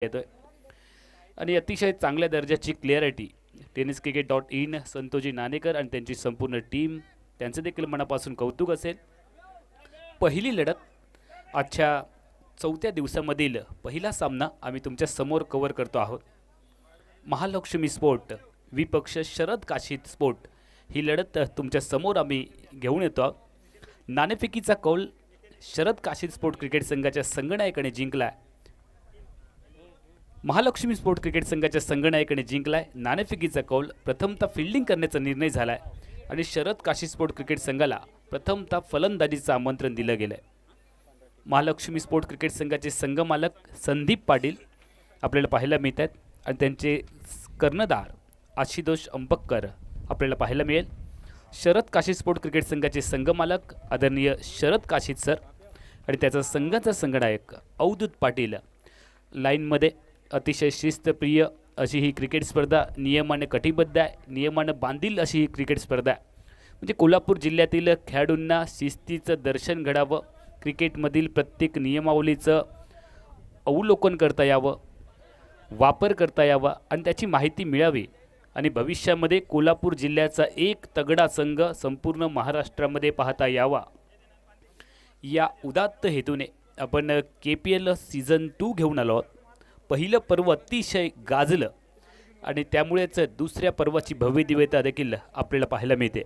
येतोय आणि अतिशय चांगल्या दर्जाची क्लिअरिटी tenniscricket.in संतोजी नाणेकर आणि त्यांची संपूर्ण टीम त्यांचे देखील मनापासून कौतुक असेल। पहिली लढत आजच्या चौथ्या दिवसामधील पहिला सामना आम्ही तुमच्या समोर कव्हर करतो आहोत। महालक्ष्मी स्पोर्ट विपक्ष शरद काशीद स्पोर्ट ही लढत तुमच्या समोर आम्ही घेऊन येतो आहोत। नाणेफेकीचा कौल शरद काशीद स्पोर्ट क्रिकेट संघाच्या संघनायकाने जिंकलाय। महालक्ष्मी स्पोर्ट क्रिकेट संघाच्या संघनायकाने जिंकलाय। नाणेफेकीचा कौल प्रथमतः फिल्डिंग करण्याचा निर्णय झालाय आणि शरद काशीद स्पोर्ट क्रिकेट संघाला प्रथमतः फलंदाजीचं आमंत्रण दिलं गेलंय। महालक्ष्मी स्पोर्ट क्रिकेट संघाचे संघमालक संदीप पाटील आपल्याला पाहायला मिळत आहेत आणि त्यांचे कर्णधार आशितोष अंपक्कर आपल्याला पाहायला मिळेल। शरद काशीद स्पोर्ट क्रिकेट संघाचे संघमालक आदरणीय शरद काशीद सर आणि त्याचा संघाचा संघनायक अवधूत पाटील लाईनमध्ये। अतिशय शिस्तप्रिय अशी ही क्रिकेट स्पर्धा नियमाने कटिबद्ध आहे, नियमाने बांधील अशी ही क्रिकेट स्पर्धा आहे। म्हणजे कोल्हापूर जिल्ह्यातील खेळाडूंना शिस्तीचं दर्शन घडावं, क्रिकेटमधील प्रत्येक नियमावलीचं अवलोकन करता यावं, वापर करता यावा आणि त्याची माहिती मिळावी आणि भविष्यामध्ये कोल्हापूर जिल्ह्याचा एक तगडा संघ संपूर्ण महाराष्ट्रामध्ये पाहता यावा या उदात्त हेतूने आपण KPL सीझन 2 घेऊन आलो आहोत। पहिलं पर्व अतिशय गाजलं आणि त्यामुळेच दुसऱ्या पर्वाची भव्य दिव्यता देखील आपल्याला पाहायला मिळते।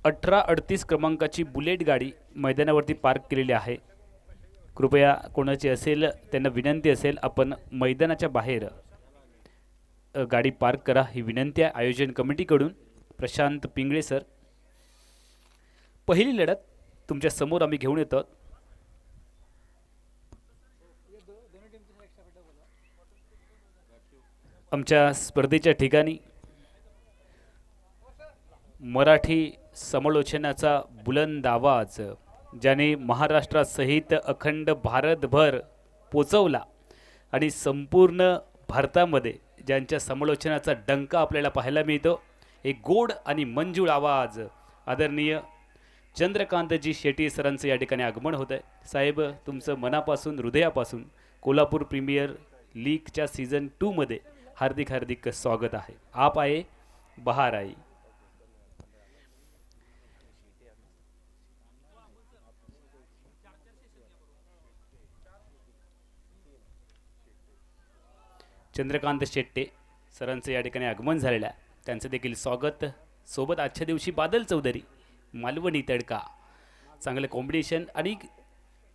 1838 क्रमांकाची बुलेट गाडी मैदानावरती पार्क केलेली आहे। कृपया कोणाची असेल त्यांना विनंती असेल आपण मैदानाच्या बाहेर गाडी पार्क करा ही विनंती आहे आयोजन कमिटीकडून। प्रशांत पिंगळे सर, पहिली लढत तुमच्या समोर आम्ही घेऊन येतो। आमच्या स्पर्धेच्या ठिकाणी मराठी समालोचनाचा बुलंद आवाज ज्याने महाराष्ट्रासहित अखंड भारतभर पोचवला आणि संपूर्ण भारतामध्ये ज्यांच्या समालोचनाचा डंका आपल्याला पाहायला मिळतो, एक गोड आणि मंजूळ आवाज आदरणीय चंद्रकांतजी शेट्टी सरांचं या ठिकाणी आगमन होत आहे। साहेब, तुमचं मनापासून हृदयापासून कोल्हापूर प्रीमियर लीगच्या सीझन 2 मध्ये हार्दिक हार्दिक स्वागत आहे। आप आए बहार आई। चंद्रकांत शेट्टे सरांचं या ठिकाणी आगमन झालेलं आहे, त्यांचं देखील स्वागत। सोबत आजच्या दिवशी बादल चौधरी, मालवणी तडका, चांगलं कॉम्बिनेशन आणि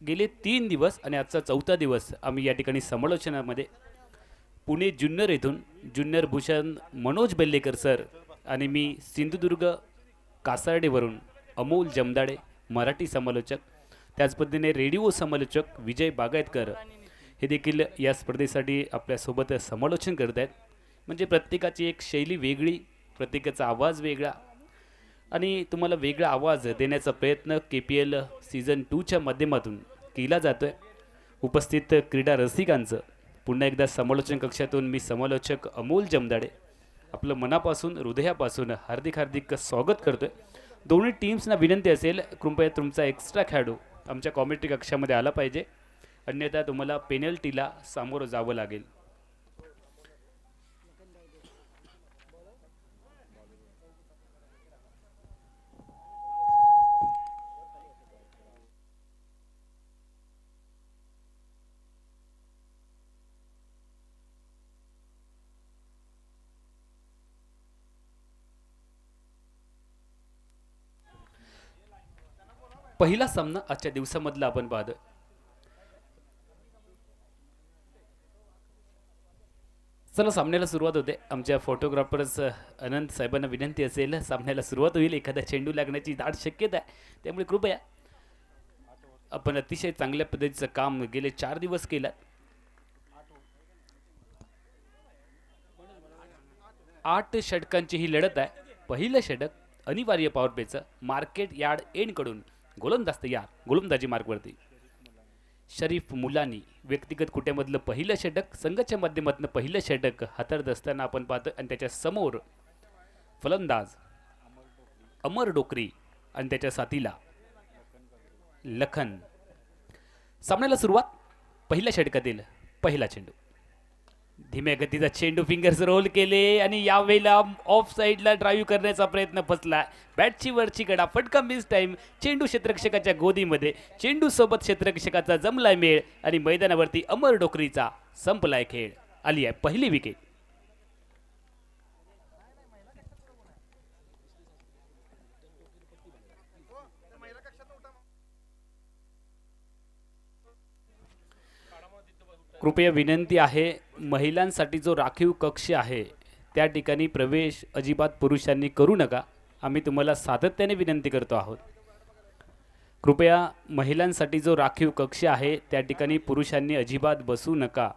गेले 3 दिवस आणि आजचा चौथा दिवस आम्ही या ठिकाणी समालोचनामध्ये पुणे जुन्नर येथून जुन्नर भूषण मनोज बेल्लेकर सर आणि मी सिंधुदुर्ग कासारडेवरून अमोल जमदाडे मराठी समालोचक, त्याच पद्धतीने रेडिओ समालोचक विजय बागायतकर हे देखील या स्पर्धेसाठी आपल्यासोबत समालोचन करत आहेत। म्हणजे प्रत्येकाची एक शैली वेगळी, प्रत्येकाचा आवाज वेगळा आणि तुम्हाला वेगळा आवाज देण्याचा प्रयत्न KPL सीझन 2च्या माध्यमातून केला जातो आहे। उपस्थित क्रीडा रसिकांचं पुन्हा एकदा समालोचन कक्षातून मी समालोचक अमोल जमदाडे आपलं मनापासून हृदयापासून हार्दिक हार्दिक स्वागत करतोय। दोन्ही टीम्सना विनंती असेल कृपया तुमचा एक्स्ट्रा खेळाडू आमच्या कॉमेंट्री कक्षामध्ये आला पाहिजे, अन्यथा तुम्हाला पेनल्टीला सामोरं जावं लागेल। पहिला सामना आजच्या दिवसामधला आपण पाहतो। चला सामन्याला सुरुवात होते। आमच्या फोटोग्राफर्स अनंत साहेबांना विनंती असेल सामन्याला सुरुवात होईल, एखादा चेंडू लागण्याची दाट शक्यता आहे, त्यामुळे कृपया आपण अतिशय चांगल्या पद्धतीचं काम गेले 4 दिवस केलं। 8 षटकांची ही लढत आहे। पहिलं षटक अनिवार्य पॉवर प्लेचं मार्केट यार्ड एंड कडून गोलंदाजी मार्कवरती शरीफ मुलानी व्यक्तिगत कुट्यामधलं पहिलं षटक, संघाच्या माध्यमातून पहिलं षटक हाताळत असताना आपण पाहतो आणि त्याच्या समोर फलंदाज अमर डोकरी आणि त्याच्या साथीला लखन सामन्याला सुरुवात पहिल्या षटकातील पहिला चेंडू. धीम्या गतीचा चेंडू फिंगर्स रोल केले आणि यावेळेला ऑफ साईडला ड्राईव्ह करण्याचा प्रयत्न फसला. बॅटची वरची कडा, फटका मिस टाइम. चेंडू क्षेत्ररक्षकाच्या गोदीमध्ये, चेंडू सोबत क्षेत्ररक्षकाचा जमलाय मेळ आणि मैदानावरती अमर डोकरीचा संपलाय खेळ. आली आहे पहिली विकेट. कृपया विनंती आहे, महिलांसाठी जो राखीव कक्ष आहे त्या ठिकाणी प्रवेश अजिबात पुरुषांनी करू नका. आम्ही तुम्हाला सातत्याने विनंती करतो आहोत. कृपया महिलांसाठी जो राखीव कक्ष आहे त्या ठिकाणी पुरुषांनी अजिबात बसू नका.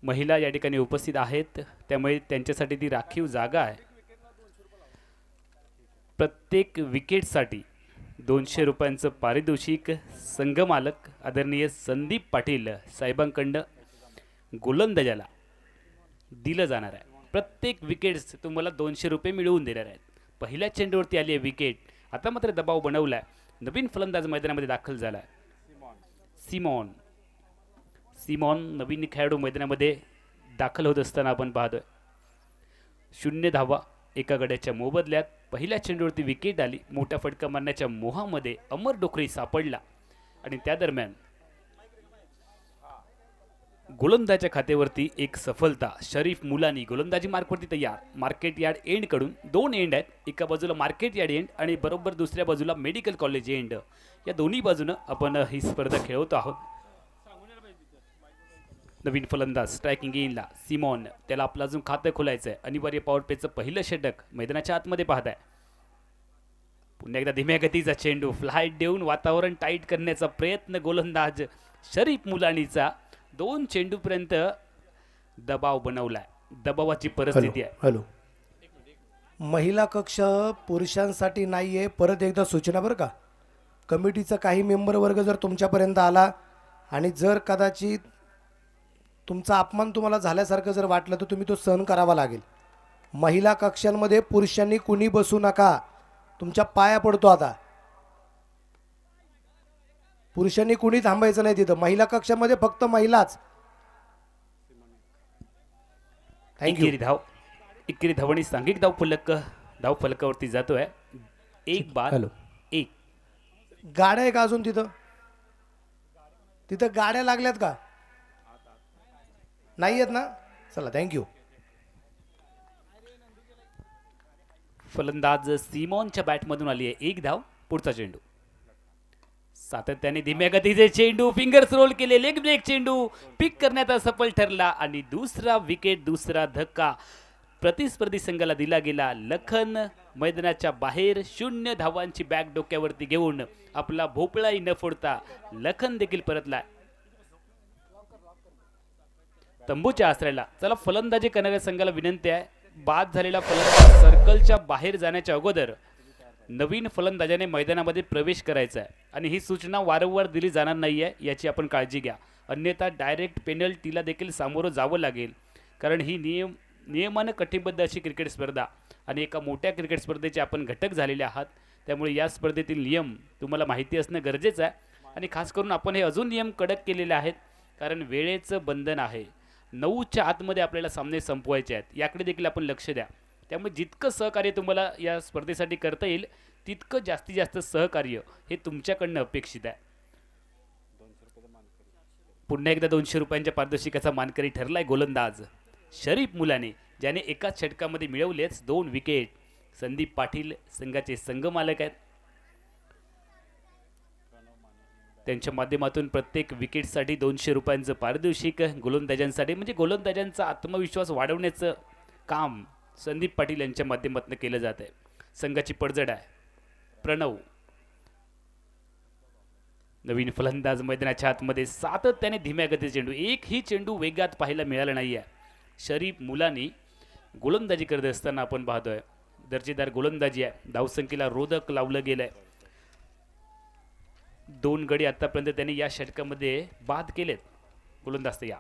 महिला या ठिकाणी उपस्थित आहेत त्यामुळे त्यांच्यासाठी ती राखीव जागा आहे. प्रत्येक विकेटसाठी 200 रुपयांचं पारितोषिक संघमालक आदरणीय संदीप पाटील साहेबांकडं गोलंदाजाला दिलं जाणार आहे. प्रत्येक विकेट्स तुम्हाला 200 रुपये मिळवून देणार आहेत. पहिल्या चेंडूवरती आली आहे विकेट. आता मात्र दबाव बनवलाय. नवीन फलंदाज मैदानामध्ये दाखल झाला आहे. सिमॉन नवीन खेळाडू मैदानामध्ये दाखल होत असताना आपण पाहतोय. 0 धावा एका गड्याच्या मोबदल्यात. पहिल्या चेंडूवरती विकेट आली. मोठा फटका मारण्याच्या मोहामध्ये अमर डोकरी सापडला आणि त्या दरम्यान गोलंदाजाच्या खात्यावरती एक सफलता. शरीफ मुलानी गोलंदाजी मार्कवरती तयार. मार्केट यार्ड एंड कडून 2 एंड आहेत. एका बाजूला मार्केट यार्ड एंड आणि बरोबर दुसऱ्या बाजूला मेडिकल कॉलेज एंड. या दोन्ही बाजूनं आपण ही स्पर्धा खेळवत आहोत. नवीन फलंदाज स्ट्रायकिंग इनला सिमॉन. त्याला आपलं अजून खातं खोलायचं आहे. अनिवार्य पॉवर प्लेचं पहिलं षटक मैदानाच्या आतमध्ये पाहत आहे. पुन्हा एकदा धीम्या गतीचा चेंडू फ्लाईट देऊन वातावरण टाईट करण्याचा प्रयत्न गोलंदाज शरीफ मुलानीचा. 2 चेंडूपर्यंत दबाव बनवलाय. दबावाची परिस्थिती आहे. हॅलो, महिला कक्ष पुरुषांसाठी नाहीये. परत एकदा सूचना बरं का, कमिटीचा काही मेंबर वर्ग जर तुमच्यापर्यंत आला आणि जर कदाचित तुमचा अपमान तुम्हाला झाल्यासारखं जर वाटलं तर तुम्ही तो सहन करावा लागेल. महिला कक्षांमध्ये पुरुषांनी कुणी बसू नका. तुमच्या पाया पडतो आता. पुरुषांनी कुणी थांबायचं नाही तिथं. महिला कक्षामध्ये फक्त महिलाच. थँक्यू. इकेरी धावणी सांघिक धाव फलकावरती जातोय. एक बाद. हॅलो, एक. गाड्या आहे का अजून तिथं? तिथं गाड्या लागल्यात का? नाही आहेत ना? चला, थँक्यू. फलंदाज सिमॉनच्या बॅटमधून आली आहे एक धाव. पुढचा चेंडू सातत्याने धीम्या गतीचे चेंडू फिंगर्स रोल केले. लेग ब्रेक चेंडू पिक करण्यात असफल ठरला आणि दुसरा विकेट, दुसरा धक्का प्रतिस्पर्धी संघाला दिला गेला. लखन मैदानाच्या बाहेर 0 धावांची बॅग डोक्यावरती घेऊन आपला भोपळाही न फोडता लखन देखील परतला तंबूच्या आसऱ्याला. चला, फलंदाजी करणाऱ्या संघाला विनंती आहे, बाद झालेला फलंदाज सर्कलच्या बाहेर जाण्याच्या अगोदर नवीन फलंदाजाने मैदानामध्ये प्रवेश करायचा आहे आणि ही सूचना वारंवार दिली जाणार नाही आहे, याची आपण काळजी घ्या. अन्यथा डायरेक्ट पेनल्टीला देखील सामोरं जावं लागेल. कारण ही नियमानं कटिबद्ध अशी क्रिकेट स्पर्धा आणि एका मोठ्या क्रिकेट स्पर्धेचे आपण घटक झालेले आहात. त्यामुळे या स्पर्धेतील नियम तुम्हाला माहिती असणं गरजेचं आहे आणि खास करून आपण हे अजून नियम कडक केलेले आहेत कारण वेळेचं बंधन आहे. 9च्या आतमध्ये आपल्याला सामने संपवायचे आहेत, याकडे देखील आपण लक्ष द्या. त्यामुळे जितकं सहकार्य तुम्हाला या स्पर्धेसाठी करता येईल तितकं जास्तीत जास्त सहकार्य हे तुमच्याकडनं अपेक्षित आहे. पुन्हा एकदा 200 रुपयांच्या पारितोषिकाचा मानकरी ठरलाय गोलंदाज शरीफ मुलानी, ज्याने एकाच षटकामध्ये मिळवलेच 2 विकेट. संदीप पाटील संघाचे संघमालक आहेत. त्यांच्या माध्यमातून प्रत्येक विकेटसाठी 200 रुपयांचं पारितोषिक गोलंदाजांसाठी, म्हणजे गोलंदाजांचा आत्मविश्वास वाढवण्याचं काम संदीप पाटील यांच्या माध्यमातून केलं जात आहे. संघाची पडझड आहे. प्रणव नवीन फलंदाज मैदानाच्या आतमध्ये सातत्याने धीम्या गतीचे चेंडू. एकही चेंडू वेगात पाहायला मिळाला नाही आहे. शरीफ मुलानी गोलंदाजी करत असताना आपण पाहतोय दर्जेदार गोलंदाजी आहे. धावसंख्येला रोधक लावलं गेलंय. 2 गडी आतापर्यंत त्यांनी या षटकामध्ये बाद केलेत. गोलंदाज या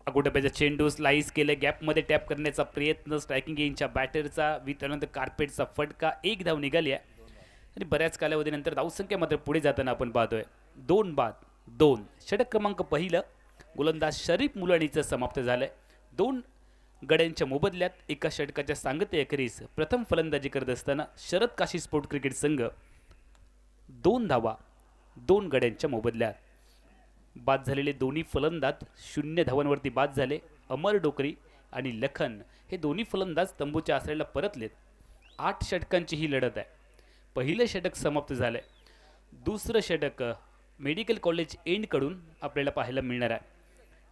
अगोटप्याचा चेंडू स्लाइस केले. गॅपमध्ये टॅप करण्याचा प्रयत्न स्ट्रायकिंग गेनच्या बॅटरचा वितरणानंतर कार्पेटचा फटका. 1 धाव निघाली आहे आणि बऱ्याच कालावधीनंतर धावसंख्या मात्र पुढे जाताना आपण पाहतोय. 2 बाद 2. षटक क्रमांक पहिलं गोलंदाज शरीफ मुलानीचं समाप्त झालंय. 2 गड्यांच्या मोबदल्यात एका षटकाच्या सांगते अखेरीस प्रथम फलंदाजी करत असताना शरद काशी स्पोर्ट क्रिकेट संघ 2 धावा 2 गड्यांच्या मोबदल्यात. बाद झालेले दोन्ही फलंदाज 0 धावांवरती बाद झाले. अमर डोकरी आणि लखन हे दोन्ही फलंदाज तंबूच्या आसऱ्याला परतलेत. 8 षटकांची ही लढत आहे. पहिलं षटक समाप्त झालंय. दुसरं षटक मेडिकल कॉलेज एंडकडून आपल्याला पाहायला मिळणार आहे.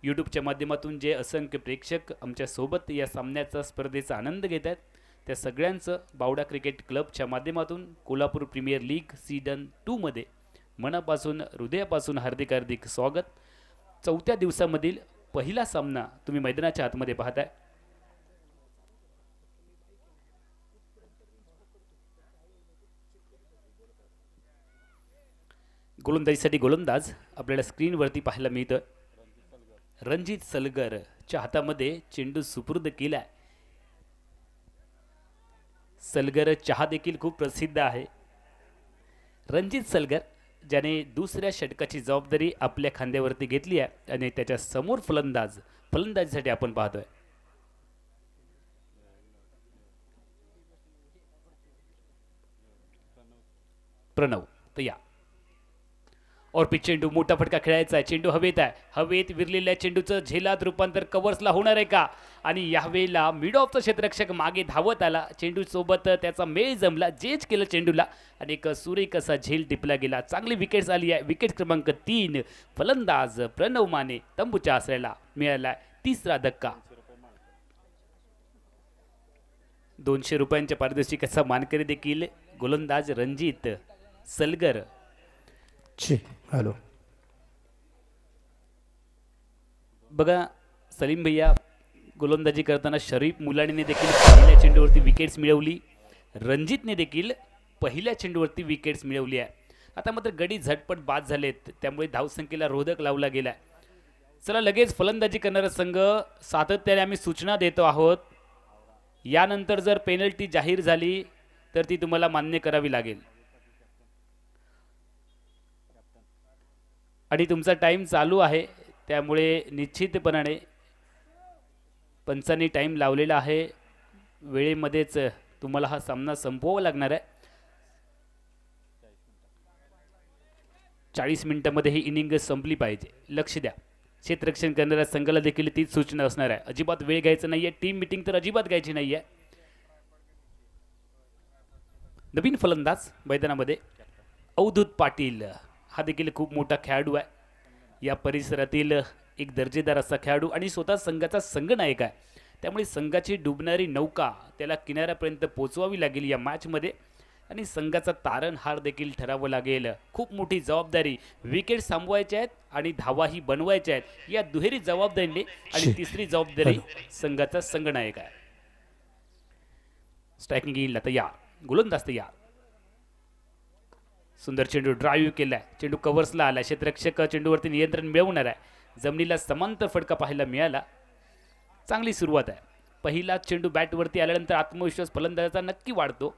यूट्यूबच्या माध्यमातून जे असंख्य प्रेक्षक आमच्यासोबत या सामन्याचा स्पर्धेचा आनंद घेत आहेत त्या सगळ्यांचं बावडा क्रिकेट क्लबच्या माध्यमातून कोल्हापूर प्रीमियर लीग सीझन 2 मध्ये मनापासून हृदयापासून हार्दिक हार्दिक स्वागत. 4थ्या दिवसामधील पहिला सामना तुम्ही मैदानाच्या आतमध्ये पाहताय. गोलंदाजीसाठी गोलंदाज आपल्याला स्क्रीनवरती पाहायला मिळतं. रणजित सलगरच्या हातामध्ये चेंडू सुपूर्द केलाय. सलगर चहा देखील खूप प्रसिद्ध आहे. रणजित सलगर ज्याने दुसऱ्या षटकाची जबाबदारी आपल्या खांद्यावरती घेतली आहे आणि त्याच्या समोर फलंदाजीसाठी आपण पाहतोय. प्रणव तया और पिच चेंडू मोठा फटका खेळायचा आहे. चेंडू हवेत आहे. हवेत विरलेल्या चेंडूचं झेलात रूपांतर कव्हर्सला होणार आहे का? आणि यावेळेला मिड ऑफचा क्षेत्ररक्षक मागे धावत आला. चेंडू सोबत त्याचा मेळ जमला. जेच केलं चेंडूला आणि एक सुरेख असा झेल टिपला गेला. चांगली विकेट्स आली आहे. विकेट क्रमांक 3 फलंदाज प्रणव माने तंबूच्या आसऱ्याला मिळाला. तिसरा धक्का. 200 रुपयांच्या पारितोषिकाचा मानकरी देखील गोलंदाज रणजित सलगर. हॅलो बघा सलीम भैया गोलंदाजी करताना शरीफ मुलानीने देखील पहिल्या चेंडूवरती विकेट्स मिळवली. रणजितने देखील पहिल्या चेंडूवरती विकेट्स मिळवली आहे. आता मात्र गडी झटपट बाद झालेत त्यामुळे धावसंख्येला रोधक लावला गेला. चला लगेच फलंदाजी करणारा संघ सातत्याने आम्ही सूचना देतो आहोत. यानंतर जर पेनल्टी जाहीर झाली तर ती तुम्हाला मान्य करावी लागेल आणि तुमचा टाइम चालू आहे त्यामुळे निश्चितपणाने पंचांनी टाइम लावलेला आहे. वेळेमध्येच तुम्हाला हा सामना संपवावा लागणार आहे. 40 मिनिटांमध्ये ही इनिंग संपली पाहिजे. लक्ष द्या. क्षेत्ररक्षण करणाऱ्या संघाला देखील तीच सूचना असणार आहे. अजिबात वेळ घ्यायचा नाहीये. टीम मीटिंग तर अजिबात घ्यायची नाहीये. नवीन फलंदाज मैदानामध्ये अवधूत पाटील हा देखील खूप मोठा खेळाडू आहे. या परिसरातील एक दर्जेदार असा खेळाडू आणि स्वतः संघाचा संघनायक आहे. त्यामुळे संघाची डुबणारी नौका त्याला किनाऱ्यापर्यंत पोहोचवावी लागेल या मॅचमध्ये आणि संघाचा तारणहार देखील ठरावं लागेल. खूप मोठी जबाबदारी. विकेट थांबवायच्या आहेत आणि धावाही बनवायच्या आहेत. या दुहेरी जबाबदारीने आणि तिसरी जबाबदारी संघाचा संघनायक आहे. स्ट्रायकिंग येईल तयार. गोलंदाज तयार. सुंदर चेंडू ड्राईव्ह केलाय. चेंडू कव्हर्सला आला. क्षेत्ररक्षक चेंडूवरती नियंत्रण मिळवणार आहे. जमिनीला समांतर फटका पाहायला मिळाला. चांगली सुरुवात आहे. पहिला चेंडू बॅटवरती आल्यानंतर आत्मविश्वास फलंदाजाचा नक्की वाढतो.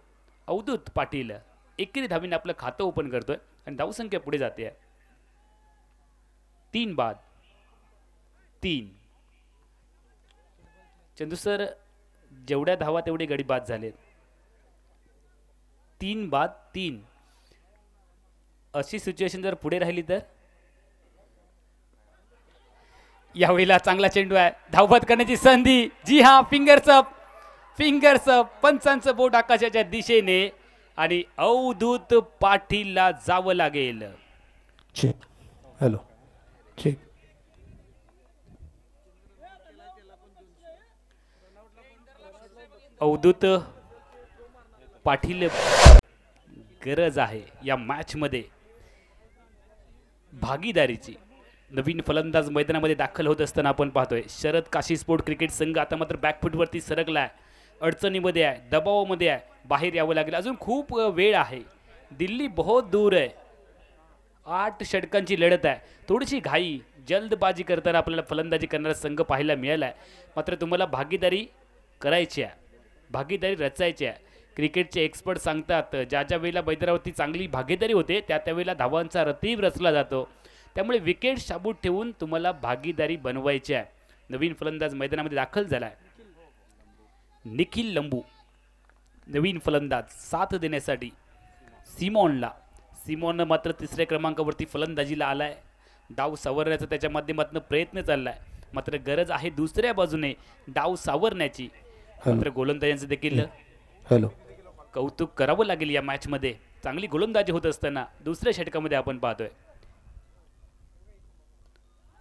अवधूत पाटील एकेरी धावीने आपलं खातं ओपन करतोय आणि धावसंख्या पुढे जाते. 3 बाद 3. चंदू सर जेवढ्या धावा तेवढे गडी बाद झाले. 3 बाद 3. अशी सिच्युएशन जर पुढे राहिली तर यावेळेला चांगला चेंडू आहे. धावपत करण्याची संधी. जी हा फिंगर्स अप पंचांचं बोट आकाशाच्या दिशेने आणि अवधूत पाटीलला जावं लागेल. हॅलो ठीक. अवधूत पाटील गरज आहे या मॅच मध्ये भागीदारीची. नवीन फलंदाज मैदानामध्ये दाखल होत असताना आपण पाहतोय शरद काशी स्पोर्ट क्रिकेट संघ आता मात्र बॅकफुटवरती सरकलाय. अडचणीमध्ये आहे. दबावामध्ये आहे. बाहेर यावं लागेल. अजून खूप वेळ आहे. दिल्ली बहुत दूर आहे. 8 षटकांची लढत आहे. थोडीशी घाई जल्दबाजी करताना आपल्याला फलंदाजी करणारा संघ पाहायला मिळाला आहे. मात्र तुम्हाला भागीदारी करायची आहे. भागीदारी रचायची आहे. क्रिकेटचे एक्सपर्ट सांगतात ज्या ज्या वेळेला मैदानावरती चांगली भागीदारी होते त्या त्यावेळेला धावांचा रतीब रचला जातो. त्यामुळे विकेट शाबूत ठेवून तुम्हाला भागीदारी बनवायची आहे. नवीन फलंदाज मैदानामध्ये दाखल झाला आहे निखिल लंबू. नवीन फलंदाज साथ देण्यासाठी सिमॉनला. सिमॉननं मात्र तिसऱ्या क्रमांकावरती फलंदाजीला आलाय. डाव सावरण्याचा त्याच्या माध्यमातून प्रयत्न चाललाय, मात्र गरज आहे दुसऱ्या बाजूने डाव सावरण्याची. मात्र गोलंदाजांचं देखील कौतुक करावं लागेल या मॅचमध्ये. चांगली गोलंदाजी होत असताना दुसऱ्या षटकामध्ये आपण पाहतोय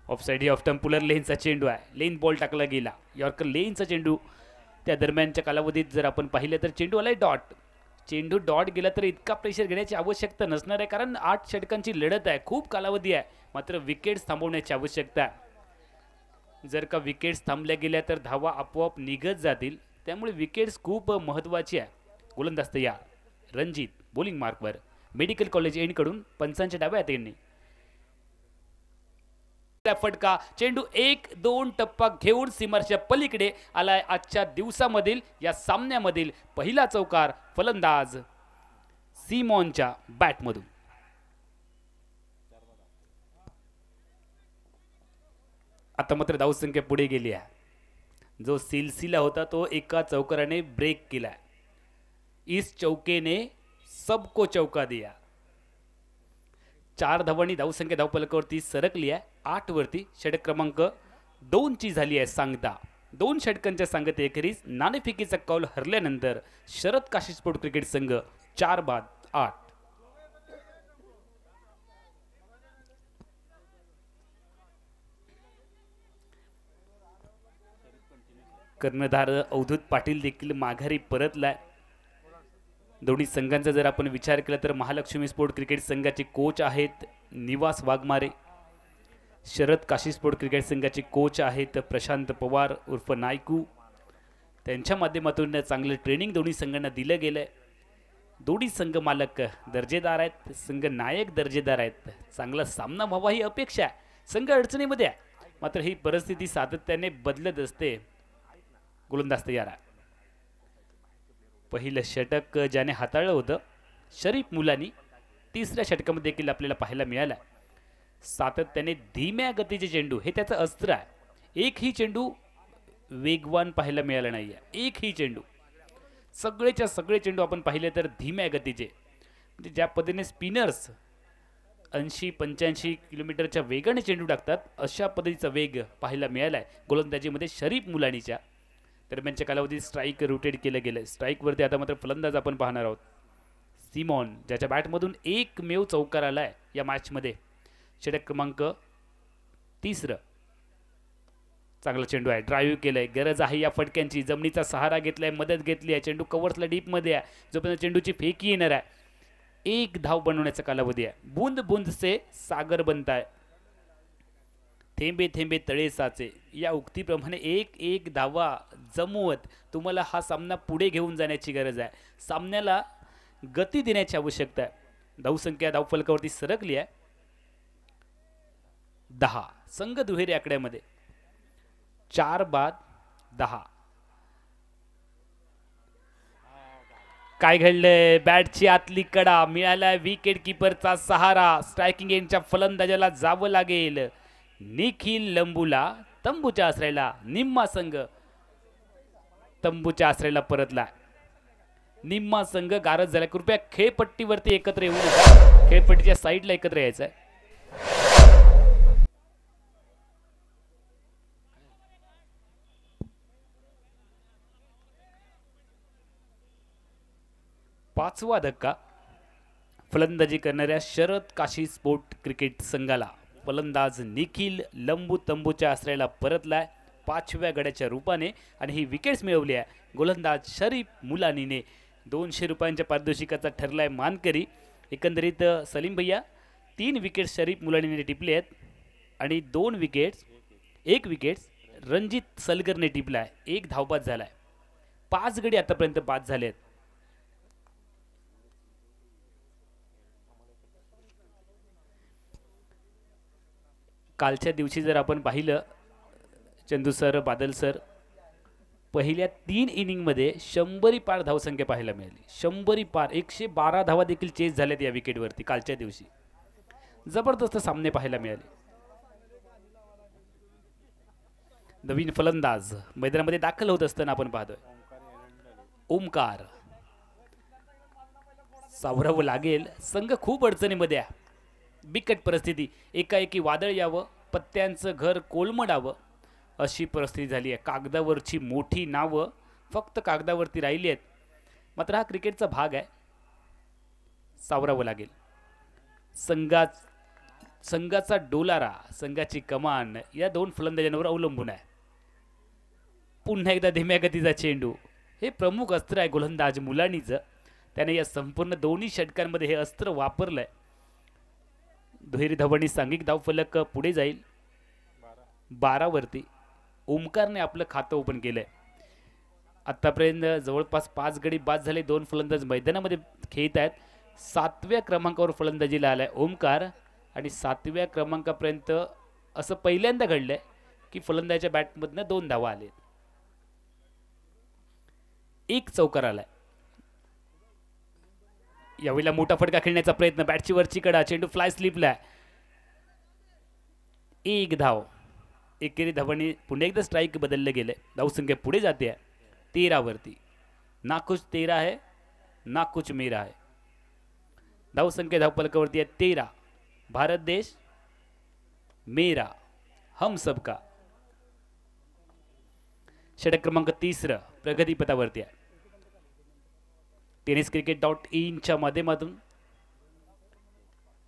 ऑफसाईड ऑफ टम्पुलर लेनचा चेंडू आहे. लेन बॉल टाकला गेला. यॉर्कर लेनचा चेंडू. त्या दरम्यानच्या कालावधीत जर आपण पाहिलं तर चेंडू आलाय डॉट. चेंडू डॉट गेला तर इतका प्रेशर घेण्याची आवश्यकता नसणार आहे, कारण 8 षटकांची लढत आहे, खूप कालावधी आहे. मात्र विकेट्स थांबवण्याची आवश्यकता आहे. जर का विकेट्स थांबल्या गेल्या तर धावा आपोआप निघत जातील. त्यामुळे विकेट्स खूप महत्त्वाची आहे. गोलंदाज तयार. रणजित बॉलिंग मार्कवर. मेडिकल कॉलेज एंडकडून पंचांच्या डाव्या हाताने फटका. चेंडू 1-2 टप्पा घेऊन सीमारेषेच्या पलीकडे आलाय. आजच्या दिवसामधील या सामन्यामधील पहिला चौकार फलंदाज सिमॉनच्या बॅटमधून. आता मात्र धावसंख्या पुढे गेली आहे. जो सिलसिला होता तो एका चौकाराने ब्रेक केला. इस चौके ने सबको चौका दिया. 4 धावांनी धावसंख्या धावफलकावरती सरकली आहे 8 वरती. षटक क्रमांक 2 ची झाली आहे सांगता. 2 षटकांच्या सांगतेखेरीज नाणेफेकीचा कौल हरल्यानंतर शरद काशी स्पोर्ट क्रिकेट संघ 4 बाद 8. कर्णधार अवधूत पाटील देखील माघारी परतलाय. दोन्ही संघांचा जर आपण विचार केला तर महालक्ष्मी स्पोर्ट क्रिकेट संघाचे कोच आहेत निवास वाघमारे. शरद काशी स्पोर्ट क्रिकेट संघाचे कोच आहेत प्रशांत पवार उर्फ नायकू. त्यांच्या माध्यमातून चांगलं ट्रेनिंग दोन्ही संघांना दिलं गेलंय. दोन्ही संघ मालक दर्जेदार आहेत, संघ नायक दर्जेदार आहेत. चांगला सामना व्हावा ही अपेक्षा आहे. संघ अडचणीमध्ये आहे, मात्र ही परिस्थिती सातत्याने बदलत असते. गोलंदाज तयार आहे. पहिलं षटक ज्याने हाताळलं होतं शरीफ मुलानी तिसऱ्या षटकामध्ये देखील आपल्याला पाहायला मिळाला. सातत्याने धीम्या गतीचे चेंडू हे त्याचं अस्त्र आहे. एकही चेंडू वेगवान पाहायला मिळाला नाही आहे. एकही चेंडू, सगळेच्या सगळे चेंडू आपण पाहिले तर धीम्या गतीचे. म्हणजे ज्या पद्धतीने स्पिनर्स 80-85 किलोमीटरच्या वेगाने चेंडू टाकतात अशा पद्धतीचा वेग पाहायला मिळाला आहे गोलंदाजीमध्ये शरीफ मुलानीच्या. दरम्यानच्या कालावधीत स्ट्राईक रोटेट केलं गेलं. स्ट्राईकवरती आता मात्र फलंदाज आपण पाहणार आहोत सिमॉन, ज्याच्या बॅटमधून एकमेव चौकार आला आहे या मॅचमध्ये. षटक क्रमांक 3. चांगला चेंडू आहे. ड्राईव्ह केलंय. गरज आहे या फटक्यांची. जमिनीचा सहारा घेतलाय, मदत घेतली आहे. चेंडू कव्हर्सला डीपमध्ये आहे. जोपर्यंत चेंडूची फेकी येणार आहे. 1 धाव बनवण्याचा कालावधी आहे. बूंद बूंद से सागर बनताय, थेंबे थेंबे तळे साचे या उक्तीप्रमाणे 1-1 धावा जमवत तुम्हाला हा सामना पुढे घेऊन जाण्याची गरज आहे. सामन्याला गती देण्याची आवश्यकता आहे. धावसंख्या धावफलकावरती सरकली आहे 10. संघ दुहेरी आकड्यामध्ये 4 बाद 10. काय घडलंय? बॅटची आतली कडा मिळालाय. विकेट किपरचा सहारा. स्ट्रायकिंग एंडच्या फलंदाजाला जावं लागेल. निखिल लंबूला तंबूच्या आश्रयाला. निम्मा संघ तंबूच्या आश्रयाला परतला. निम्मा संघ गारज झाला. कृपया खेळपट्टीवरती एकत्र येऊ नका. खेळपट्टीच्या साईडला एकत्र यायचं आहे. पाचवा धक्का फलंदाजी करणाऱ्या शरद काशी स्पोर्ट क्रिकेट संघाला. फलंदाज निखिल लंबू तंबूच्या आश्रयाला परतलाय 5व्या गड्याच्या रूपाने आणि ही विकेट्स मिळवली आहे. गोलंदाज शरीफ मुलानीने 200 रुपयांच्या पारितोषिकाचा ठरलाय मानकरी. एकंदरीत सलीम भैया 3 विकेट्स शरीफ मुलानीने टिपले आहेत आणि 2 विकेट्स 1 विकेट्स रणजित सलगरने टिपलाय. 1 धावबाद झालाय. 5 गडी आतापर्यंत बाद झाले आहेत. कालच्या दिवशी जर आपण पाहिलं चंदू सर, बादल सर, पहिल्या 3 इनिंगमध्ये 100 पार धावसंख्या पाहायला मिळाली. 100 पार, 112 धावा देखील चेस झाल्यात या विकेटवरती कालच्या दिवशी. जबरदस्त सामने पाहायला मिळाले. नवीन फलंदाज मैदानामध्ये दाखल होत असताना आपण पाहतोय ओमकार. सावरावं लागेल, संघ खूप अडचणीमध्ये आहे. बिकट परिस्थिती, एकाएकी वादळ यावं, पत्त्यांचं घर कोलमडावं अशी परिस्थिती झाली आहे. कागदावरची मोठी नावं फक्त कागदावरती राहिली आहेत. मात्र हा क्रिकेटचा भाग आहे, सावरावं लागेल. संघाचा डोलारा, संघाची कमान या 2 फलंदाजांवर अवलंबून आहे. पुन्हा एकदा धीम्या गतीचा चेंडू, हे प्रमुख अस्त्र आहे गोलंदाज मुलानीचं. त्याने या संपूर्ण दोन्ही षटकांमध्ये हे अस्त्र वापरलंय. दुहेरी धावांनी सांघिक धावफलक पुढे जाईल 12 वरती. ओमकारने आपलं खातं ओपन केलंय. आतापर्यंत जवळपास 5 गडी बाद झाले. 2 फलंदाज मैदानामध्ये खेळत आहेत. 7व्या क्रमांकावर फलंदाजीला आलाय ओमकार आणि 7व्या क्रमांकापर्यंत असं पहिल्यांदा घडलंय की फलंदाजाच्या बॅटमधनं 2 धावा आले. 1 चौकार आलाय. यावेळेला मोठा फटका खेळण्याचा प्रयत्न, बॅटची वरची कडा, चेंडू फ्लाय स्लिपला. 1 धाव. एकेरी धावांनी पुन्हा एकदा स्ट्राईक बदलले गेले. धावसंख्या पुढे जाते 13 वरती. ना कुछ 13 है ना कुछ मेरा है. धावसंख्या धावफलकावरती आहे 13. भारत देश मेरा हम सबका. षटक क्रमांक 3 प्रगतीपथावरती आहे. tenniscricket.in च्या माध्यमातून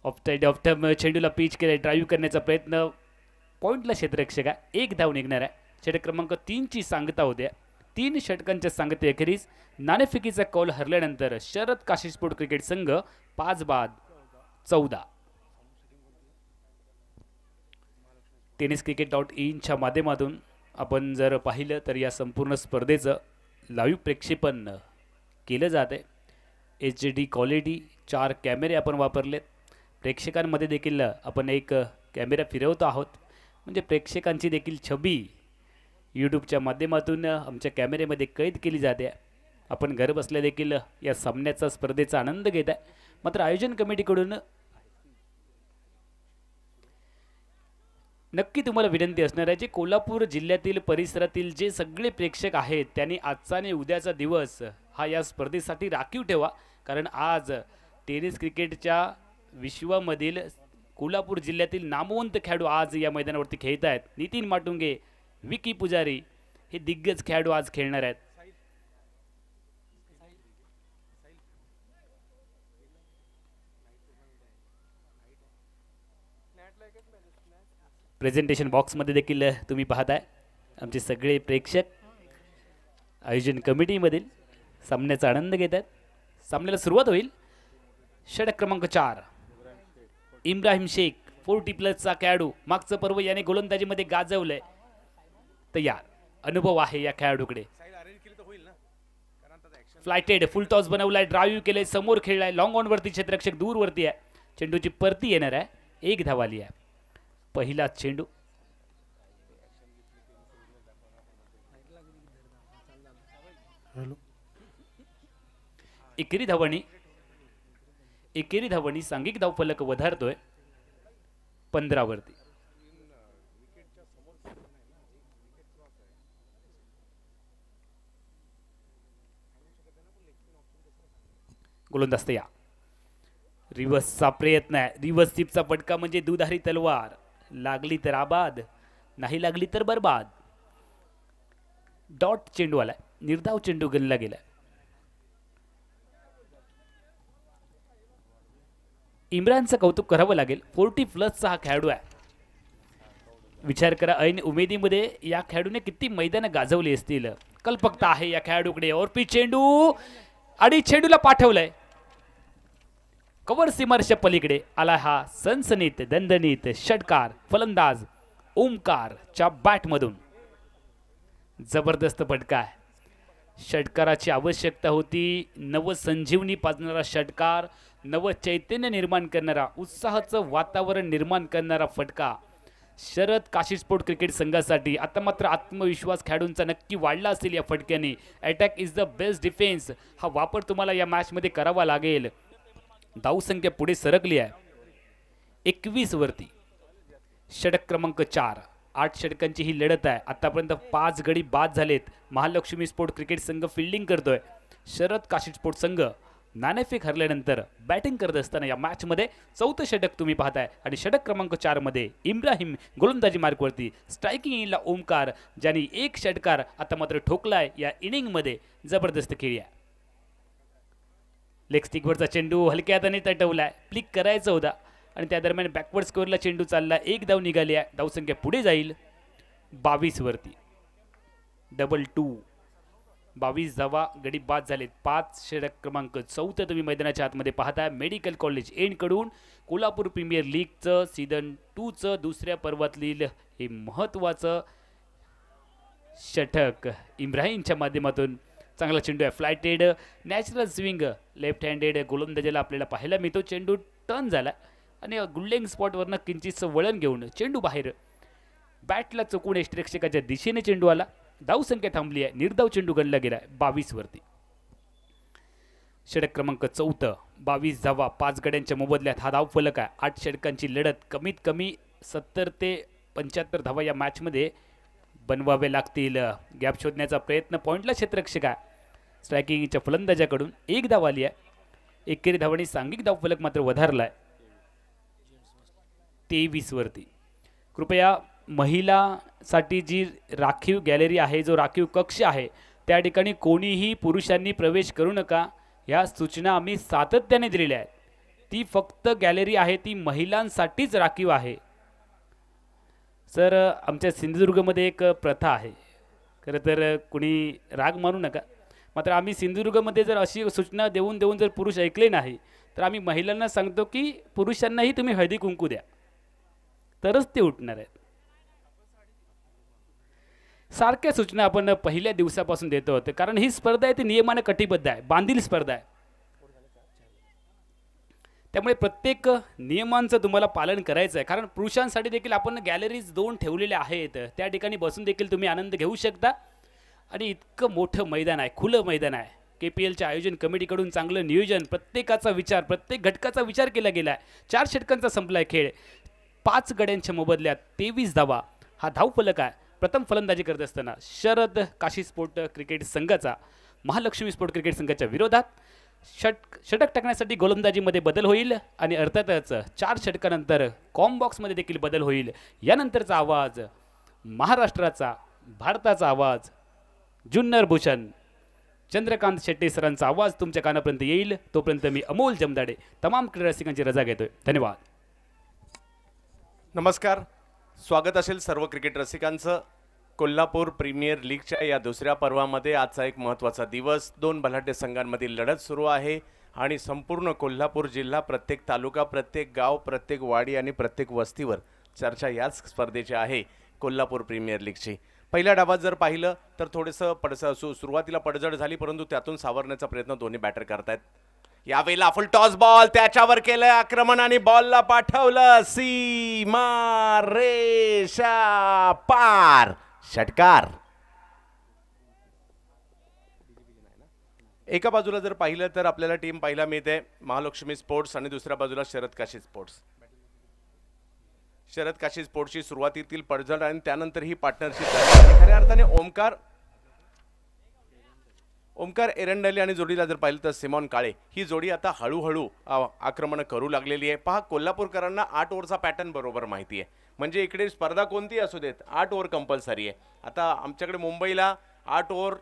ऑफ चेंडूला पिच केले. ड्राईव्ह करण्याचा प्रयत्न, पॉइंटला क्षेत्ररक्षक आहे. 1 धाव निघणार आहे. षटक क्रमांक 3 ची सांगता होत्या. 3 षटकांच्या सांगते अखेरीस नाणेफेकीचा कौल हरल्यानंतर शरद काशी स्पोर्ट क्रिकेट संघ 5 बाद 14. tenniscricket.in च्या माध्यमातून आपण जर पाहिलं तर या संपूर्ण स्पर्धेचं लाईव्ह प्रक्षेपण केलं जाते. HD क्वालिटी 4 कॅमेरे आपण वापरलेत. प्रेक्षकांमध्ये देखील आपण एक कॅमेरा फिरवत आहोत, म्हणजे प्रेक्षकांची देखील छबी यूट्यूबच्या माध्यमातून आमच्या कॅमेऱ्यामध्ये कैद केली जाते. आपण घर बसल्या देखील या सामन्याचा स्पर्धेचा आनंद घेत आहे. मात्र आयोजन कमिटीकडून नक्की तुम्हाला विनंती असणार आहे, जे कोल्हापूर जिल्ह्यातील परिसरातील जे सगळे प्रेक्षक आहेत त्यांनी आजचा आणि उद्याचा दिवस हा या स्पर्धेसाठी राखीव ठेवा. कारण आज टेनिस क्रिकेटच्या विश्वामधील कोल्हापूर जिल्ह्यातील नामवंत खेळाडू आज या मैदानावरती खेळत आहेत. नितीन माटुंगे, विकी पुजारी हे दिग्गज खेळाडू आज खेळणार आहेत. प्रेझेंटेशन बॉक्समध्ये देखील तुम्ही पाहताय आमचे सगळे प्रेक्षक आयोजन कमिटीमधील सामन्याचा आनंद घेत आहेत. सामन्याला सुरुवात होईल. षटक क्रमांक 4 इब्राहिम शेख 40+ खेळाडू. मागचं पर्व याने गोलंदाजीमध्ये गाजवलंय. तयार, अनुभव आहे या खेळाडूकडे. फ्लायटेड फुल टॉस बनवलाय, ड्राईव्ह केले, समोर खेळलाय, लॉंग ऑन वरती क्षेत्ररक्षक दूर वरती आहे. चेंडूची परती येणार आहे. 1 धाव आली आहे. पहिला चेंडू एकेरी धावांनी सांघिक धावफलक वधारतोय 15 वरती. गोलंदाज तयार. रिव्हर्सचा प्रयत्न आहे. रिव्हर्स टिपचा फटका म्हणजे दुधारी तलवार. लागली तर आबाद, नाही लागली तर बर्बाद. डॉट चेंडू आलाय. निर्धाव चेंडू गणला गेलाय. इम्रानचं कौतुक करावं लागेल. 40+ हा खेळाडू आहे. विचार करा, ऐन उमेदीमध्ये या खेळाडूने किती मैदान गाजवली असतील. कल्पकता आहे या खेळाडूकडे. ओरपी चेंडू आणि चेंडूला पाठवलंय. कवर सीमारच्या पलीकडे आला हा सनसनीत दणदणीत षटकार. फलंदाज ओमकारच्या बॅटमधून जबरदस्त फटका आहे. षटकाराची आवश्यकता होती. नव संजीवनी पाजणारा षटकार, नव चैतन्य निर्माण करणारा, उत्साहाचं वातावरण निर्माण करणारा फटका. शरद काशी स्पोर्ट क्रिकेट संघासाठी. आता मात्र आत्मविश्वास खेळाडूंचा नक्की वाढला असेल या फटक्याने. Attack is the best defence हा वापर तुम्हाला या मॅचमध्ये करावा लागेल. धावसंख्या पुढे सरकली आहे 21 वरती. षटक क्रमांक 4. 8 षटकांची ही लढत आहे. आतापर्यंत 5 गडी बाद झालेत. महालक्ष्मी स्पोर्ट क्रिकेट संघ फिल्डिंग करतोय. शरद काशी स्पोर्ट संघ नाणेफेक हरल्यानंतर बॅटिंग करत असताना या मॅचमध्ये 4थं षटक तुम्ही पाहताय. आणि षटक क्रमांक 4 मध्ये इब्राहिम गोलंदाजी मार्कवरती. स्ट्रायकिंग इनला ओमकार ज्यांनी एक षटकार आता मात्र ठोकलाय या इनिंगमध्ये. जबरदस्त खेळी आहे. लेग स्टिकवरचा चेंडू हलक्या हाताने तटवलाय. फ्लिक करायचा होता आणि त्या दरम्यान बॅकवर्ड स्कोअरला चेंडू चालला. एक धाव निघाली आहे. धावसंख्या पुढे जाईल 22 वरती. डबल 2. 22 धावा गडी बाद झालेत. 5 षटक क्रमांक 4 तुम्ही मैदानाच्या आतमध्ये पाहताय. मेडिकल कॉलेज एंड कडून कोल्हापूर प्रीमियर लीगचं सीझन 2चं दुसऱ्या पर्वातलील हे महत्त्वाचं षटक इब्राहिमच्या माध्यमातून. चांगला चेंडू आहे. Flighted natural swing left handed गोलंदाजाला आपल्याला पाहायला मिळतो. चेंडू टर्न झाला आणि गुल्डेंग स्पॉटवरनं किंचितचं वळण घेऊन चेंडू बाहेर. बॅटला चुकून यष्टिरक्षकाच्या दिशेने चेंडू आला. धावसंख्या थांबली आहे. निर्धाव चेंडू गणला गेला 22 वरती. षटक क्रमांक 4. 22 धावा 5 गड्यांच्या मोबदल्यात हा धाव फलक आहे. 8 षटकांची लढत. कमीत कमी 70 ते 75 धावा या मॅचमध्ये बनवावे लागतील. गॅप शोधण्याचा प्रयत्न पॉइंटला क्षेत्ररक्षक आहे. स्ट्रायकिंगच्या फलंदाजाकडून 1 धाव आली आहे. एकेरी धावांनी सांघिक धाव फलक मात्र वधारलाय 23 वरती. कृपया महिलासाठी जी राखीव गॅलरी आहे, जो राखीव कक्ष आहे, त्या ठिकाणी कोणीही पुरुषांनी प्रवेश करू नका. या सूचना आम्ही सातत्याने दिलेल्या आहेत. ती फक्त गॅलरी आहे ती महिलांसाठीच राखीव आहे. सर आमच्या सिंधुदुर्गमध्ये एक प्रथा आहे. खरं तर कुणी राग मानू नका, मात्र आम्ही सिंधुदुर्गमध्ये जर अशी सूचना देऊन जर पुरुष ऐकले नाही तर आम्ही महिलांना सांगतो की पुरुषांनाही तुम्ही हळदी कुंकू द्या, तरच ते उठणार आहेत. सारख्या सूचना आपण पहिल्या दिवसापासून देतो होतो, कारण ही स्पर्धा आहे ती नियमाने कटिबद्ध आहे, बांधील स्पर्धा आहे. त्यामुळे प्रत्येक नियमांचं तुम्हाला पालन करायचं आहे. कारण पुरुषांसाठी देखील आपण गॅलरीज 2 ठेवलेल्या आहेत, त्या ठिकाणी बसून देखील तुम्ही आनंद घेऊ शकता. आणि इतकं मोठं मैदान आहे, खुलं मैदान आहे. KPLच्या आयोजन कमिटीकडून चांगलं नियोजन, प्रत्येकाचा विचार, प्रत्येक घटकाचा विचार केला गेला आहे. 4 षटकांचा संपलाय खेळ. 5 गड्यांच्या मोबदल्यात 23 धावा हा धावफलक आहे. प्रथम फलंदाजी करत असताना शरद काशी स्पोर्ट क्रिकेट संघाचा महालक्ष्मी स्पोर्ट क्रिकेट संघाच्या विरोधात षटक टाकण्यासाठी गोलंदाजीमध्ये बदल होईल आणि अर्थातच 4 षटकानंतर कॉम्बॉक्समध्ये देखील बदल होईल. यानंतरचा आवाज महाराष्ट्राचा, भारताचा आवाज, जुन्नर भूषण चंद्रकांत शेट्टी सरांचा आवाज तुमच्या कानापर्यंत येईल. तोपर्यंत मी अमोल जमदाडे तमाम क्रीडा रसिकांची रजा घेतोय. धन्यवाद. नमस्कार, स्वागत असेल सर्व क्रिकेट रसिकांचं. कोल्हापूर प्रीमियर लीगच्या या दुसऱ्या पर्वामध्ये आजचा एक महत्त्वाचा दिवस. 2 बलाढ्य संघांमधील लढत सुरू आहे आणि संपूर्ण कोल्हापूर जिल्हा, प्रत्येक तालुका, प्रत्येक गाव, प्रत्येक वाडी आणि प्रत्येक वस्तीवर चर्चा याच स्पर्धेची आहे, कोल्हापूर प्रीमियर लीगची. पहिल्या डावात जर पाहिलं तर थोडंसं सुरुवातीला पडझड झाली, परंतु त्यातून सावरण्याचा प्रयत्न दोन्ही बॅटर करतायत. यावेळेला फुल टॉस बॉल त्याच्यावर केलं आक्रमण आणि बॉलला पाठवलं सीमा रेषा पार. षटकार. एका बाजूला जर पाहिलं तर आपल्याला टीम पाहायला मिळते महालक्ष्मी स्पोर्ट्स आणि दुसऱ्या बाजूला शरद काशी स्पोर्ट्स. शरद काशी स्पोर्ट्सची सुरुवातीतील पडझड आणि त्यानंतर ही पार्टनरशिप खऱ्या अर्थाने ओमकार एरंडले आणि जोडीला जर पाहिलं तर सिमॉन काळे, ही जोडी आता हळूहळू आक्रमण करू लागलेली आहे. पहा, कोल्हापूरकरांना 8 ओव्हरचा पॅटर्न बरोबर माहिती आहे. म्हणजे इकडे स्पर्धा कोणती असू देत 8 ओव्हर कंपल्सरी आहे. आता आमच्याकडे मुंबईला 8 over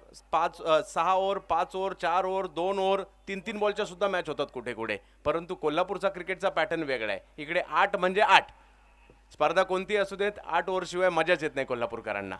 6 over 5 over 4 over 2 over 3 बॉलच्या सुद्धा मॅच होतात कुठे कुठे, परंतु कोल्हापूरचा क्रिकेटचा पॅटर्न वेगळा आहे. इकडे 8 म्हणजे 8. स्पर्धा कोणती असू देत 8 ओव्हर शिवाय मजाच येत नाही कोल्हापूरकरांना.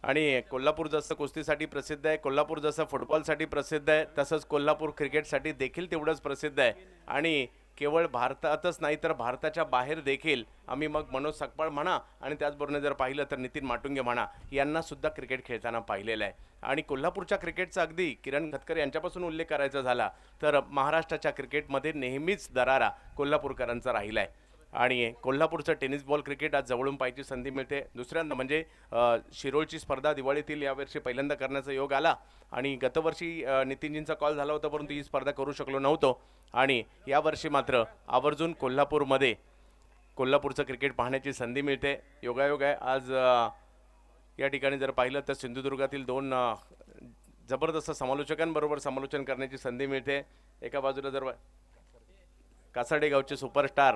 आणि कोल्हापूर जसं कुस्तीसाठी प्रसिद्ध आहे, कोल्हापूर जसं फुटबॉलसाठी प्रसिद्ध आहे, तसंच कोल्हापूर क्रिकेटसाठी देखील तेवढंच प्रसिद्ध आहे. आणि केवळ भारतातच नाही तर भारताच्या बाहेर देखील आम्ही मग मनोज सकपाळ म्हणा आणि त्याचबरोबर जर पाहिलं तर नितीन माटुंगे म्हणा, यांना सुद्धा क्रिकेट खेळताना पाहिलेलं आहे. आणि कोल्हापूरच्या क्रिकेटचा अगदी किरण खतकर यांच्यापासून उल्लेख करायचा झाला तर महाराष्ट्राच्या क्रिकेटमध्ये नेहमीच दरारा कोल्हापूरकरांचा राहिला आहे. आणि कोल्हापूरचं टेनिस बॉल क्रिकेट आज जवळून पाहायची संधी मिळते. दुसऱ्यांदा म्हणजे शिरोळची स्पर्धा दिवाळीतील यावर्षी पहिल्यांदा करण्याचा योग आला आणि गतवर्षी नितीनजींचा कॉल झाला होता, परंतु ही स्पर्धा करू शकलो नव्हतो. आणि यावर्षी मात्र आवर्जून कोल्हापूरमध्ये कोल्हापूरचं क्रिकेट पाहण्याची संधी मिळते. योगायोग आहे आज या ठिकाणी जर पाहिलं तर सिंधुदुर्गातील दोन जबरदस्त समालोचकांबरोबर समालोचन करण्याची संधी मिळते. एका बाजूला जर कासाडे गावचे सुपरस्टार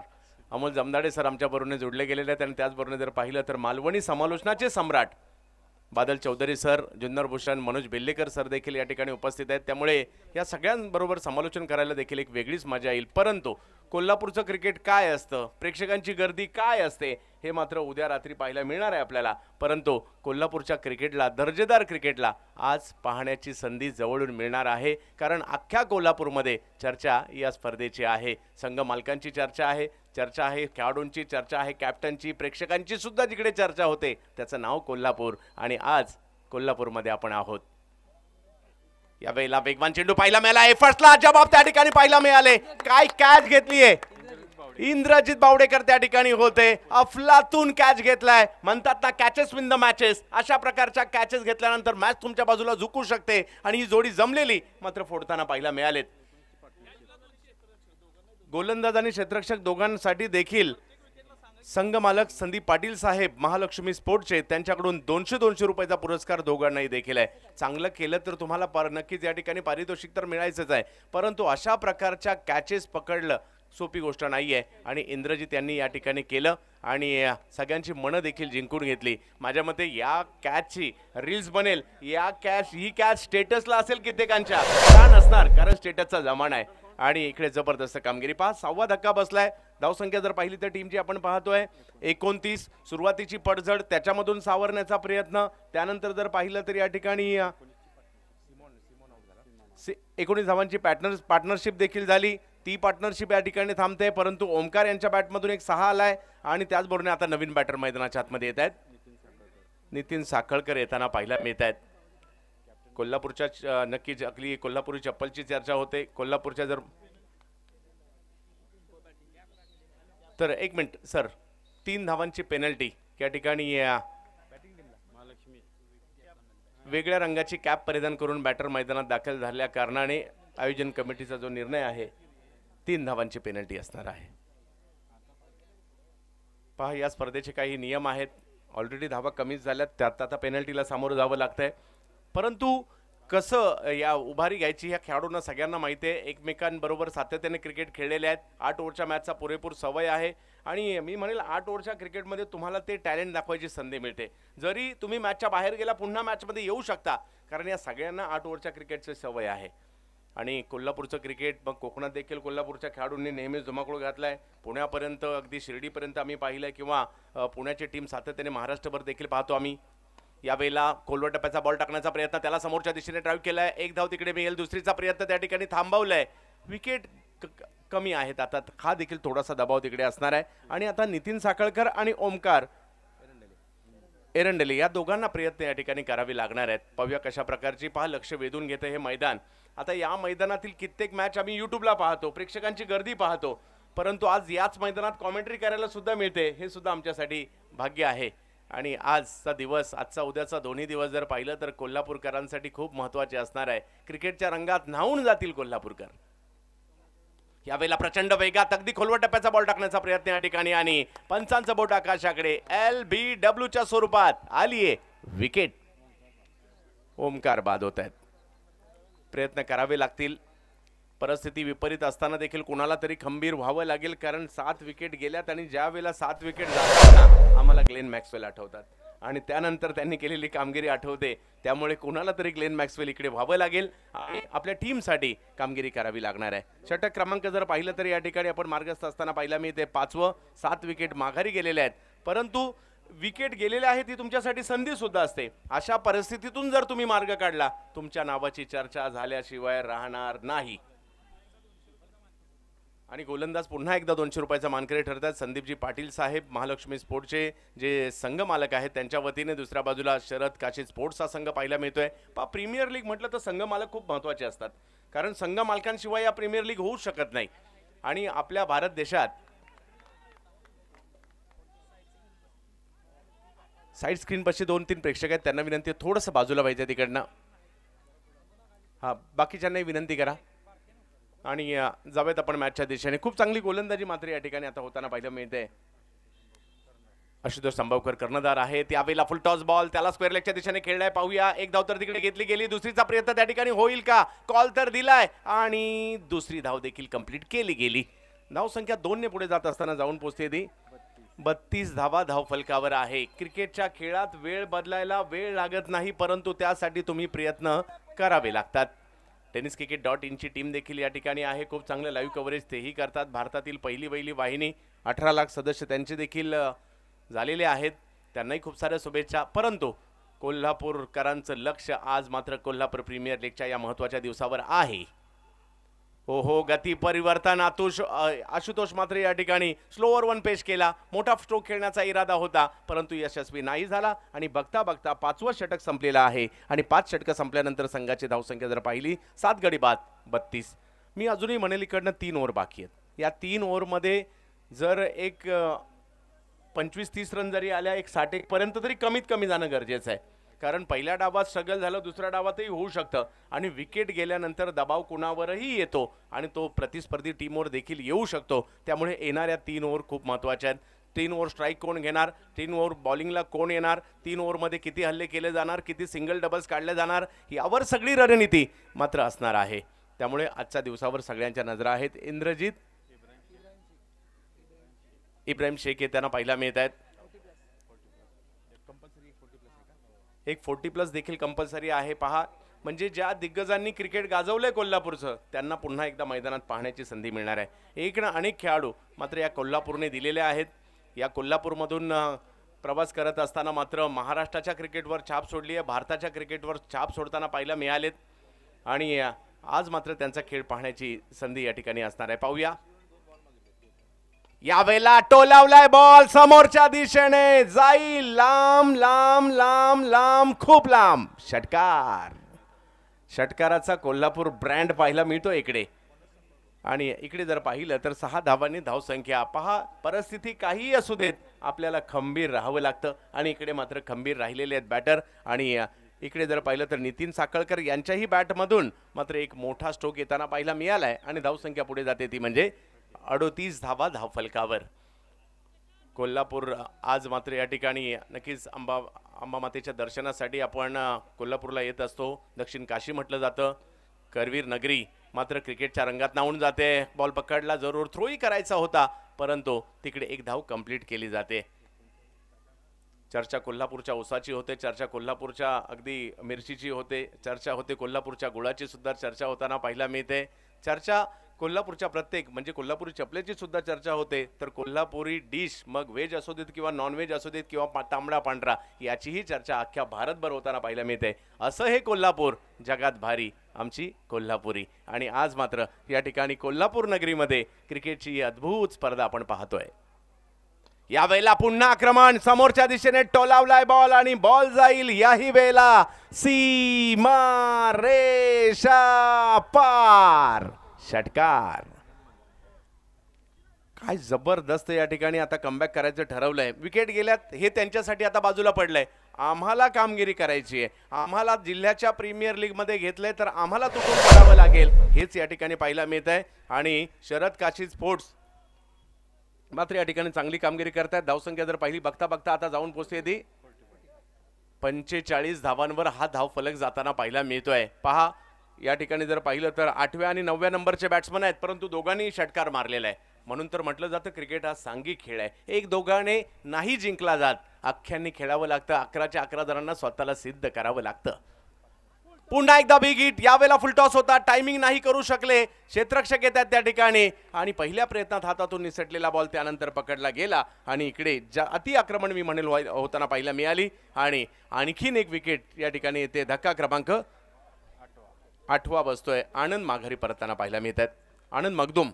अमोल जमदाडे सर आमच्याबरोबर जोडले गेलेले आहेत आणि त्याचबरोबर जर पाहिलं तर मालवणी समालोचनाचे सम्राट बादल चौधरी सर, जुन्नर भूषण, मनोज बेल्लेकर सर देखील या ठिकाणी उपस्थित आहेत. त्यामुळे या सगळ्यांबरोबर समालोचन करायला देखील एक वेगळीच मजा येईल. परंतु कोल्हापूरचं क्रिकेट काय असतं, प्रेक्षकांची गर्दी काय असते हे मात्र उद्या रात्री पाहायला मिळणार आहे आपल्याला. परंतु कोल्हापूरच्या क्रिकेटला, दर्जेदार क्रिकेटला आज पाहण्याची संधी जवळून मिळणार आहे. कारण अख्ख्या कोल्हापूरमध्ये चर्चा या स्पर्धेची आहे. संघ मालकांची चर्चा आहे, चर्चा आहे खेळाडूंची, चर्चा आहे कॅप्टनची, प्रेक्षकांची सुद्धा जिकडे चर्चा होते त्याचं नाव कोल्हापूर. आणि आज कोल्हापूरमध्ये आपण आहोत. यावेळेला वेगवान चेंडू पाहायला मिळाला. एफर्ट्सला जबाब त्या ठिकाणी पाहायला मिळाले. काय कॅच घेतलीये इंद्रजित बावडेकर त्या ठिकाणी होते. अफलातून कॅच घेतलाय. म्हणतात ना कॅचेस विन द मॅचेस. अशा प्रकारच्या कॅचेस घेतल्यानंतर मॅच तुमच्या बाजूला झुकू शकते आणि ही जोडी जमलेली मात्र फोडताना पाहायला मिळालेत. गोलंदाज आणि क्षेत्ररक्षक दोघांसाठी देखील संघ मालक संदीप पाटील साहेब महालक्ष्मी स्पोर्ट्सचे त्यांच्याकडून 200 रुपयाचा पुरस्कार दोघांनाही देखील आहे. चांगलं केलं तर तुम्हाला नक्कीच या ठिकाणी पारितोषिक तर मिळायचंच आहे. परंतु अशा प्रकारच्या कॅचेस पकडलं सोपी गोष्ट नाही आहे आणि इंद्रजित यांनी या ठिकाणी केलं आणि सगळ्यांची मनं देखील जिंकून घेतली. माझ्या मते या कॅचची रील्स बनेल. ही कॅच स्टेटसला असेल कित्येकांच्या, का नसणार, कारण स्टेटसचा जमाना आहे. आणि इकडे जबरदस्त कामगिरी पहा. 6वा धक्का बसलाय. धावसंख्या जर पाहिली तर टीमची आपण पाहतोय 29. सुरुवातीची पडझड, त्याच्यामधून सावरण्याचा प्रयत्न, त्यानंतर जर पाहिलं तर या ठिकाणी 19 धावांची पार्टनरशिप देखील झाली. ती पार्टनरशिप या ठिकाणी थांबते. परंतु ओमकार यांच्या बॅटमधून एक 6 आलाय आणि त्याचबरोबर आता नवीन बॅटर मैदानाच्या आतमध्ये येत आहेत. नितीन साखळकर येताना पाहायला मिळत आहेत. कोल्हापूरच्या नक्कीच आपली कोल्हापुरी चप्पलची चर्चा होते. कोल्हापूरच्या जर तर एक मिनिट सर, 3 धावांची पेनल्टी या ठिकाणी वेगळ्या रंगाची कॅप परिधान करून बॅटर मैदानात दाखल झाल्या कारणाने आयोजन कमिटीचा जो निर्णय आहे 3 धावांची पेनल्टी असणार आहे. पहा या स्पर्धेचे काही नियम आहेत. ऑलरेडी धावा कमीच झाल्यात, त्यात आता पेनल्टीला सामोरं जावं लागतंय. परंतु कसं या उभारी घ्यायची ह्या खेळाडूंना सगळ्यांना माहिती आहे. एकमेकांबरोबर सातत्याने क्रिकेट खेळलेले आहेत. 8 ओव्हरच्या मॅचचा पुरेपूर सवय आहे आणि मी म्हणेल 8 ओव्हरच्या क्रिकेटमध्ये तुम्हाला ते टॅलेंट दाखवायची संधी मिळते. जरी तुम्ही मॅचच्या बाहेर गेला पुन्हा मॅचमध्ये येऊ शकता, कारण या सगळ्यांना 8 ओव्हरच्या क्रिकेटची सवय आहे. आणि कोल्हापूरचं क्रिकेट मग कोकणात देखील कोल्हापूरच्या खेळाडूंनी नेहमीच धुमाकूळ घातलाय. पुण्यापर्यंत अगदी शिर्डीपर्यंत आम्ही पाहिलंय किंवा पुण्याची टीम सातत्याने महाराष्ट्रभर देखील पाहतो आम्ही. यावेळेला खोलवर टप्प्याचा बॉल टाकण्याचा प्रयत्न, त्याला समोरच्या दिशेने ड्राईव्ह केलाय. 1 धाव तिकडे मिळेल. दुसरीचा प्रयत्न त्या ठिकाणी थांबवलाय. विकेट कमी आहेत आता, हा देखील थोडासा दबाव तिकडे असणार आहे. आणि आता नितीन साखळकर आणि ओमकार एरंडले या दोघांना प्रयत्न या ठिकाणी करावे लागणार आहेत. पाहूया कशा प्रकारची पहा लक्ष वेधून घेते हे मैदान. आता या मैदानातील कित्येक मॅच आम्ही यूट्यूबला पाहतो, प्रेक्षकांची गर्दी पाहतो, परंतु आज याच मैदानात कॉमेंट्री करायला सुद्धा मिळते. हे सुद्धा आमच्यासाठी भाग्य आहे. आणि आजचा दिवस, आजचा उद्याचा दोन्ही दिवस जर पाहिलं तर कोल्हापूरकरांसाठी खूप महत्त्वाचे असणार आहे. क्रिकेटच्या रंगात न्हावून जातील कोल्हापूरकर. यावेळेला प्रचंड वेगात अगदी खोलवर टप्प्याचा बॉल टाकण्याचा प्रयत्न या ठिकाणी आणि पंचांचं बोट आकाशाकडे. LBWच्या स्वरूपात आलीये विकेट. ओमकार बाद होत आहेत. प्रयत्न करावे लागतील. परिस्थिती विपरीत असताना देखील कुणाला तरी खंबीर व्हावं लागेल, कारण 7 विकेट गेल्यात आणि ज्या वेळेला 7 विकेट जातात आम्हाला ग्लेन मॅक्सवेल आठवतात आणि त्यानंतर त्यांनी केलेली कामगिरी आठवते. त्यामुळे कुणाला तरी ग्लेन मॅक्सवेल इकडे व्हावं लागेल आणि आपल्या टीमसाठी कामगिरी करावी लागणार आहे. षटक क्रमांक जर पाहिलं तर या ठिकाणी आपण मार्गस्थ असताना पाहिला मी ते 5वं. 7 विकेट माघारी गेलेले आहेत, परंतु विकेट गेलेले आहे ती तुमच्यासाठी संधी सुद्धा असते. अशा परिस्थितीतून जर तुम्ही मार्ग काढला तुमच्या नावाची चर्चा झाल्याशिवाय राहणार नाही. आणि गोलंदाज पुन्हा एकदा 200 रुपयाचा मानकरी ठरतात. संदीपजी पाटील साहेब महालक्ष्मी स्पोर्ट्सचे जे संघ मालक आहेत त्यांच्या वतीने. दुसऱ्या बाजूला शरद काशी स्पोर्ट्सचा संघ पाहायला मिळतोय. प्रीमियर लीग म्हटलं तर संघ मालक खूप महत्त्वाचे असतात, कारण संघ मालकांशिवाय या प्रीमियर लीग होऊ शकत नाही. आणि आपल्या भारत देशात साईड स्क्रीन पाशी 2-3 प्रेक्षक आहेत, त्यांना विनंती आहे थोडंसं बाजूला पाहिजे तिकडनं. हा, बाकीच्यांनाही विनंती करा आणि जाऊयात आपण मॅचच्या दिशेने. खूप चांगली गोलंदाजी मात्र या ठिकाणी आता होताना पाहायला मिळते. आशुतोष संभावकर कर्णधार आहे. त्यावेळेला फुल टॉस बॉल, त्याला स्क्वेअर लेगच्या दिशेने खेळलाय. पाहूया, एक धाव तर तिकडे घेतली गेली. दुसरीचा प्रयत्न त्या ठिकाणी होईल का? कॉल तर दिलाय आणि दुसरी धाव देखील कंप्लीट केली गेली. धाव संख्या 2 ने पुढे जात असताना जाऊन पोहोचते ती 32 धावा धाव फलकावर आहे. क्रिकेटच्या खेळात वेळ बदलायला वेळ लागत नाही, परंतु त्यासाठी तुम्ही प्रयत्न करावे लागतात. tenniscricket.in ची टीम देखील या ठिकाणी आहे. खूप चांगलं लाईव्ह कव्हरेज तेही करतात. भारतातील पहिली वाहिनी, 18 लाख सदस्य त्यांचे देखील झालेले आहेत. त्यांनाही खूप साऱ्या शुभेच्छा. परंतु कोल्हापूरकरांचं लक्ष आज मात्र कोल्हापूर प्रीमियर लीगच्या या महत्त्वाच्या दिवसावर आहे. हो, गती परिवर्तन. आशुतोष मात्र या ठिकाणी स्लोअर 1 पेश केला. मोठा स्ट्रोक खेळण्याचा इरादा होता, परंतु यशस्वी नाही झाला आणि बघता बघता 5वं षटक संपलेलं आहे. आणि 5 षटकं संपल्यानंतर संघाची धावसंख्या जर पाहिली 7 गडी बाद 32. मी अजूनही म्हणेल इकडनं 3 ओव्हर बाकी आहेत. या 3 ओव्हरमध्ये जर एक 25-30 रन जरी आल्या, एक 60 पर्यंत तरी कमीत कमी जाणं गरजेचं आहे. कारण पहिल्या डावात स्ट्रगल झालं, दुसऱ्या डावातही होऊ शकतं आणि विकेट गेल्यानंतर दबाव कुणावरही येतो आणि तो प्रतिस्पर्धी टीमवर देखील येऊ शकतो. त्यामुळे येणाऱ्या 3 ओव्हर खूप महत्त्वाच्या आहेत. 3 ओव्हर स्ट्राईक कोण घेणार, 3 ओव्हर बॉलिंगला कोण येणार, 3 ओव्हरमध्ये किती हल्ले केले जाणार, किती सिंगल डबल्स काढले जाणार, यावर सगळी रणनीती मात्र असणार आहे. त्यामुळे आजच्या दिवसावर सगळ्यांच्या नजरा आहेत. इंद्रजीत इब्राहिम शेख त्यांना पाहायला मिळत आहेत. एक 40+ देखील कंपल्सरी आहे. पहा, म्हणजे ज्या दिग्गजांनी क्रिकेट गाजवलंय कोल्हापूरचं, त्यांना पुन्हा एकदा मैदानात पाहण्याची संधी मिळणार आहे. एक ना अनेक खेळाडू मात्र या कोल्हापूरने दिलेले आहेत. या कोल्हापूरमधून प्रवास करत असताना मात्र महाराष्ट्राच्या क्रिकेटवर छाप सोडली आहे, भारताच्या क्रिकेटवर छाप सोडताना पाहायला मिळालेत आणि आज मात्र त्यांचा खेळ पाहण्याची संधी या ठिकाणी असणार आहे. पाहूया, यावेळेला टोलावलाय बॉल, समोरच्या दिशेने जाईल, लांब लांब लांब लांब, खूप लांब. षटकाराचा कोल्हापूर ब्रँड पाहायला मिळतो इकडे. आणि इकडे जर पाहिलं तर 6 धावांनी धावसंख्या. पहा, परिस्थिती काहीही असू देत, आपल्याला खंबीर राहावं लागतं आणि इकडे मात्र खंबीर राहिलेले आहेत बॅटर. आणि इकडे जर पाहिलं तर नितीन साखळकर यांच्याही बॅटमधून मात्र एक मोठा स्ट्रोक येताना पाहायला मिळालाय आणि धावसंख्या पुढे जाते ती म्हणजे 38 धावा धाव फलकावर. कोल्हापूर आज मात्र या ठिकाणी नक्कीच अंबा मातेच्या दर्शनासाठी आपण कोल्हापूरला येत असतो. दक्षिण काशी म्हटलं जातं. करवीर नगरी मात्र क्रिकेटच्या रंगात नावून जाते. बॉल पकडला, जरूर थ्रोही करायचा होता, परंतु तिकडे एक धाव कंप्लीट केली जाते. चर्चा कोल्हापूरच्या ऊसाची होते, चर्चा कोल्हापूरच्या अगदी मिरचीची होते, चर्चा होते कोल्हापूरच्या गुळाची सुद्धा चर्चा होताना पाहायला मिळते. चर्चा कोल्हापूरच्या प्रत्येक म्हणजे कोल्हापुरी चपलेची सुद्धा चर्चा होते. तर कोल्हापुरी डिश, मग व्हेज असू देत किंवा नॉन व्हेज असू देत किंवा तांबडा पांढरा, याचीही चर्चा अख्ख्या भारतभर होताना पाहायला मिळते. असं हे कोल्हापूर, जगात भारी आमची कोल्हापुरी. आणि आज मात्र या ठिकाणी कोल्हापूर नगरीमध्ये क्रिकेटची अद्भुत स्पर्धा आपण पाहतोय. यावेळेला पुन्हा आक्रमण, समोरच्या दिशेने टोलावलाय बॉल आणि बॉल जाईल याही वेळेला सीमा रेषा पार. षटकार. काय जबरदस्त या ठिकाणी आता कमबॅक करायचं ठरवलंय. विकेट गेल्यात हे त्यांच्यासाठी आता बाजूला पडलंय. आम्हाला कामगिरी करायची आहे, आम्हाला जिल्ह्याच्या प्रीमियर लीग मध्ये घेतलंय, तर आम्हाला तुटून पडावं लागेल, हेच या ठिकाणी पाहायला मिळत आहे. आणि शरद काशी स्पोर्ट्स मात्र या ठिकाणी चांगली कामगिरी करतायत. धावसंख्या जर पाहिली बघता बघता आता जाऊन पोहोचते ती 45 धावांवर हा धाव फलक जाताना पाहायला मिळतोय. पहा, या ठिकाणी जर पाहिलं तर 8व्या आणि 9व्या नंबरचे बॅट्समन आहेत, परंतु दोघांनी षटकार मारलेला आहे. म्हणून तर म्हटलं जातं क्रिकेट हा सांघिक खेळ आहे. एक दोघांनी नाही जिंकला जात, अख्ख्यांनी खेळावं लागतं. 11च्या 11 जणांना स्वतःला सिद्ध करावं लागतं. पुन्हा एकदा बिग हिट. यावेळेला फुलटॉस होता, टायमिंग नाही करू शकले, क्षेत्ररक्षक येतात त्या ठिकाणी आणि पहिल्या प्रयत्नात हातातून निसटलेला बॉल त्यानंतर पकडला गेला आणि इकडे अति आक्रमण मी म्हणेल होताना पाहायला मिळाली. आणि आणखीन एक विकेट या ठिकाणी येते. धक्का क्रमांक 8वा बसतोय. आनंद माघारी परतताना पाहायला मिळतात. आनंद मगदुम.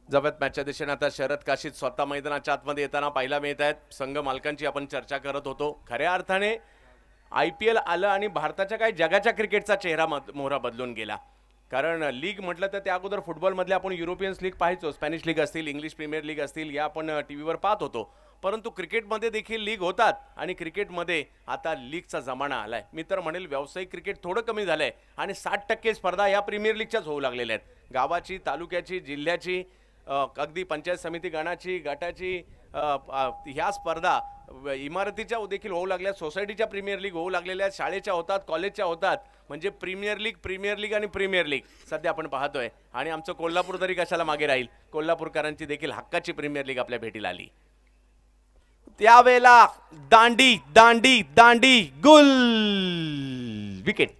जवळ मॅचच्या दिशेने आता शरद काशीद स्वतः मैदानाच्या आतमध्ये येताना पाहायला मिळत आहेत. संघ मालकांची आपण चर्चा करत होतो. खऱ्या अर्थाने IPL आलं आणि भारताच्या काय जगाच्या क्रिकेटचा चेहरा मोहरा बदलून गेला. कारण लीग म्हटलं तर त्या अगोदर फुटबॉलमधले आपण युरोपियन्स लीग पाहायचो, स्पॅनिश लीग असतील, इंग्लिश प्रीमियर लीग असतील, या आपण टीव्हीवर पाहत होतो. परंतु क्रिकेटमध्ये देखील लीग होतात आणि क्रिकेटमध्ये आता लीगचा जमाना आलाय. मी तर म्हणेल व्यावसायिक क्रिकेट थोडं कमी झालंय आणि 60% स्पर्धा या प्रीमियर लीगच्याच होऊ लागलेल्या आहेत. गावाची, तालुक्याची, जिल्ह्याची, अगदी पंचायत समिती गटाची ह्या स्पर्धा इमारतीच्या देखील होऊ लागल्या, सोसायटीच्या प्रीमियर लीग होऊ लागलेल्या आहेत, शाळेच्या होतात, कॉलेजच्या होतात. म्हणजे प्रीमियर लीग आणि प्रीमियर लीग सध्या आपण पाहतोय. आणि आमचं कोल्हापूर तरी कशाला मागे राहील. कोल्हापूरकरांची देखील हक्काची प्रीमियर लीग आपल्या भेटीला आली. त्यावेळेला दांडी दांडी दांडी गुल, विकेट.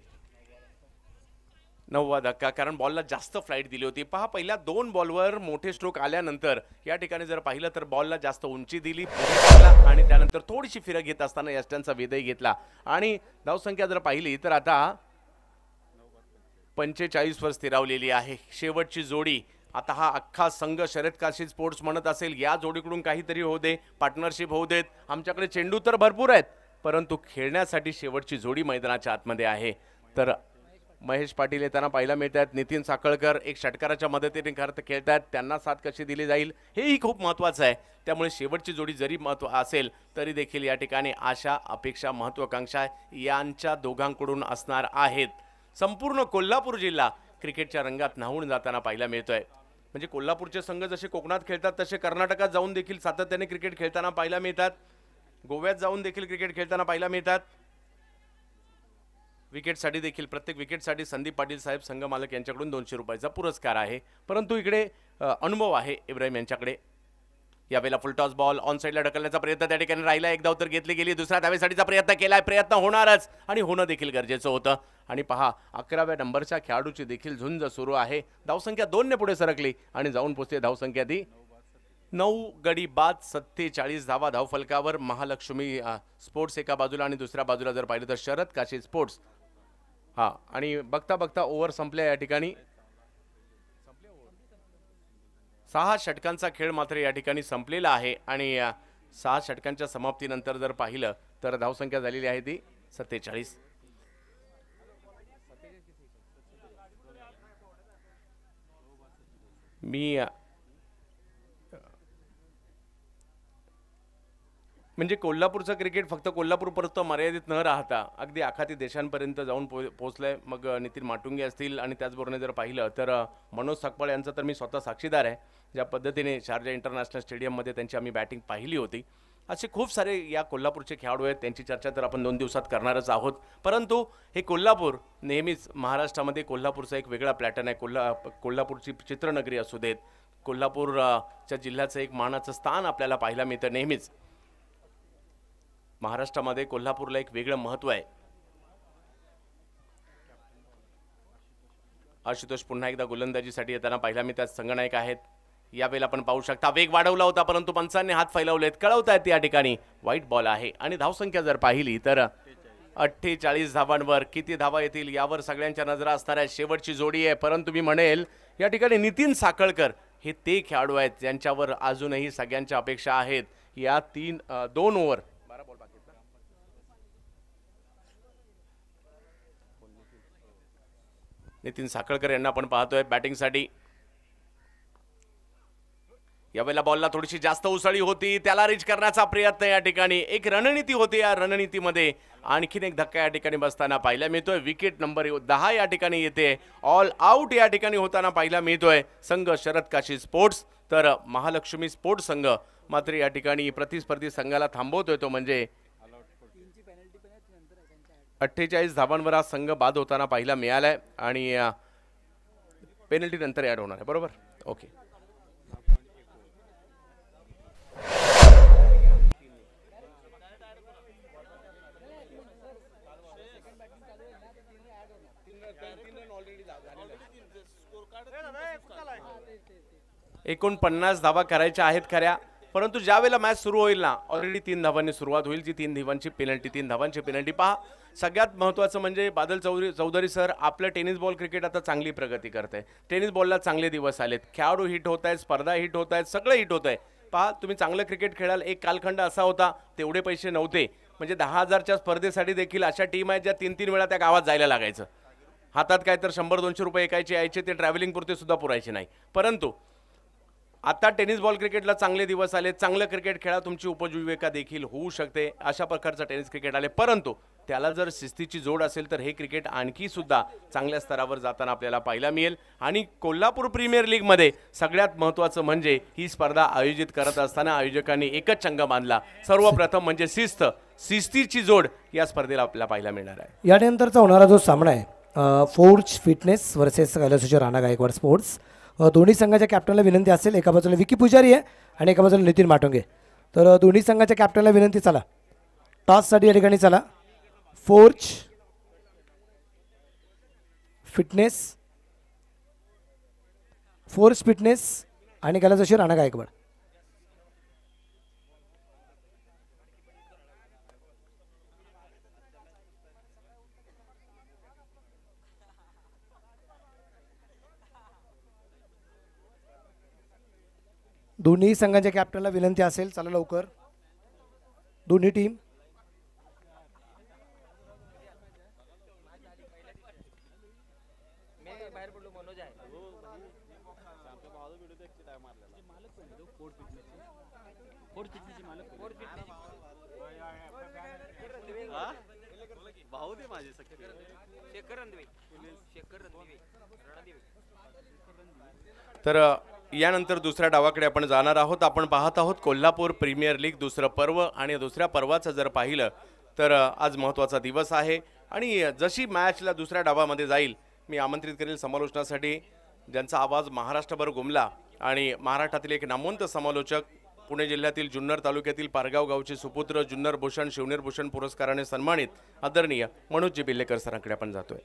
9वा धक्का, कारण बॉलला जास्त फ्लाईट दिली होती. पहा, पहिल्या 2 बॉलवर मोठे स्ट्रोक आल्यानंतर या ठिकाणी जर पाहिलं तर बॉलला जास्त उंची दिली आणि त्यानंतर थोडीशी फिरक घेत असताना यष्ट्यांचा विदय घेतला. आणि धावसंख्या जर पाहिली तर आता 45 वर स्थिरावलेली आहे. शेवटची जोडी. आता हा अख्खा संघ शरद काशीद स्पोर्ट्स म्हणत असेल या जोडीकडून काहीतरी होऊ दे, पार्टनरशिप होऊ देत. आमच्याकडे चेंडू तर भरपूर आहेत, परंतु खेळण्यासाठी शेवटची जोडी मैदानाच्या आतमध्ये आहे. तर महेश पाटील येताना पाहायला मिळतात. नितीन साखळकर एक षटकाराच्या मदतीने खेळतात. त्यांना साथ कशी दिली जाईल हेही खूप महत्त्वाचं आहे. त्यामुळे शेवटची जोडी जरी असेल तरी देखील या ठिकाणी आशा, अपेक्षा, महत्त्वाकांक्षा यांच्या दोघांकडून असणार आहेत. संपूर्ण कोल्हापूर जिल्हा क्रिकेटच्या रंगात न्हावून जाताना पाहायला मिळतोय. म्हणजे कोल्हापूरचे संघ जसे कोकणात खेळतात तसे कर्नाटकात जाऊन देखील सातत्याने क्रिकेट खेळताना पाहायला मिळतात. गोव्यात जाऊन देखील क्रिकेट खेळताना पाहायला मिळतात. विकेटसाठी देखील प्रत्येक विकेटसाठी संदीप पाटील साहेब संघ मालक यांच्याकडून 200 रुपयाचा पुरस्कार आहे. परंतु इकडे अनुभव आहे इब्राहिम यांच्याकडे. यावेळेला फुलटॉस बॉल ऑन साईडला ढकलण्याचा प्रयत्न त्या ठिकाणी राहिला. एक धाव तर घेतली गेली. दुसऱ्या धावेसाठीचा प्रयत्न केलाय. प्रयत्न होणारच आणि होणं देखील गरजेचं होतं. आणि पहा, 11व्या नंबरच्या खेळाडूची देखील झुंज सुरू आहे. धावसंख्या 2 ने पुढे सरकली आणि जाऊन पोहोचते धावसंख्या ती 9 गडी बाद 47 धावा धावफलकावर. महालक्ष्मी स्पोर्ट्स एका बाजूला आणि दुसऱ्या बाजूला जर पाहिलं तर शरद काशीद स्पोर्ट्स. हा, आणि बघता बघता ओव्हर संपल्या या ठिकाणी. 6 षटकांचा खेळ मात्र या ठिकाणी संपलेला आहे. आणि 6 षटकांच्या समाप्तीनंतर जर पाहिलं तर धावसंख्या झालेली आहे ती 47. मी म्हणजे कोल्हापूरचं क्रिकेट फक्त कोल्हापूरपर्यंत मर्यादित न राहता अगदी आखाती देशांपर्यंत जाऊन पोहोचलंय. मग नितीन माटुंगे असतील आणि त्याचबरोबर जर पाहिलं तर मनोज सकपाळ यांचं तर मी स्वतः साक्षीदार आहे. ज्या पद्धतीने शारजा इंटरनॅशनल स्टेडियममध्ये त्यांची आम्ही बॅटिंग पाहिली होती. असे खूप सारे या कोल्हापूरचे खेळाडू आहेत. त्यांची चर्चा तर आपण 2 दिवसात करणारच आहोत. परंतु हे कोल्हापूर नेहमीच महाराष्ट्रामध्ये कोल्हापूरचा एक वेगळा पॅटर्न आहे. कोल्हापूरची चित्रनगरी असू देत, कोल्हापूरच्या जिल्ह्याचं एक मानाचं स्थान आपल्याला पाहायला मिळतं. नेहमीच महाराष्ट्रामध्ये कोल्हापूरला एक वेगळं महत्त्व आहे. आशुतोष पुन्हा एकदा गोलंदाजीसाठी येताना पाहिला मिळतात. संघनायक आहेत. यावेळेला आपण पाहू शकता वेग वाढवला होता, परंतु पंचांनी हात फैलावलेत. कळवतायत या ठिकाणी व्हाईट बॉल आहे. आणि धावसंख्या जर पाहिली तर 48 धावांवर किती धावा येतील यावर सगळ्यांच्या नजरा असणार आहे. शेवटची जोडी आहे. परंतु मी म्हणेल या ठिकाणी नितीन साखळकर हे ते खेळाडू आहेत ज्यांच्यावर अजूनही सगळ्यांच्या अपेक्षा आहेत. या 2 ओव्हर नितीन साखळकर यांना आपण पाहतोय बॅटिंगसाठी. यावेळेला बॉलला थोडीशी जास्त उसळी होती. त्याला रीच करण्याचा प्रयत्न या ठिकाणी. एक रणनीती होती. या रणनीतीमध्ये आणखीन एक धक्का या ठिकाणी बसताना पाहायला मिळतोय. विकेट नंबर 10 या ठिकाणी येते. ऑल आउट या ठिकाणी होताना पाहायला मिळतोय. संघ शरद काशीद स्पोर्ट्स तर महालक्ष्मी स्पोर्ट्स संघ मात्र या ठिकाणी प्रतिस्पर्धी संघाला थांबवतोय. तो म्हणजे 48 धावांवर हा संघ बाद होताना पाहायला मिळालाय. आणि पेनल्टी नंतर ऍड होणार आहे. बरोबर, ओके. एकूण 50 धावा करायच्या आहेत खऱ्या. परंतु ज्या वेळेला मॅच सुरू होईल ना, ऑलरेडी 3 धावांनी सुरुवात होईल, जी 3 धावांची पेनल्टी, 3 धावांची पेनल्टी. पहा, सगळ्यात महत्त्वाचं म्हणजे बादल चौधरी सर, आपलं टेनिस बॉल क्रिकेट आता चांगली प्रगती करत आहे. टेनिस बॉलला चांगले दिवस आलेत, खेळाडू हिट होत आहेत, स्पर्धा हिट होत आहेत, सगळं हिट होत आहे. पहा, तुम्ही चांगलं क्रिकेट खेळाल. एक कालखंड असा होता, तेवढे पैसे नव्हते, म्हणजे 10,000च्या स्पर्धेसाठी देखील अशा टीम आहेत ज्या 3-3 वेळा त्या गावात जायला लागायचं. हातात काय तर 100-200 रुपये एकायचे यायचे, ते ट्रॅव्हलिंग पुरते सुद्धा पुरायचे नाही. परंतु आता टेनिस बॉल क्रिकेटला चांगले दिवस आले, चांगलं क्रिकेट खेळा, तुमची उपजीविका देखील होऊ शकते, अशा प्रकारचं टेनिस क्रिकेट आले. परंतु त्याला जर शिस्तीची जोड असेल तर हे क्रिकेट आणखी सुद्धा चांगल्या स्तरावर जाताना आपल्याला पाहायला मिळेल. आणि कोल्हापूर प्रीमियर लीगमध्ये सगळ्यात महत्त्वाचं म्हणजे ही स्पर्धा आयोजित करत असताना आयोजकांनी एकच चंग बांधला, सर्वप्रथम म्हणजे शिस्तीची जोड या स्पर्धेला आपल्याला पाहायला मिळणार आहे. यानंतरचा होणारा जो सामना आहे फोर्ज फिटनेस वर्सेस कैलासवासी राणा गायकवाड स्पोर्ट्स, दोन्ही संघाच्या कॅप्टनला विनंती असेल, एका बाजूला विकी पुजारी आहे आणि एका बाजूला नितीन माटोंगे. तर दोन्ही संघाच्या कॅप्टनला विनंती, चला टॉससाठी या ठिकाणी चला. फोर्ज फिटनेस आणि कैलासवासी राणा गायकवाड. दोन्ही संघाच्या कॅप्टनला विनंती असेल, चला लवकर दोन्ही टीम. तर यानंतर दुसऱ्या डावाकडे आपण जाणार आहोत. आपण पाहत आहोत कोल्हापूर प्रीमियर लीग दुसरं पर्व, आणि दुसऱ्या पर्वाचं जर पाहिलं तर आज महत्त्वाचा दिवस आहे. आणि जशी मॅचला दुसऱ्या डावामध्ये जाईल, मी आमंत्रित करेल समालोचनासाठी ज्यांचा आवाज महाराष्ट्रभर घुमला आणि महाराष्ट्रातील एक नामवंत समालोचक, पुणे जिल्ह्यातील जुन्नर तालुक्यातील पारगाव गावचे सुपुत्र, जुन्नर भूषण शिवनेर भूषण पुरस्काराने सन्मानित आदरणीय मनोजजी बिल्लेकर सरांकडे आपण जातोय.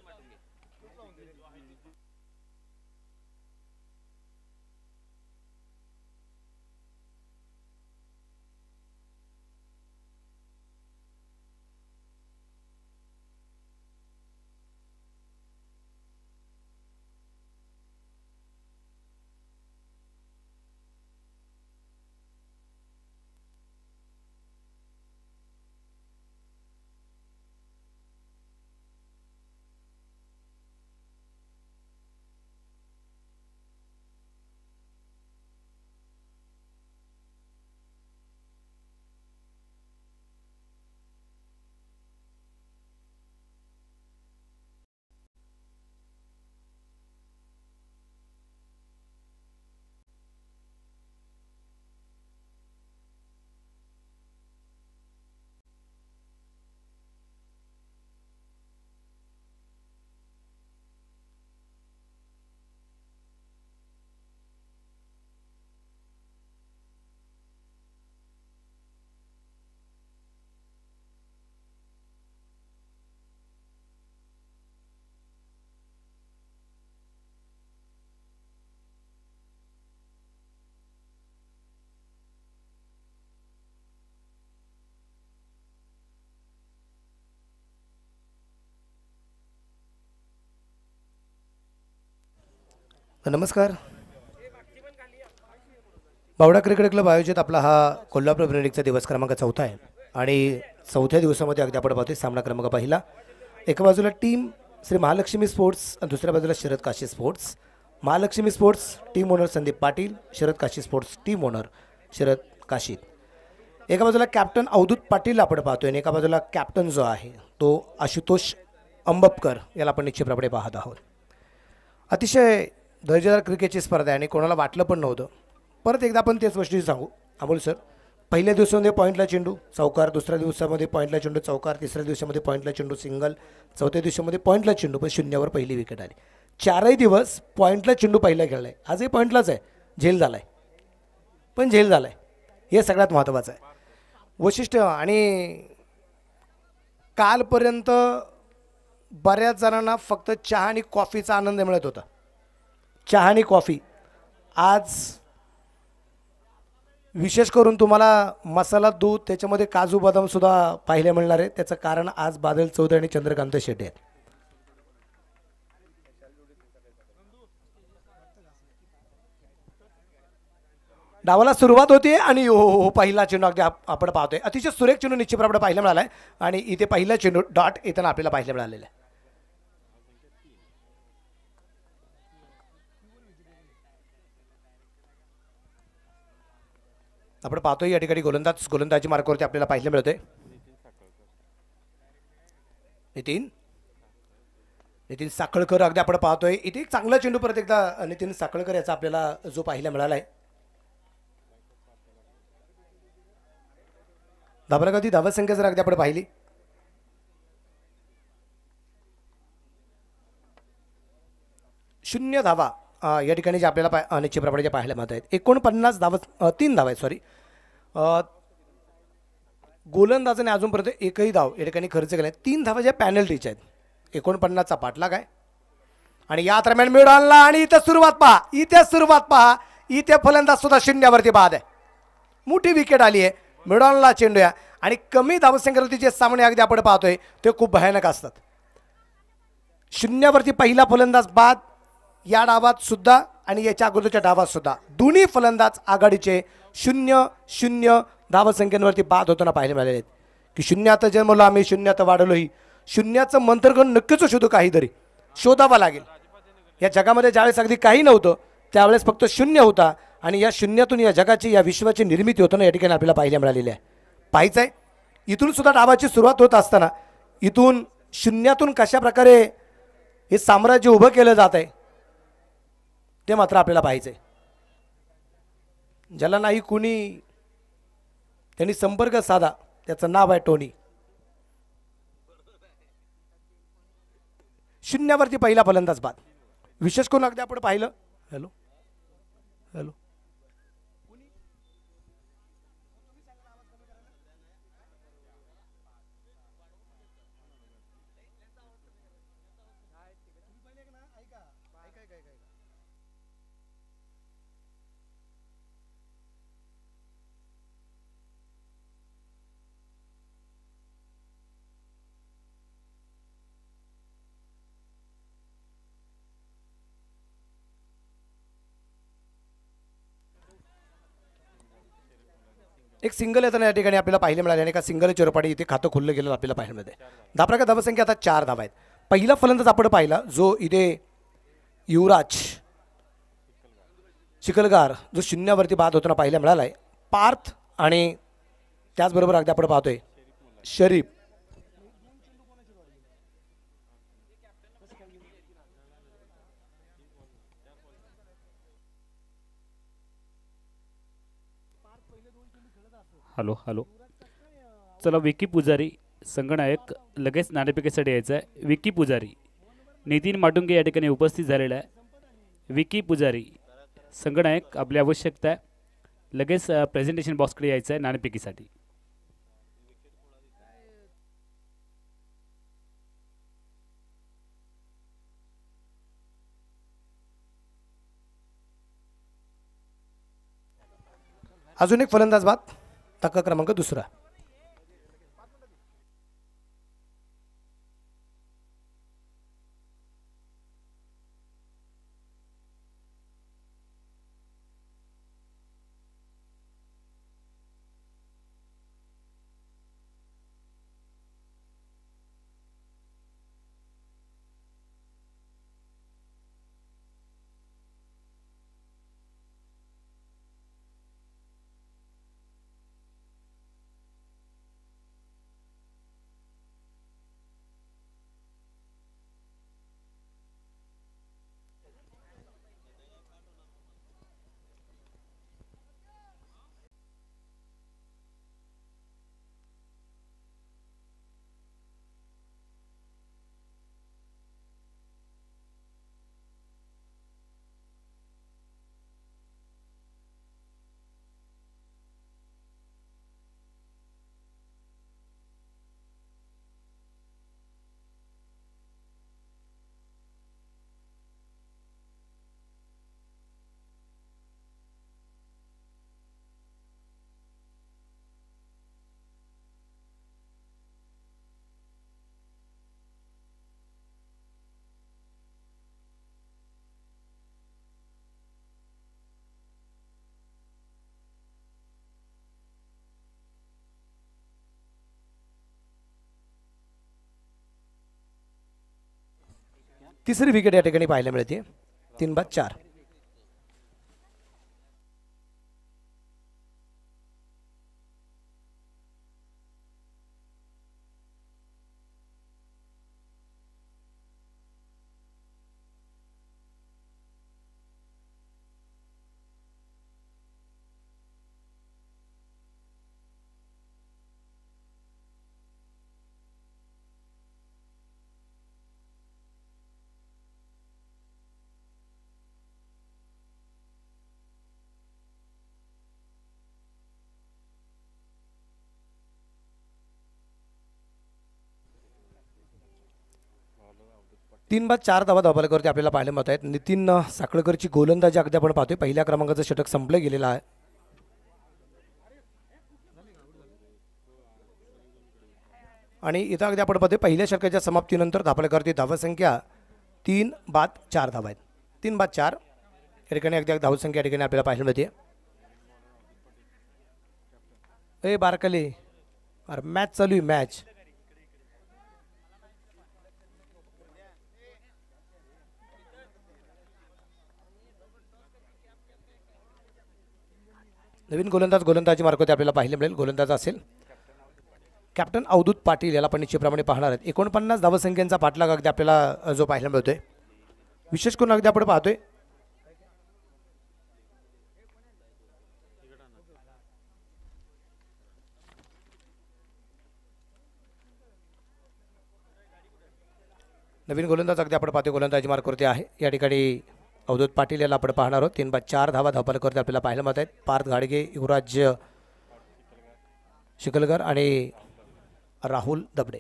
नमस्कार. बावडा क्रिकेट क्लब आयोजित आपला हा कोल्हापूर प्रीमियर लीगचा दिवस क्रमांक 4 आहे आणि 4थ्या दिवसामध्ये अगदी आपण पाहतोय सामना क्रमांक पहिला. एका बाजूला टीम श्री महालक्ष्मी स्पोर्ट्स आणि दुसऱ्या बाजूला Sharad Kashi sports. Mahalakshmi sports team owner Sandeep Patil, Sharad Kashi sports team owner Sharad Kashi. एका बाजूला कॅप्टन अवधूत पाटील आपण पाहतोय आणि एका बाजूला कॅप्टन जो आहे तो आशुतोष अंबपकर, याला आपण निश्चितप्रमाणे पाहत आहोत. अतिशय दर्जेदार क्रिकेटची स्पर्धा आहे आणि कोणाला वाटलं पण नव्हतं. परत एकदा आपण तेच गोष्टी सांगू अमोल सर. पहिल्या दिवसामध्ये पॉईंटला चेंडू चौकार, दुसऱ्या दिवसामध्ये पॉईंटला चेंडू चौकार, तिसऱ्या दिवसामध्ये पॉईंटला चेंडू सिंगल, चौथ्या दिवसामध्ये पॉईंटला चेंडू पण शून्यावर पहिली विकेट आली. 4ही दिवस पॉईंटला चेंडू पहिला खेळला आहे. आजही पॉईंटलाच आहे, झेल झाला आहे, पण झेल झाला आहे, हे सगळ्यात महत्त्वाचं आहे वैशिष्ट्य. आणि कालपर्यंत बऱ्याच जणांना फक्त चहा आणि कॉफीचा आनंद मिळत होता, चहा आणि कॉफी. आज विशेष करून तुम्हाला मसाला दूध त्याच्यामध्ये काजू बदाम सुद्धा पाहायला मिळणार आहे. त्याचं कारण आज बादल चौधरी आणि चंद्रकांत शेटे आहेत. डावाला सुरुवात होते आणि हो पहिला चेंडू अगदी आपण पाहतोय. अतिशय सुरेख चेंडू निश्चितप्रमाणे पाहायला मिळाला आहे आणि इथे पहिला चेंडू डॉट येताना आपल्याला पाहायला मिळालेला आहे. आपण पाहतोय या ठिकाणी गोलंदाजी मार्गावरती आपल्याला पाहायला मिळतोय. नितीन साखळकर अगदी आपण पाहतोय. इथे एक चांगला चेंडू परत एकदा नितीन साखळकर याचा आपल्याला जो पाहायला मिळाला आहे. धाबरागती धावसंख्या जर अगदी आपण पाहिली 0 धावा या ठिकाणी जे आपल्याला निश्चितप्रमाणे जे पाहायला मिळत आहेत. 49 धावा 3 धावा आहेत सॉरी. गोलंदाजाने अजूनपर्यंत एकही धाव या ठिकाणी खर्च केला आहे. 3 धावा ज्या पॅनल्टीच्या आहेत. 49चा पाठलाग आहे आणि या दरम्यान मिड आणला आणि इथे सुरुवात पहा. इथे फलंदाज सुद्धा शून्यावरती बाद आहे. मोठी विकेट आली आहे. मिडॉनला चेंडू या आणि कमी धावसंख्येवरती जे सामने अगदी आपण पाहतोय ते खूप भयानक असतात. शून्यावरती पहिला फलंदाज बाद या डावात सुद्धा आणि याच्या अगोदरच्या डावात सुद्धा दोन्ही फलंदाज आघाडीचे 0-0 धावसंख्येवरती बाद होताना पाहायला मिळाले आहेत. की शून्यात जन्मलो आम्ही शून्यात वाढलोही. शून्याचं मंत्रगण नक्कीच शोधू काहीतरी शोधावा लागेल. या जगामध्ये ज्यावेळेस अगदी काही नव्हतं त्यावेळेस फक्त शून्य होता आणि या शून्यातून या जगाची या विश्वाची निर्मिती होताना या ठिकाणी आपल्याला पाहायला मिळालेली आहे. पाहायचं आहे इथून सुद्धा डावाची सुरुवात होत असताना इथून शून्यातून कशा प्रकारे हे साम्राज्य उभं केलं जात आहे ते मात्र आपल्याला पाहायचं आहे. ज्याला नाही कुणी त्यांनी संपर्क साधा त्याचं नाव आहे टोनी. शून्यावरती पहिला फलंदाज बाद. विशेष करून अगदी आपण पाहिलं हॅलो एक सिंगल येताना या ठिकाणी आपल्याला पाहायला मिळाले आणि एका सिंगल चिरपाडी इथे खातं खुल्लं गेलं आपल्याला पाहायला मिळते. धाबराका धावसंख्या आता 4 धावा आहेत. पहिला फलंदाज आपण पाहिला जो इथे युवराज चिखलगार जो शून्यावरती बाद होताना पाहायला मिळाला आहे. पार्थ आणि त्याचबरोबर अगदी आपण पाहतोय शरीफ. हॅलो चला विकी पुजारी संघनायक लगेच नाणेफेकीसाठी यायचं आहे. विकी पुजारी नितीन माटुंगे या ठिकाणी उपस्थित झालेला आहे. विकी पुजारी संघनायक आपली आवश्यकता आहे. लगेच प्रेझेंटेशन बॉक्सकडे यायचं आहे नाणेफेकीसाठी. अजून एक फलंदाज बाद तक्क क्रमांक 2. तिसरी विकेट या ठिकाणी पाहायला मिळते. 3-4. तीन बाद 4 धावा धावफलकावरती आपल्याला पाहायला मिळत आहेत. नितीन साखळकरची गोलंदाजी अगदी आपण पाहतोय. पहिल्या क्रमांकाचं षटक संपलं गेलेलं आहे. आणि इथं अगदी आपण पाहतोय पहिल्या षटकाच्या समाप्तीनंतर धावफलकावरती धावसंख्या 3 बाद 4 धावा आहेत. 3 बाद 4 या ठिकाणी अगदी धावसंख्या या ठिकाणी आपल्याला पाहायला मिळते. ए बारकले, अरे मॅच चालू आहे मॅच. नवीन गोलंदाजी मार्गावरती आपल्याला पाहायला मिळेल. गोलंदाज असेल कॅप्टन अवधूत पाटील, याला आपण निश्चितप्रमाणे पाहणार आहेत. 49 धावसंख्यांचा पाठलाग अगदी आपल्याला जो पाहायला मिळतोय. विशेष करून अगदी आपण पाहतोय नवीन गोलंदाज अगदी आपण पाहतोय गोलंदाजी मार्गावरती आहे. या ठिकाणी अवधूत पाटील याला आपण पाहणार आहोत. 3 बाद 4 धावा धावफलकावरती आपल्याला पाहायला मिळत आहेत. पार्थ घाडगे, युवराज शिकलकर आणि राहुल दबडे.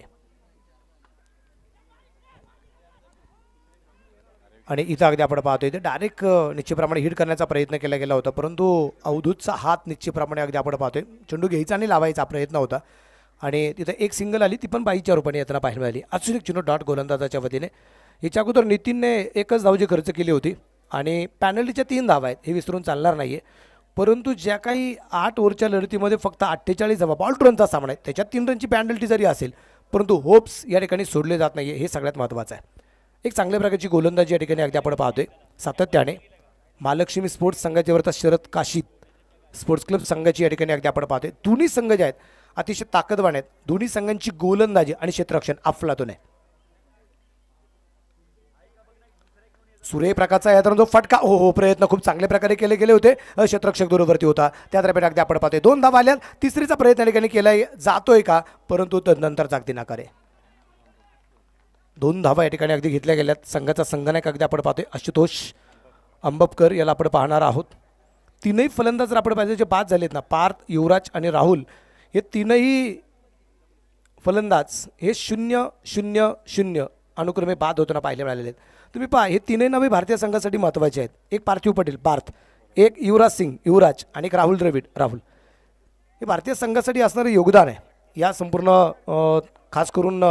आणि इथं अगदी आपण पाहतोय ते डायरेक्ट निश्चितप्रमाणे हिट करण्याचा प्रयत्न केला गेला होता, परंतु अवधूतचा हात निश्चितप्रमाणे अगदी आपण पाहतोय चेंडू घ्यायचा आणि लावायचा प्रयत्न होता आणि तिथं एक सिंगल आली, ती पण बाईच्या रूपाने येताना पाहायला मिळाली. अजून एक चेंडू डॉट गोलंदाजाच्या वतीने. याच्या अगोदर नितीनने एकच धावची खर्च केली होती आणि पॅनल्टीच्या 3 धावा आहेत, हे विसरून चालणार नाही आहे. परंतु ज्या काही 8 ओव्हरच्या लढतीमध्ये फक्त 48 धावा बॉल टू रनचा सामना आहे, त्याच्यात 3 रनची पॅनल्टी जरी असेल परंतु होप्स या ठिकाणी सोडले जात नाही आहे, हे सगळ्यात महत्त्वाचं आहे. एक चांगल्या प्रकारची गोलंदाजी या ठिकाणी अगदी आपण पाहतोय सातत्याने. महालक्ष्मी स्पोर्ट्स संघाच्या विरुद्ध शरद काशीद स्पोर्ट्स क्लब संघाची या ठिकाणी अगदी आपण पाहतोय. दोन्ही संघ जे आहेत अतिशय ताकदवान आहेत. दोन्ही संघांची गोलंदाजी आणि क्षेत्ररक्षण अफलातून आहे. सूर्यप्रकाशचा या जो फटका हो प्रयत्न खूप चांगल्या प्रकारे केले गेले होते. क्षेत्ररक्षक दूरवरती होता, त्या दरम्यान अगदी आपण पाहतोय 2 धावा आल्या. तिसरीचा प्रयत्न या ठिकाणी केलाय, जातोय का, परंतु तदनंतर अगदी नाकार आहे. 2 धावा या ठिकाणी अगदी घेतल्या गेल्यात. संघाचा संघनायक अगदी आपण पाहतोय आशुतोष अंबपकर, याला आपण पाहणार आहोत. तीनही फलंदाज जर आपण पाहिजे जे बाद झालेत ना, पार्थ, युवराज आणि राहुल, हे तीनही फलंदाज हे 0-0-0 अनुक्रमे बाद होताना पाहायला मिळालेले आहेत. तुम्ही पहा, हे तीनही नावे भारतीय संघासाठी महत्त्वाचे आहेत. एक पार्थिव पटेल पार्थ, एक युवराज सिंग युवराज आणि एक राहुल द्रविड राहुल. हे भारतीय संघासाठी असणारे योगदान आहे. या संपूर्ण खास करून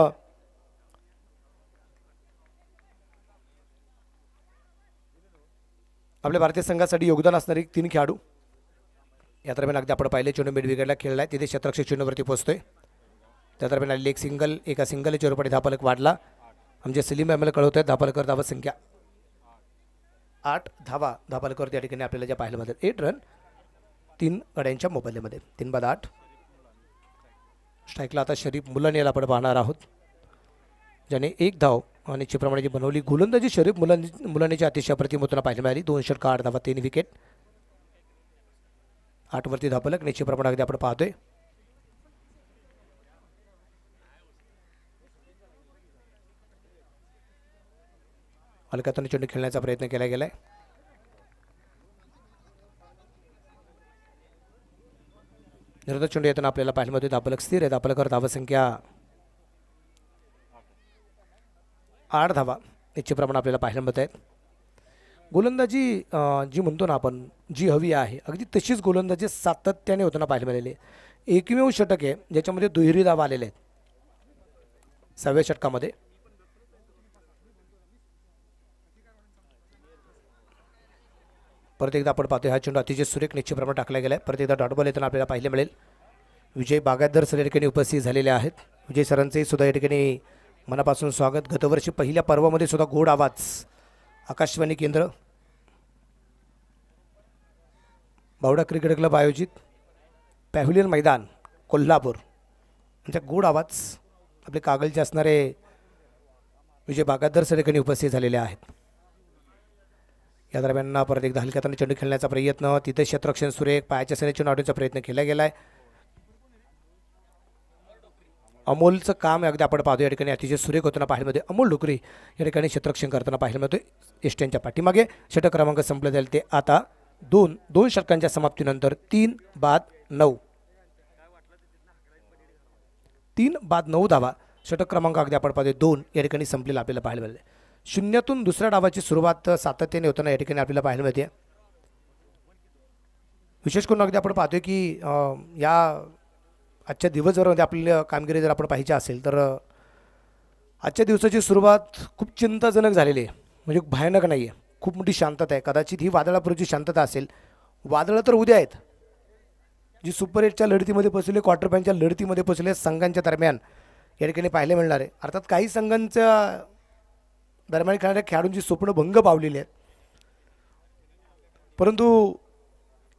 आपल्या भारतीय संघासाठी योगदान असणारे 3 खेळाडू या दरम्यान अगदी आपण पाहिले. चेंडू मिड विकेटला खेळला आहे, तिथे क्षेत्ररक्षक चेंडूवरती पोहोचतोय. त्या दरम्यान आलेली एक सिंगल, एका सिंगलच्या रूपाने धावफलक वाढला. आमचे सलीम अहमद कळवत आहेत धावफलकावर धावा संख्या 8 धावा धावफलकावर त्या ठिकाणी आपल्याला ज्या पाहायला मिळतात. 8 रन 3 गड्यांच्या मोबाईलमध्ये. 3 बाद 8. स्ट्राईकला आता शरीफ मुलानी याला आपण पाहणार आहोत, ज्याने 1 धाव आणि चिप्रमाणे जी बनवली. गोलंदाजी शरीफ मुलानीच्या अतिशय अप्रतिम होताना पाहायला मिळाली. 2 षटक 8 धावा 3 विकेट. 8 वरती धावफलक निश्चितप्रमाणे अगदी आपण पाहतोय. हलक्यातून चेंडू खेळण्याचा प्रयत्न केला गेलाय. निर्धार चेंडू येताना आपल्याला पाहायला मिळतोय. धावफलक स्थिर आहे. धावफलकावर धावसंख्या 8 धावा निश्चितप्रमाणे आपल्याला पाहायला मिळत आहेत. गोलंदाजी जी म्हणतो ना आपण, जी हवी आहे अगदी तशीच गोलंदाजी सातत्याने होताना पाहायला मिळालेली आहे. एकमेव षटक आहे ज्याच्यामध्ये दुहेरी धावा आलेले आहेत 6व्या षटकामध्ये. परत एकदा आपण पाहतोय हा चेंडू अतिशय सुरेख निश्चितप्रमाणे टाकला गेला आहे. परत एकदा डॉट बॉल येताना आपल्याला पाहायला मिळेल. विजय बागायतदार सर या ठिकाणी उपस्थित झालेले आहेत. विजय सरांचे सुद्धा या ठिकाणी मनापासून स्वागत. गतवर्षी पहिल्या पर्वामध्ये सुद्धा गोड आवाज आकाशवाणी केंद्र बावडा क्रिकेट क्लब आयोजित पॅव्हिलियन मैदान कोल्हापूर यांचा गोड आवाज आपले कागलचे असणारे विजय बागादर सर ठिकाणी उपस्थित झालेले आहेत. या दरम्यान परत एकदा हलक्या हाताने चेंडू खेळण्याचा प्रयत्न, तिथे क्षेत्ररक्षण सुरेख पायाच्या सेनेच्या नाडूचा प्रयत्न केला गेला आहे. अमोलचं काम अगदी आपण पाहतो या ठिकाणी अतिशय सुरेख होताना पाहिल्यामध्ये अमोल डोकरी या ठिकाणी क्षेत्ररक्षण करताना पाहायला मिळतोय. एस्टेनच्या पाठीमागे षटक क्रमांक संपले जाईल ते आता दोन षटकांच्या समाप्तीनंतर 3-9 3-9 धावा. षटक क्रमांक अगदी आपण पाहतोय 2 या ठिकाणी संपलेला आपल्याला पाहायला मिळते. शून्यातून दुसऱ्या डावाची सुरुवात सातत्याने होताना या ठिकाणी आपल्याला पाहायला मिळते. विशेष करून अगदी आपण पाहतोय की या आजच्या दिवसभरामध्ये आपल्याला कामगिरी जर आपण पाहिजे असेल तर आजच्या दिवसाची सुरुवात खूप चिंताजनक झालेली आहे. म्हणजे भयानक नाही आहे, खूप मोठी शांतता आहे. कदाचित ही वादळापूर्वीची शांतता असेल. वादळं तर उद्या आहेत, जी सुपर 8च्या लढतीमध्ये पोचले, क्वार्टर फायनलच्या लढतीमध्ये पोचले संघांच्या दरम्यान या ठिकाणी पाहायला मिळणार आहे. अर्थात काही संघांच्या दरम्यान खेळणाऱ्या खेळाडूंची स्वप्न भंग पावलेली आहेत. परंतु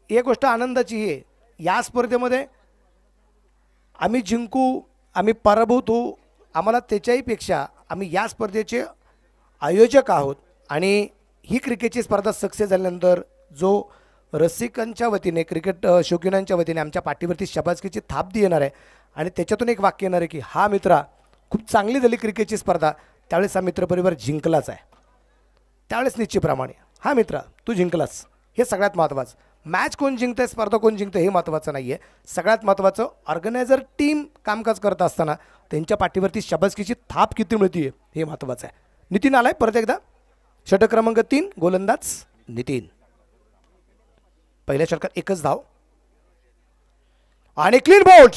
एक गोष्ट आनंदाची आहे, या स्पर्धेमध्ये आम्ही जिंकू, आम्ही पराभूत होऊ, आम्हाला त्याच्याही पेक्षा आम्ही या स्पर्धेचे आयोजक आहोत. आणि ही क्रिकेटची स्पर्धा सक्सेस झाल्यानंतर जो रसिकांच्या वतीने, क्रिकेट शौकीनांच्या वतीने आमच्या पाठीवरती शाबासकीची थाप दी येणार आहे आणि त्याच्यातून एक वाक्य येणार आहे की हा मित्रा, खूप चांगली झाली क्रिकेटची स्पर्धा, त्यावेळेस हा मित्रपरिवार जिंकलाच आहे. त्यावेळेस निश्चितप्रमाणे हा मित्रा तू जिंकलास, हे सगळ्यात महत्त्वाचं. मॅच कोण जिंकतंय, स्पर्धा कोण जिंकतं हे महत्त्वाचं नाही आहे. सगळ्यात महत्त्वाचं ऑर्गनायझर टीम कामकाज करत असताना त्यांच्या पाठीवरती शाबासकीची थाप किती मिळते हे महत्त्वाचं आहे. नितीन आलाय परत एकदा. षटक क्रमांक 3 गोलंदाज नितीन. पहिल्या षटकात एकच धाव आणि क्लीन बोल्ड.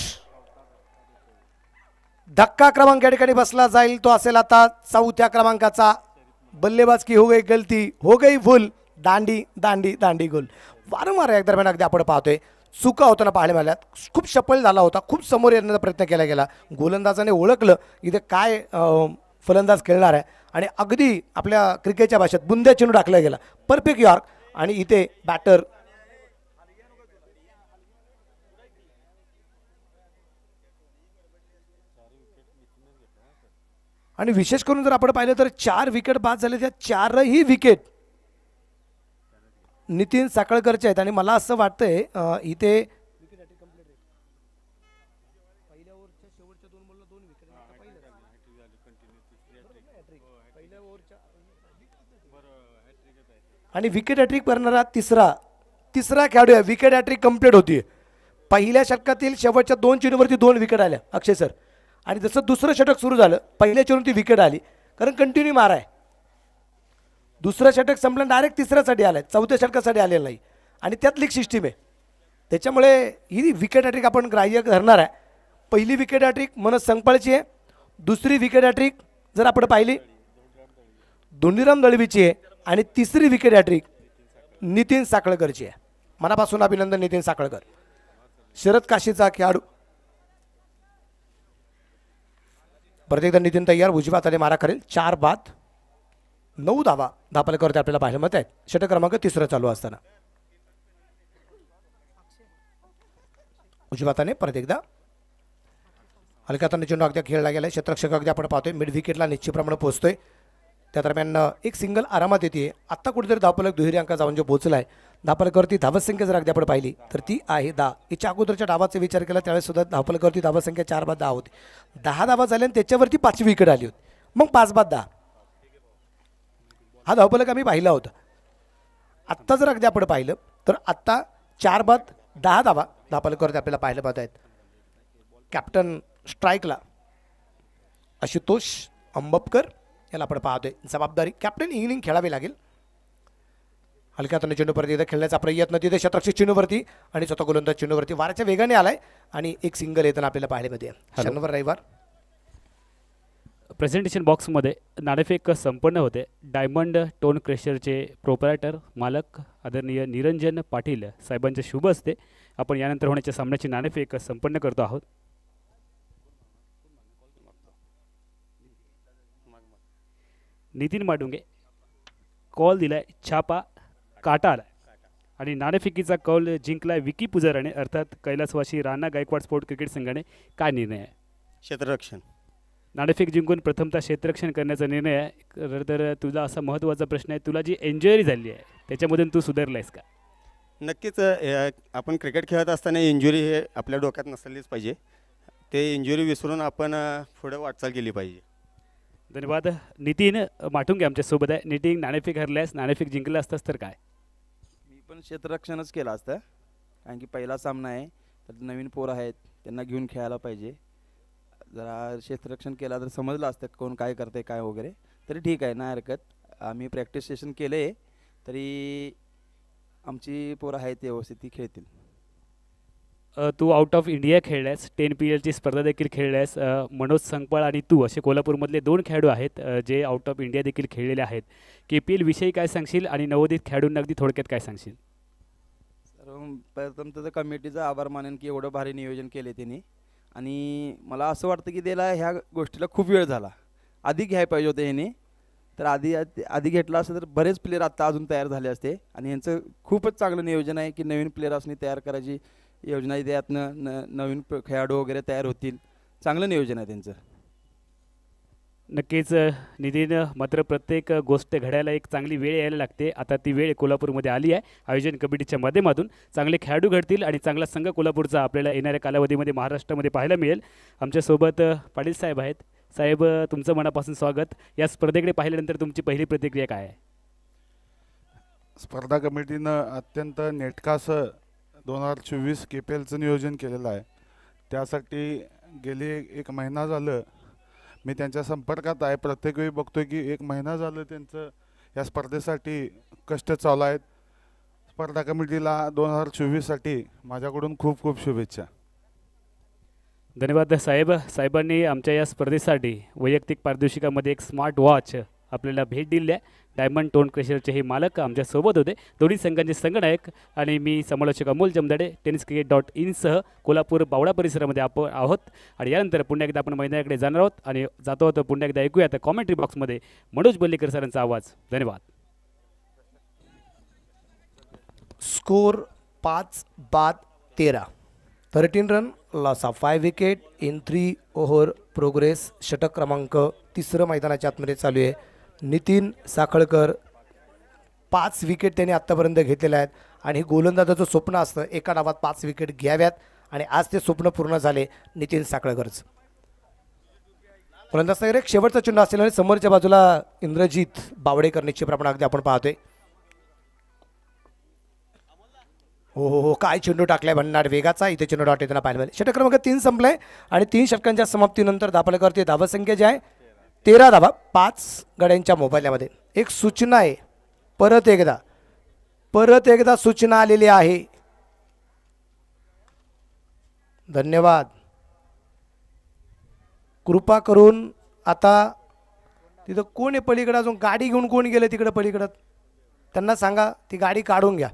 धक्का क्रमांक या ठिकाणी बसला जाईल, तो असेल आता 4थ्या क्रमांकाचा. बल्लेबाज की हो गई गलती, हो गई भूल, दांडी दांडी दांडी गोल. वारंवार या दरम्यान अगदी आपण पाहतोय चुका होताना पाहायला मिळाल्यात. खूप सफल झाला होता, खूप समोर येण्याचा प्रयत्न केला गेला. गोलंदाजाने ओळखलं इथे काय फलंदाज खेळणार आहे आणि अगदी आपल्या क्रिकेटच्या भाषेत बुंद्या चेंडू टाकला गेला, परफेक्ट यॉर्क. आणि इथे बॅटर आणि विशेष करून जर आपण पाहिलं तर 4 विकेट बाद झाले, त्या 4ही विकेट नितीन साखळकरचे आहेत. आणि मला असं वाटतंय इथे आणि विकेट हॅट्रिक करणारा तिसरा खेळाडू आहे. विकेट हॅट्रिक कंप्लीट होती. पहिल्या षटकातील शेवटच्या 2 चेंडूवरती 2 विकेट आल्या अक्षय सर. आणि जसं दुसरं षटक सुरू झालं, पहिल्या चेंडूवरती विकेट आली, कारण कंटिन्यू मार आहे. दुसरं षटक संपलं डायरेक्ट तिसऱ्यासाठी आलं आहे, 4थ्या षटकासाठी आलेलं नाही. आणि त्यात लीग सिस्टीम आहे, त्याच्यामुळे ही विकेट हॅट्रिक आपण ग्राह्य धरणार आहे. पहिली विकेट हॅट्रिक मनोज संगपाळची आहे. दुसरी विकेट हॅट्रिक जर आपण पाहिली धोंडीराम दळवीची आहे. आणि तिसरी विकेट हॅट्रिक नितीन साखळकरची आहे. मनापासून अभिनंदन नितीन साखळकर. शरद काशीचा खेळाडू. परत एकदा नितीन तयार, उजव्या हाताने मारा करेल. 4 बाद 9 धावा धापलकरते आपल्याला पाहायला मिळत आहेत. षटक क्रमांक 3 चालू असताना उजव्या हाताने परत एकदा हलक्या हाताने चेंडू अगदी खेळला गेला. क्षेत्ररक्षक अगदी आपण पाहतोय मिड विकेटला निश्चितप्रमाणे पोहोचतोय. त्या दरम्यान एक सिंगल आरामात येते. आत्ता कुठेतरी धावफलक दुहेरी अंका जाऊन जो पोहोचला आहे. धावफलकावरती धावसंख्या जर अगदी आपण पाहिली तर ती आहे 10. याच्या अगोदरच्या डावाचा विचार केला त्यावेळेस सुद्धा धावफलकावरती धावसंख्या 4 बाद 10 होती. 10 धावा झाल्या आणि त्याच्यावरती 5वी विकेट आली होती. मग 5 बाद 10 हा धावफलक आम्ही पाहिला होता. आत्ता जर अगदी आपण पाहिलं तर आत्ता 4 बाद 10 धावा धावफलकावरती आपल्याला पाहायला पाहत आहेत. कॅप्टन स्ट्राईकला आशुतोष अंबपकर याला आपण पाहतोय. जबाबदारी कॅप्टन इनिंग खेळावी लागेल. हलक्या हाताने चेंडू परत एकदा खेळण्याचा प्रयत्न, तिथे क्षेत्ररक्षक चेंडूवरती आणि स्वतः गोलंदाज चेंडूवरती वाऱ्याच्या वेगाने आलाय आणि एक सिंगल येताना आपल्याला पाहायला मिळते. शनिवार रविवार प्रेझेंटेशन बॉक्समध्ये नाणेफेक संपन्न होते. डायमंड टोन क्रेशरचे प्रोपरायटर मालक आदरणीय निरंजन पाटील साहेबांचे शुभ असते. आपण यानंतर होण्याच्या सामन्याची नाणेफेक संपन्न करतो आहोत. नितीन माडुंगे कॉल दिलाय छापा काटा आलाय आणि नाणेफेकीचा कौल जिंकलाय विकी पुजाराने अर्थात कैलासवासी राणा गायकवाड स्पोर्ट क्रिकेट संघाने. काय निर्णय आहे? क्षेत्ररक्षण. नाणेफेक जिंकून प्रथमतः क्षेत्ररक्षण करण्याचा निर्णय आहे. खरं तर तुझा असा महत्त्वाचा प्रश्न आहे, तुला जी इंजुरी झाली आहे त्याच्यामधून तू सुधारलायस का? नक्कीच आपण क्रिकेट खेळत असताना इंजुरी हे आपल्या डोक्यात नसलीच पाहिजे. ते इंजुरी विसरून आपण पुढे वाटचाल केली पाहिजे. धन्यवाद. नितीन माटुंगे आमच्यासोबत आहे. नितीन, नाणेफेक हरल्यास, नाणेफेक जिंकला असतास तर काय? मी पण क्षेत्ररक्षणच केलं असतं, कारण की पहिला सामना आहे, तर नवीन पोरं आहेत, त्यांना घेऊन खेळायला पाहिजे. जरा क्षेत्ररक्षण केला तर समजलं असतं कोण काय करते काय वगैरे. तरी ठीक आहे, नाही हरकत. आम्ही प्रॅक्टिस सेशन केलं आहे, तरी आमची पोरं आहेत व्यवस्थित, ती खेळतील. तू आउट ऑफ इंडिया खेळल्यास, 10 PLची स्पर्धा देखील खेळल्यास. मनोज संगपाळ आणि तू असे कोल्हापूरमधले 2 खेळाडू आहेत जे आउट ऑफ इंडिया देखील खेळलेले आहेत. KPL विषयी काय सांगशील आणि नवोदित खेळाडूंना अगदी थोडक्यात काय सांगशील? प्रथम तर कमिटीचा आभार मानेन की एवढं भारी नियोजन केले त्यांनी. आणि मला असं वाटतं की त्याला ह्या गोष्टीला खूप वेळ झाला, आधी घ्यायला पाहिजे होतं ह्याने. तर आधी घेतला असतं तर बरेच प्लेयर आत्ता अजून तयार झाले असते. आणि यांचं खूपच चांगलं नियोजन आहे की नवीन प्लेयर्सनी तयार करायची योजना आहे. त्यातनं नवीन खेळाडू वगैरे तयार होतील. चांगलं नियोजन आहे त्यांचं. नक्कीच नितीन, मात्र प्रत्येक गोष्ट घडायला एक चांगली वेळ यायला लागते. आता ती वेळ कोल्हापूरमध्ये आली आहे. आयोजन कमिटीच्या माध्यमातून चांगले खेळाडू घडतील आणि चांगला संघ कोल्हापूरचा आपल्याला येणाऱ्या कालावधीमध्ये महाराष्ट्रामध्ये पाहायला मिळेल. आमच्यासोबत पाटील साहेब आहेत. साहेब, तुमचं मनापासून स्वागत. या स्पर्धेकडे पाहिल्यानंतर तुमची पहिली प्रतिक्रिया काय आहे? स्पर्धा कमिटीनं अत्यंत नेटकासं 2024 KPLचं नियोजन केलेलं आहे. त्यासाठी गेली 1 महिना झालं मी त्यांच्या संपर्कात आहे. प्रत्येक वेळी बघतोय की 1 महिना झालं त्यांचं या स्पर्धेसाठी कष्ट चालू आहेत. स्पर्धा कमिटीला 2024साठी माझ्याकडून खूप खूप शुभेच्छा. धन्यवाद साहेब. साहेबांनी आमच्या या स्पर्धेसाठी वैयक्तिक पारितोषिकामध्ये एक स्मार्ट वॉच आपल्याला भेट दिली आहे. डायमंड टोन क्रेशरचे हे मालक आमच्यासोबत होते. दोन्ही संघांचे संघनायक आणि मी समालोचक अमोल जमदाडे. tenniscricket.in सह कोल्हापूर बावडा परिसरामध्ये आपण आहोत. आणि यानंतर पुन्हा एकदा आपण मैदानाकडे जाणार आहोत आणि जातो होतो पुन्हा एकदा ऐकूया आता कॉमेंट्री बॉक्समध्ये मनोज बल्लेकर सरांचा आवाज. धन्यवाद. Score 5-13. 13 run, loss of 5 wicket in 3 over progress. षटक क्रमांक 3 मैदानाच्या आतमध्ये चालू आहे. नितीन साखळकर 5 विकेट त्यांनी आत्तापर्यंत घेतलेले आहेत. आणि गोलंदाजाचं स्वप्न असतं एका डावात 5 विकेट घ्याव्यात आणि आज ते स्वप्न पूर्ण झाले नितीन साखळकरचं. गोलंदाज तयार एक शेवटचा चेंडू असेल आणि समोरच्या बाजूला इंद्रजित बावडेकर निश्चित प्रमाणात अगदी आपण पाहतोय. हो, काय चेंडू टाकलाय भन्नाट वेगाचा. इथे चेंडू डॉट येताना पाहायला मिळेल. षटक क्रमांक 3 संपलाय आणि 3 षटकांच्या समाप्तीनंतर दापालेकरती धावसंख्या जी आहे 13 धावा 5 गड्यांच्या मोबाईलमध्ये. एक सूचना आहे, परत एकदा सूचना आलेली आहे. धन्यवाद. कृपा करून आता तिथं कोण आहे पलीकडं, अजून गाडी घेऊन कोण गेले तिकडं पलीकडं, त्यांना सांगा ती गाडी काढून घ्या.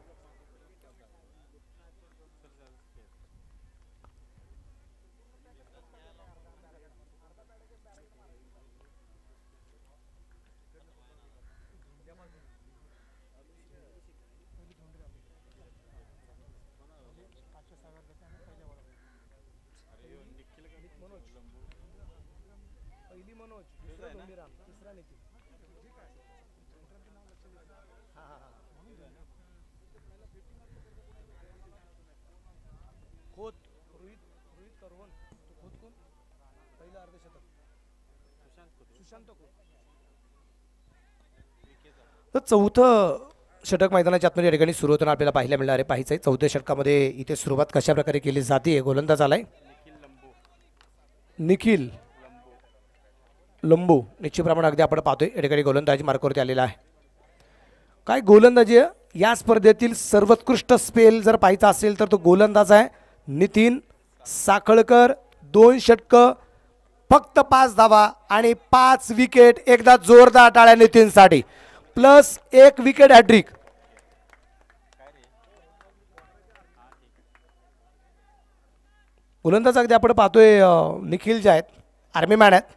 तर चौथं षटक मैदानाच्या आतमध्ये या ठिकाणी सुरू होताना आपल्याला पाहायला मिळणार आहे. पाहायचं आहे चौथ्या षटकामध्ये इथे सुरुवात कशा प्रकारे केली जाते. गोलंदाज आलाय निखिल लंबू. निश्चित प्रमाणात अगदी आपण पाहतोय या ठिकाणी गोलंदाजी मार्कवरती आलेला आहे. काय गोलंदाजी या स्पर्धेतील सर्वोत्कृष्ट स्पेल जर पाहायचा असेल तर तो गोलंदाज आहे नितीन साखळकर. 2 षटकं, फक्त 5 धावा आणि 5 विकेट. एकदा जोरदार टाळ्या नितीनसाठी. Plus 1 wicket hat trick. गोलंदाज अगदी आपण पाहतोय निखिल जे आहेत आर्मी मॅन आहेत.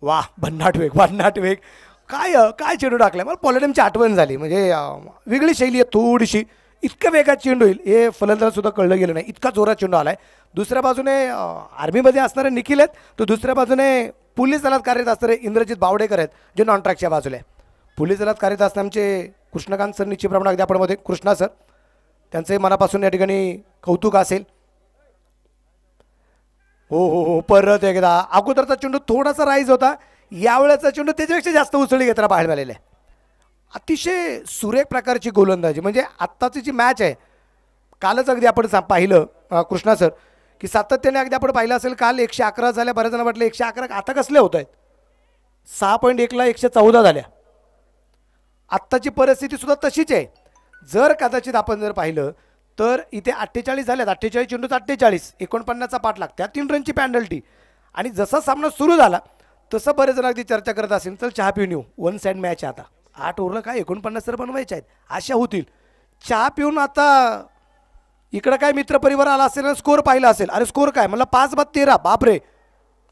वा भन्नाट वेग काय चेंडू टाकलाय. मला पॉलिडमची आठवण झाली. म्हणजे वेगळी शैली आहे थोडीशी. इतकं वेगात चेंडू होईल हे फलंदाज सुद्धा कळलं गेलं नाही. इतका जोरात चेंडू आलाय. दुसऱ्या बाजूने आर्मीमध्ये असणारे निखिल आहेत, तर दुसऱ्या बाजूने पोलीस दलात कार्यरत असणारे इंद्रजित बावडेकर आहेत, जे नॉन ट्रॅकच्या बाजूला आहे. पोलीस दलात कार्यरत असणारे आमचे कृष्णकांत सर निश्चितप्रमाणे अगदी आपण मध्ये कृष्णा सर, त्यांचंही मनापासून या ठिकाणी कौतुक असेल. हो परत एकदा अगोदरचा चेंडू थोडासा राईज होता, यावेळेचा चेंडू त्याच्यापेक्षा जास्त उसळी घेताना पाहायला मिळालेला आहे. अतिशय सुरेख प्रकारची गोलंदाजी. म्हणजे आत्ताची जी मॅच आहे, कालच अगदी आपण पाहिलं कृष्णा सर, की सातत्याने अगदी आपण पाहिलं असेल, काल 111 झाल्या. बऱ्याच जण वाटलं 111 आता कसले होत आहेत. 6.1ला 114 झाल्या. आत्ताची परिस्थिती सुद्धा तशीच आहे. जर कदाचित आपण जर पाहिलं तर इथे 48 झाल्यात. 48 चेंडूचा 48, 49चा पाठलाग, त्या 3 रनची पॅनल्टी. आणि जसा सामना सुरू झाला तसं बरेच जण अगदी चर्चा करत असेल, चल चहा पिऊन येऊ, 1 साईड मॅच आहे आता, 8 ओव्हरला काय 49 तर बनवायचे आहेत, अशा होतील. चहा पिऊन आता इकडं काय मित्रपरिवार आला असेल आणि स्कोअर पाहिला असेल, अरे स्कोअर काय म्हणलं 5-13, बापरे,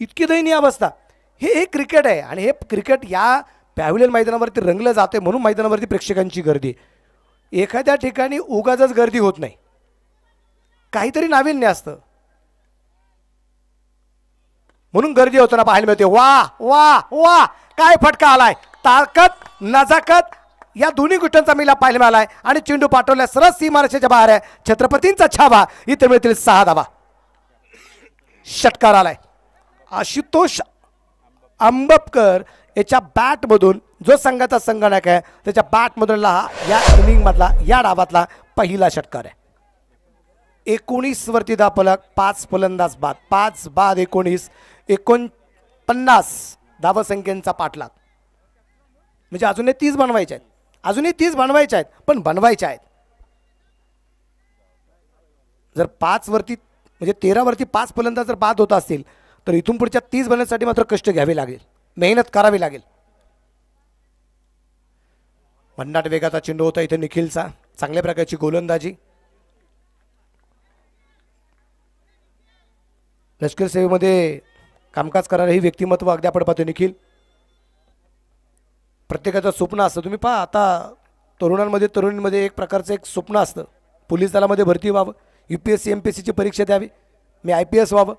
इतकी दयनीय अवस्था. हे क्रिकेट आहे. आणि हे क्रिकेट या पॅव्हिलियन मैदानावरती रंगलं जाते, म्हणून मैदानावरती प्रेक्षकांची गर्दी. एखाद्या ठिकाणी उगाचच गर्दी होत नाही, काहीतरी नाविन्य असतं, म्हणून गर्दी होताना पाहायला मिळते. वा वा वा, काय फटका आलाय. ताकद नजाकत या दोन्ही गोष्टींचा मिला पाहायला मिळालाय. आणि चेंडू पाठवल्या सरळ सीमारेषेच्या बाहेर आहे. छत्रपतींचा छावा. इथे मिळतील 6 धावा. षटकार आलाय. आशुतोष अंबपकर याच्या बॅटमधून, जो संघाचा संगणक आहे त्याच्या बॅटमधून या इनिंगमधला, या डावातला पहिला षटकार आहे. 19 वरती धावफलक, 5 फलंदाज बाद, 5 बाद 19, 49 धावसंख्येचा पाठलाग. म्हणजे अजूनही 30 बनवायचे आहेत, अजूनही 30 बनवायचे आहेत, पण बनवायचे आहेत. जर 5 वरती म्हणजे 13 वरती 5 फलंदाज जर बाद होत असतील तर इथून पुढच्या 30 बनण्यासाठी मात्र कष्ट घ्यावे लागेल, मेहनत करावी लागेल. भन्नाट वेगाचा चेंडू होता इथे निखिलचा. चांगल्या प्रकारची गोलंदाजी. लष्कर सेवेमध्ये कामकाज करणारे ही व्यक्तिमत्व अगदी आपण पाहतो. निखिल, प्रत्येकाचं स्वप्न असतं. तुम्ही पहा आता तरुणांमध्ये, तरुणींमध्ये एक प्रकारचं एक स्वप्न असतं, पोलीस दलामध्ये भरती व्हावं, UPSC MPSCची परीक्षा द्यावी, मी IPS व्हावं,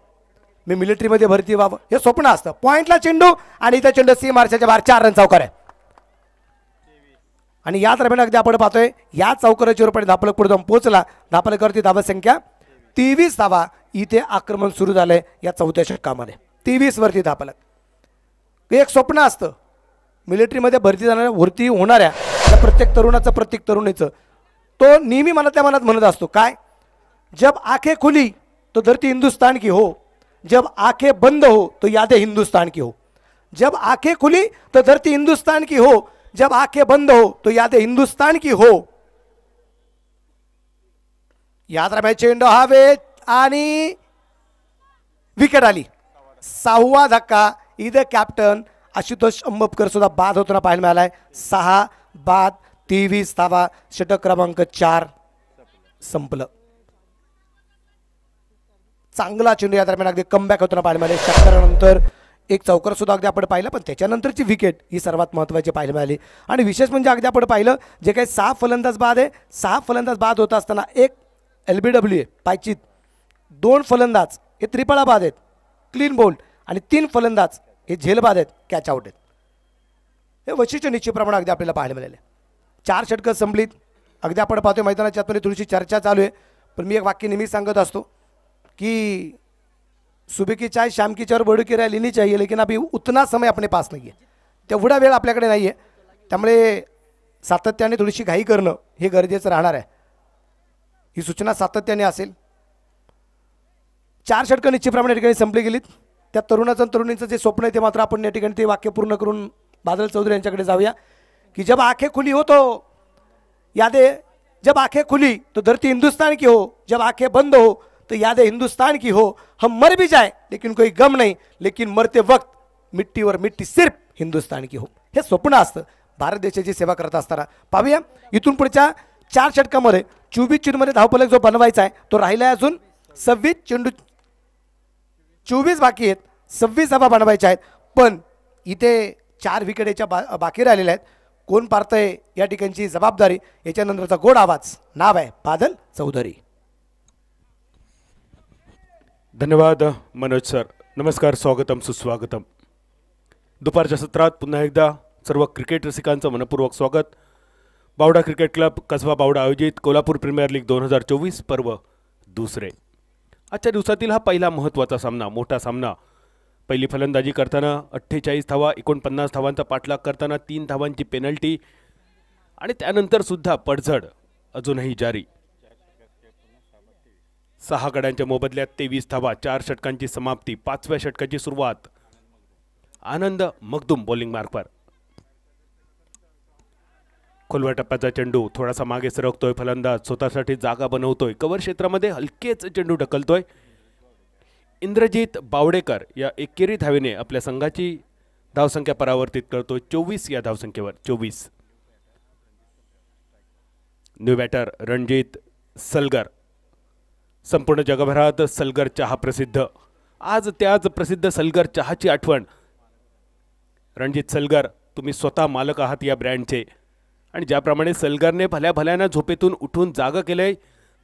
मी मिलिटरीमध्ये भरती व्हावं, हे स्वप्न असतं. पॉईंटला चेंडू आणि इथं चेंडू सीमारेषेच्या बाहेर, 4 रन चौकार आहे. आणि या दरम्यान अगदी आपण पाहतोय या चौकाराच्या रुपये धापलक पुढे जाऊन पोहोचला. धापलकावरती धावा संख्या 23 धावा. इथे आक्रमण सुरू झालंय या 4थ्या षटकामध्ये. 23 वरती धापलक. एक स्वप्न असतं मिलिटरीमध्ये भरती जाणाऱ्या, भरती होणाऱ्या त्या प्रत्येक तरुणाचं, प्रत्येक तरुणीचं. तो नेहमी मनातल्या मनात म्हणत असतो काय, जब आंखें खुली तो धरती हिंदुस्तान की हो, जब आंखें बंद हो तो यादें हिंदुस्तान की हो, जब आंखें खुली तो धरती हिंदुस्तान की हो, जब आंखें बंद हो तो यादें हिंदुस्तान की हो. याद राहा, चेंडू हवेत आणि विकेट आली. 6वा धक्का. इथं कॅप्टन आशुतोष अंबपकर सुद्धा बाद होताना पाहायला मिळालाय. 6 बाद 23 धावा. षटक क्रमांक 4 संपलं. चांगला चेंडू या दरम्यान अगदी कमबॅक होताना पाहायला मिळाले. षटकारानंतर एक चौकार सुद्धा अगदी आपण पाहिलं, पण त्याच्यानंतरची विकेट ही सर्वात महत्त्वाची पाहायला मिळाली. आणि विशेष म्हणजे अगदी आपण पाहिलं जे काही 6 फलंदाज बाद आहे, 6 फलंदाज बाद होत असताना एक LBW आहे पायचीत, 2 फलंदाज हे त्रिफळा बाद आहेत, क्लीन बोल्ड, आणि 3 फलंदाज हे झेलबाद आहेत, कॅच आउट आहेत. हे वैशिष्ट्य निश्चितप्रमाणे अगदी आपल्याला पाहायला मिळाले. 4 षटकं संपलीत. अगदी आपण पाहतोय मैदानाच्या आतमध्ये थोडीशी चर्चा चालू आहे, पण मी एक वाक्य नेहमी सांगत असतो की सुबह की चाय शाम की चाय और बड़ी की राय लेनी चाहिए, लेकिन अभी उतना समय अपने पास नहीं है, तेवढा वेळ आपल्याकडे नाही आहे. त्यामुळे सातत्याने थोडीशी घाई करणं हे गरजेचं राहणार आहे. ही सूचना सातत्याने असेल. 4 षटकं निश्चितप्रमाणे ठिकाणी संपली गेलीत. त्या तरुणाचं तरुणींचं जे स्वप्न आहे ते मात्र आपण या ठिकाणी ते वाक्य पूर्ण करून बादल चौधरी यांच्याकडे जाऊया की जब आंखें खुली हो तो यादें, जब आंखें खुली तो धरती हिंदुस्तान की हो, जब आंखें बंद हो तो यादें हिंदुस्तान की हो, हम मर भी जाए लेकिन कोई गम नहीं, लेकिन मरते वक्त मिट्टी और मिट्टी सिर्फ हिंदुस्तान की हो. हे स्वप्न असतं भारत देशाची सेवा करत असताना. पाहूया इथून पुढच्या 4 षटकामध्ये 24 चेंडूमध्ये धावफलक जो बनवायचा आहे तो राहिला आहे अजून 26 चेंडू, 24 बाकी आहेत, 26 धावा बनवायच्या आहेत. पण इथे 4 विकेट याच्या बाकी राहिलेल्या आहेत. कोण पारतंय या ठिकाणची जबाबदारी, याच्यानंतरचा गोड आवाज. नाव आहे बादल चौधरी. धन्यवाद मनोज सर. नमस्कार, स्वागतम सुस्वागतम. दुपारच्या सत्रात पुन्हा एकदा सर्व क्रिकेट रसिकांचं मनपूर्वक स्वागत. बावडा क्रिकेट क्लब कसबा बावडा आयोजित कोल्हापूर प्रीमियर लीग 2024 पर्व दुसरे. आजच्या दिवसातील हा पहिला महत्त्वाचा सामना, मोठा सामना. पहिली फलंदाजी करताना 48 धावा, 49 धावांचा पाठलाग करताना 3 धावांची पेनल्टी आणि त्यानंतर सुद्धा पडझड अजूनही जारी. 6 गड्यांच्या मोबदल्यात 23 धावा, 4 षटकांची समाप्ती. 5व्या षटकाची सुरुवात. आनंद मखदूम बॉलिंग मार्कवर. खोलव्या टप्प्याचा चेंडू थोडासा मागे सरकतोय. फलंदाज स्वतःसाठी जागा बनवतोय. कव्हर क्षेत्रामध्ये हलकेच चेंडू ढकलतोय. इंद्रजित बावडेकर या एकेरी धावेने आपल्या संघाची धावसंख्या परावर्तित करतोय 24 या धावसंख्येवर. 24. New batter Ranjit Salgar. संपूर्ण जगभरात सलगर चहा प्रसिद्ध. आज त्याच प्रसिद्ध सलगर चहाची आठवण. रणजित सलगर, तुम्ही स्वतः मालक आहात या ब्रँडचे. आणि ज्याप्रमाणे सलगरने भल्या भल्यानं झोपेतून उठून जागं केलंय,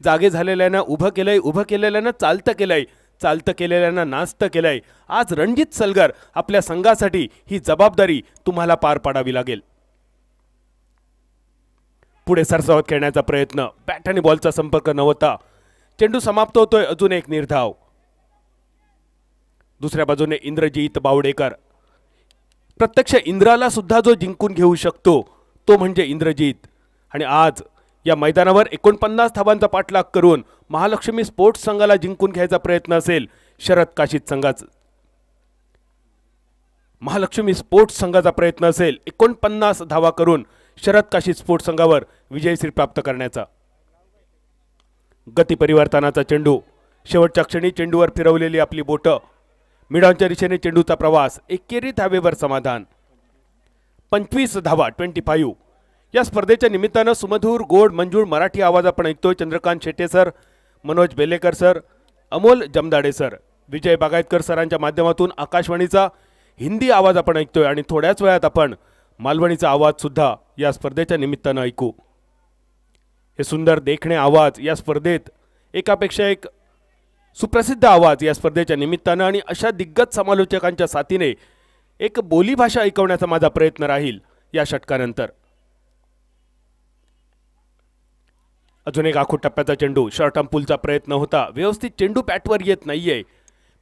जागे झालेल्यांना उभं केलंय, उभं केलेल्यांना चालतं केलंय, चालतं केलेल्यांना नाचतं केलंय, आज रणजित सलगर आपल्या संघासाठी ही जबाबदारी तुम्हाला पार पाडावी लागेल. पुढे सरसावत खेळण्याचा प्रयत्न. बॅट आणि बॉलचा संपर्क नव्हता. चेंडू समाप्त होतोय. अजून एक निर्धाव. दुसऱ्या बाजूने इंद्रजित बावडेकर. प्रत्यक्ष इंद्राला सुद्धा जो जिंकून घेऊ शकतो तो म्हणजे इंद्रजित. आणि आज या मैदानावर 49 धावांचा पाठलाग करून महालक्ष्मी स्पोर्ट्स संघाला जिंकून घ्यायचा प्रयत्न असेल शरद काशीद संघाचा. महालक्ष्मी स्पोर्ट्स संघाचा प्रयत्न असेल 49 धावा करून शरद काशीद स्पोर्ट्स संघावर विजयश्री प्राप्त करण्याचा. गती परिवर्तनाचा चेंडू. शेवटच्या क्षणी चेंडूवर फिरवलेली आपली बोटं. मिडांच्या दिशेने चेंडूचा प्रवास. एकेरी धावेवर समाधान. 25 धावा, 25. या स्पर्धेच्या निमित्तानं सुमधूर गोड मंजूळ मराठी आवाज आपण ऐकतोय. Chandrakant Shette sir, Manoj Belekar sir, Amol Jamdade sir, Vijay Bagayatkar सरांच्या माध्यमातून आकाशवाणीचा हिंदी आवाज आपण ऐकतोय. आणि थोड्याच वेळात आपण मालवणीचा आवाज सुद्धा या स्पर्धेच्या निमित्तानं ऐकू. हे सुंदर देखणे आवाज या स्पर्धेत एकापेक्षा एक सुप्रसिद्ध आवाज या स्पर्धेच्या निमित्तानं आणि अशा दिग्गज समालोचकांच्या साथीने एक बोलीभाषा ऐकवण्याचा माझा प्रयत्न राहील या षटकानंतर. अजून एक आखूड टप्प्याचा चेंडू. शॉर्ट आर्म पुलचा प्रयत्न होता. व्यवस्थित चेंडू बॅटवर येत नाहीये.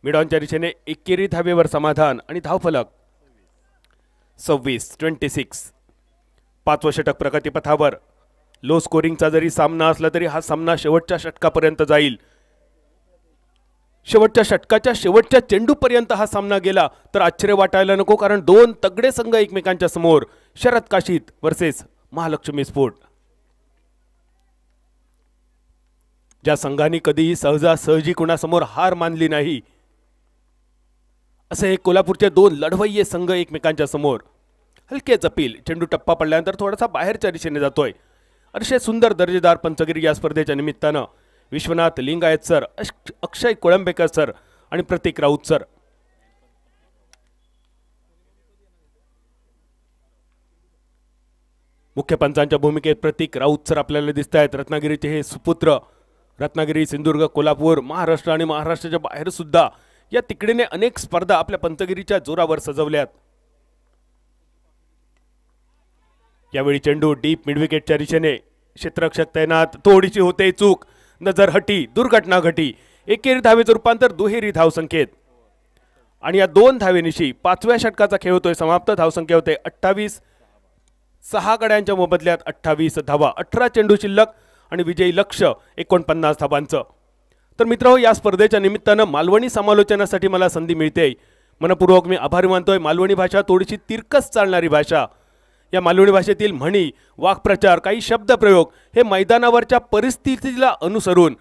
मिडॉनच्या दिशेने एकेरी धावेवर समाधान आणि धावफलक 26. 5वं षटक प्रगतीपथावर. लो स्कोरिंगचा जरी सामना असला तरी हा सामना शेवटच्या षटकापर्यंत जाईल. शेवटच्या षटकाच्या शेवटच्या चेंडूपर्यंत हा सामना गेला तर आश्चर्य वाटायला नको, कारण 2 तगडे संघ एकमेकांच्या समोर. Sharad Kashid versus Mahalakshmi sport. ज्या संघांनी कधीही सहजासहजी कुणासमोर हार मानली नाही असे हे कोल्हापूरचे 2 लढवय्ये संघ एकमेकांच्या समोर. हलकेच अपील. चेंडू टप्पा पडल्यानंतर थोडासा बाहेरच्या दिशेने जातोय. अतिशय सुंदर दर्जेदार पंचगिरी या स्पर्धेच्या निमित्तानं. विश्वनाथ लिंगायत सर, अक्षय कोळंबेकर सर आणि प्रतीक राऊत सर. मुख्य पंचांच्या भूमिकेत प्रतीक राऊत सर आपल्याला दिसत आहेत. रत्नागिरीचे हे सुपुत्र. रत्नागिरी, सिंधुदुर्ग, कोल्हापूर, महाराष्ट्र आणि महाराष्ट्राच्या बाहेर सुद्धा या तिकडेने अनेक स्पर्धा आपल्या पंचगिरीच्या जोरावर सजवल्यात. यावेळी चेंडू डीप मिडविकेटच्या दिशेने. क्षेत्ररक्षक तैनात. थोडीशी होते चूक. नजर हटी. दुर्घटना घटी. एकेरी धावेचं रूपांतर दुहेरी धावसंख्येत. आणि या 2 धावेनिशी 5व्या षटकाचा खेळ होतोय समाप्त. धावसंख्या होते 28. 6 गड्यांच्या मोबदल्यात 28 धावा. 18 चेंडू शिल्लक आणि विजयी लक्ष्य 49 धावांचं. तर मित्रांनो, या स्पर्धेच्या निमित्तानं मालवणी समालोचनासाठी मला संधी मिळते. मनपूर्वक मी आभारी मानतोय. मालवणी भाषा थोडीशी तिरकस चालणारी भाषा. या मालवणी भाषेतील म्हणी, वाक्प्रचार, काही शब्दप्रयोग हे मैदानावरच्या परिस्थितीला अनुसरून,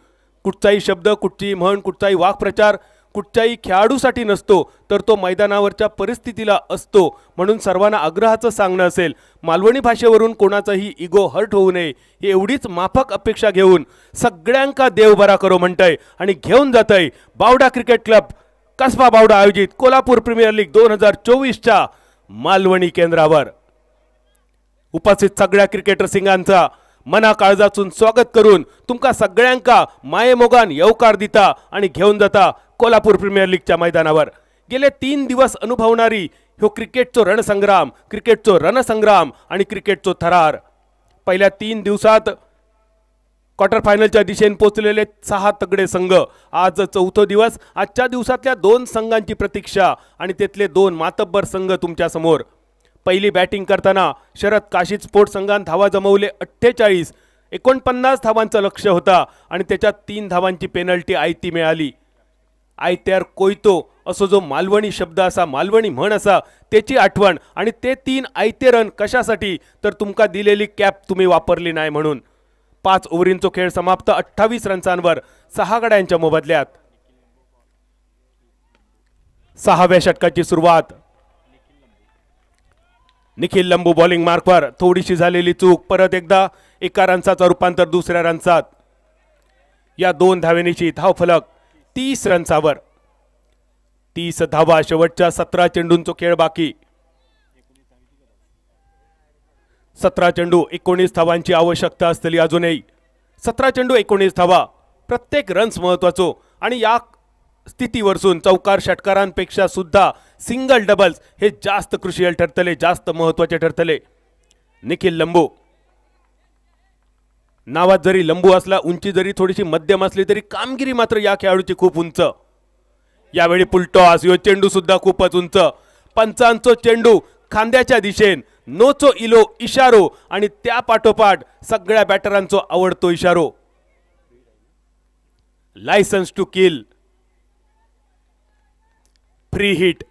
कुठचाही शब्द, कुठची म्हण, कुठचाही वाक्प्रचार कुठच्याही खेळाडूसाठी नसतो, तर तो मैदानावरच्या परिस्थितीला असतो. म्हणून सर्वांना आग्रहाचं सांगणं असेल, मालवणी भाषेवरून कोणाचाही इगो हर्ट होऊ नये ही एवढीच माफक अपेक्षा घेऊन सगळ्यांका देव बरा करो म्हणतंय आणि घेऊन जातंय बावडा क्रिकेट क्लब कसबा बावडा आयोजित कोल्हापूर प्रीमियर लीग 2024च्या मालवणी केंद्रावर. उपस्थित सगळ्या क्रिकेटर सिंगांचा मना काळजातून स्वागत करून तुमका सगळ्यांका माये मोगान येवकार दिता आणि घेऊन जाता कोल्हापूर प्रीमियर लीगच्या मैदानावर. गेले 3 दिवस अनुभवणारी ह्यो क्रिकेटचो रणसंग्राम, क्रिकेटचो रणसंग्राम आणि क्रिकेटचो थरार. पहिल्या 3 दिवसात क्वार्टर फायनलच्या दिशेने पोहोचलेले 6 तगडे संघ. आज 4थो दिवस. आजच्या दिवसातल्या 2 संघांची प्रतीक्षा आणि त्यातले 2 मातब्बर संघ तुमच्या समोर. पहिली बॅटिंग करताना शरद काशीद स्पोर्ट्स संघाने धावा जमवले 48. 49 धावांचं लक्ष्य होता आणि त्याच्यात 3 धावांची पेनल्टी आयती मिळाली. आयत्यार कोयतो असो जो मालवणी शब्द असा, मालवणी म्हण असा, त्याची आठवण. आणि ते 3 आयते रन कशासाठी, तर तुमका दिलेली कॅप तुम्ही वापरली नाही म्हणून. 5 ओव्हरींचो खेळ समाप्त. 28 रन्सांवर 6 गड्यांच्या मोबदल्यात. 6व्या षटकाची सुरुवात. निखिल लंबू बॉलिंग मार्कवर. थोडीशी झालेली चूक. परत एकदा एका रनसाचा रूपांतर दुसऱ्या रनसात. या 2 धावेनीची धावफलक 30 रन्सावर. 30 धावा. शेवटच्या 17 चेंडूंचो खेळ बाकी. 17 चेंडू 19 धावांची आवश्यकता असलेली अजूनही. 17 चेंडू 19 धावा. प्रत्येक रन्स महत्वाचो आणि या स्थितीवरसून चौकार षटकारांपेक्षा सुद्धा सिंगल डबल्स हे जास्त क्रुशियल ठरतले, जास्त महत्वाचे ठरतले. निखिल लंबू नावात जरी लंबू असला, उंची जरी थोडीशी मध्यम असली तरी कामगिरी मात्र या खेळाडूची खूप उंच. यावेळी पुलटॉस. यो चेंडू सुद्धा खूपच उंच. पंचांचो चेंडू खांद्याच्या दिशेन. नोचो इलो इशारो आणि त्या पाठोपाठ सगळ्या बॅटरांचो आवडतो इशारो. Licence to kill. Free hit.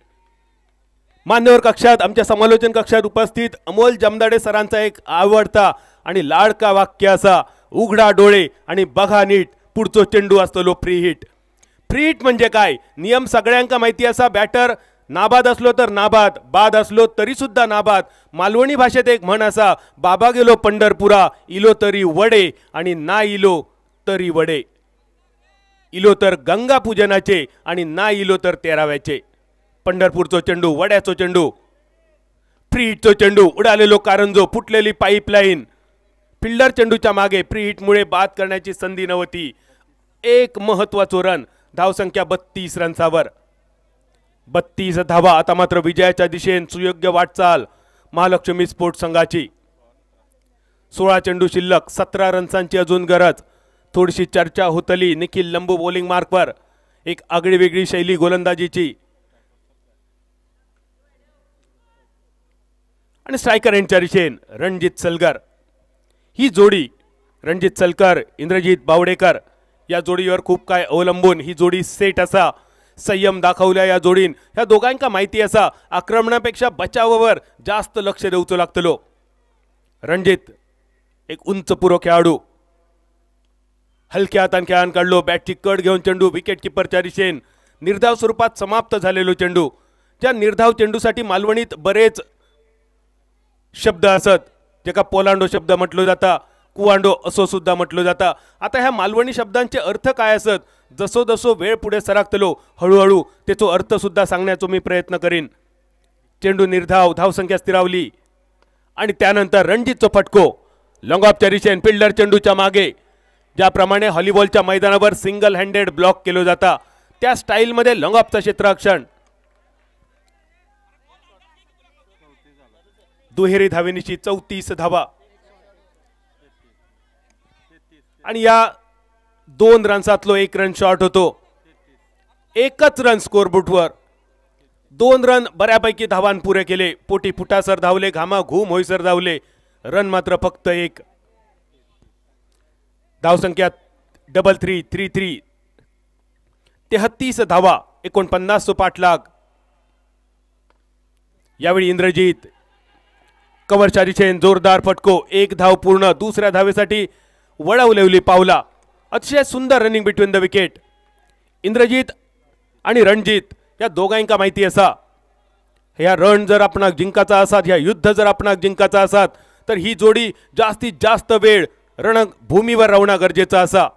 मान्यवर कक्षात, आमच्या समालोचन कक्षात उपस्थित अमोल जमदाडे सरांचा एक आवडता आणि लाडका वाक्य असा, उघडा डोळे आणि बघा नीट, पुढचो चेंडू असतो फ्री हिट. फ्री हिट म्हणजे काय? नियम सगळ्यांका माहिती असा. बॅटर नाबाद असलो तर नाबाद, बाद असलो तरी सुद्धा नाबाद. मालवणी भाषेत एक म्हण असा, बाबा गेलो पंढरपुरा, इलो तरी वडे आणि ना इलो तरी वडे. इलो तर गंगा पूजनाचे आणि ना इलो तर 13व्याचे. पंढरपूरचो चेंडू, वड्याचो चेंडू, फ्री हिटचो चेंडू, उडालेलो कारंजो, फुटलेली पाईपलाईन. फिल्डर चेंडूच्या मागे. फ्री हिटमुळे बाद करण्याची संधी नव्हती. एक महत्वाचो रन. धावसंख्या 32 रन्सावर. 32 धावा. आता मात्र विजयाच्या दिशेने सुयोग्य वाटचाल महालक्ष्मी स्पोर्ट्स संघाची. 16 चेंडू शिल्लक. 17 रन्सांची अजून गरज. थोडीशी चर्चा होतली निखिल लंबू बॉलिंग मार्कवर. एक आगळी वेगळी शैली गोलंदाजीची. आणि स्ट्रायकर एंडच्या दिशेन रणजित सलगर. ही जोडी रणजित सलकर, इंद्रजित बावडेकर या जोडीवर खूप काय अवलंबून ही जोडी सेट असा. संयम दाखवल्या या जोडीन. ह्या दोघांका माहिती असा आक्रमणापेक्षा बचावावर जास्त लक्ष देऊचो लागतलो. रणजित एक उंच पुरो खेळाडू. हलक्या हातान खेळान काढलो. बॅटची कड घेऊन चेंडू विकेट किपरच्या दिशेन. निर्धाव स्वरूपात समाप्त झालेलो चेंडू. त्या निर्धाव चेंडूसाठी मालवणीत बरेच शब्द असत, जेका पोलांडो शब्द म्हटलो जाता, कुवांडो असो सुद्धा म्हटलो जाता. आता ह्या मालवणी शब्दांचे अर्थ काय असत, जसो जसो वेळ पुढे सरकतलो हळूहळू त्याचो अर्थ सुद्धा सांगण्याचा मी प्रयत्न करीन. चेंडू निर्धाव. धावसंख्या स्थिरावली आणि त्यानंतर रणजितचो फटको. लॉंग ऑफच्या दिशेन फिल्डर चेंडूच्या मागे. ज्याप्रमाणे हॉलीबॉलच्या मैदानावर सिंगल हँडेड ब्लॉक केलो जाता त्या स्टाईलमध्ये लॉंग ऑफचा क्षेत्ररक्षण. दुहेरी धावेनीची 34 धावा. आणि या 2 रन्सातलो 1 रन शॉर्ट होतो. एकच रन स्कोरबोर्डवर. 2 रन बऱ्यापैकी धावान पुरे केले. पोटी फुटासर धावले, घामा घूम होईसर धावले. रन मात्र फक्त 1. धावसंख्या 3-3-3-3. 33 धावा. 49 पाठलाग. यावेळी इंद्रजित कव्हरच्या दिशेने जोरदार फटको. 1 धाव पूर्ण. दुसऱ्या धावेसाठी वळवलेली पावला. अतिशय सुंदर running between the wicket. Indrajit आणि रणजित या दोघांका माहिती असा, ह्या रण जर आपणाक जिंकाचा असात, ह्या युद्ध जर आपणाक जिंकाचा असात, तर ही जोडी जास्तीत जास्त वेळ रणभूमीवर राहणं गरजेचं असा.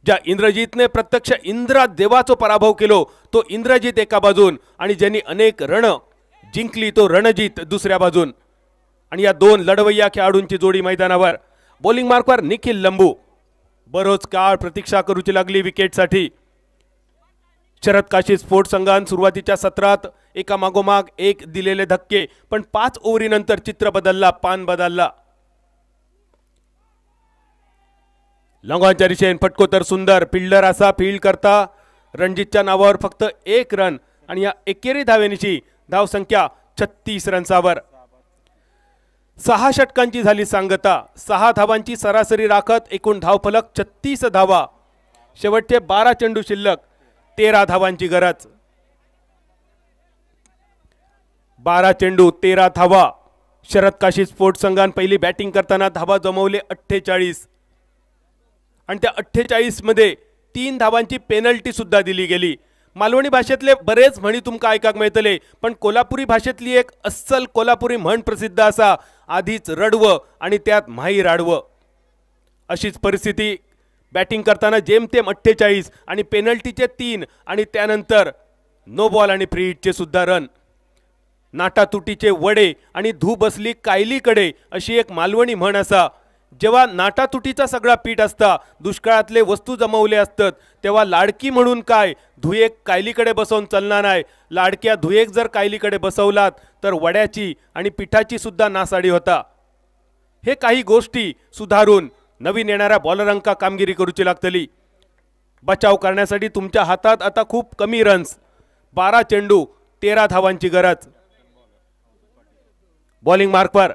ज्या इंद्रजितने प्रत्यक्ष इंद्रा देवाचो पराभव केलो तो इंद्रजित एका बाजून, आणि ज्यांनी अनेक रण जिंकली तो रणजित दुसऱ्या बाजून. आणि या दोन लढवय्या खेळाडूंची जोडी मैदानावर. बॉलिंग मार्कवर निखिल लंबू. बरोच काळ प्रतीक्षा करूची लागली विकेटसाठी. शरद काशी स्पोर्ट्स संघान सुरुवातीच्या सत्रात एका मागोमाग एक दिलेले धक्के, पण 5 ओव्हरीनंतर चित्र बदलला, पान बदलला. लॉंगॉनच्या दिशेने फटको तर सुंदर. फिल्डर असा फील्ड करता रणजितच्या नावावर फक्त 1 रन आणि या एकेरी धावेनीची धावसंख्या 36 रन्सावर. 6 षटकांची झाली सांगता. 6 धावांची सरासरी राखत एकूण धावफलक 36 धावा. शेवटचे 12 चेंडू शिल्लक, 13 धावांची गरज. 12 चेंडू 13 धावा. शरद काशी स्पोर्ट्स संघान पहिली बॅटिंग करताना धावा जमवले 48 आणि त्या 48 मध्ये 3 धावांची पेनल्टी सुद्धा दिली गेली. मालवणी भाषेतले बरेच म्हणी तुमका ऐकाक मिळतले, पण कोल्हापुरी भाषेतली एक अस्सल कोल्हापुरी म्हण प्रसिद्ध असा, आधीच रडवं आणि त्यात माही राडवं. अशीच परिस्थिती बॅटिंग करताना जेमतेम 48 आणि पेनल्टीचे 3 आणि त्यानंतर नो बॉल आणि फ्री हिटचे सुद्धा रन. नाटातुटीचे वडे आणि धू बसली कायलीकडे अशी एक मालवणी म्हण असा. जेव्हा नाटातुटीचा सगळा पीठ असता, दुष्काळातले वस्तू जमवले असतात, तेव्हा लाडकी म्हणून काय धुयेक कायलीकडे बसवून चालणार नाही. लाडक्या धुयेक जर कायलीकडे बसवलात तर वड्याची आणि पिठाची सुद्धा नासाडी होता. हे काही गोष्टी सुधारून नवीन येणाऱ्या बॉलरांका कामगिरी करूची लागतली. बचाव करण्यासाठी तुमच्या हातात आता खूप कमी रन्स. 12 चेंडू 13 धावांची गरज. बॉलिंग मार्कवर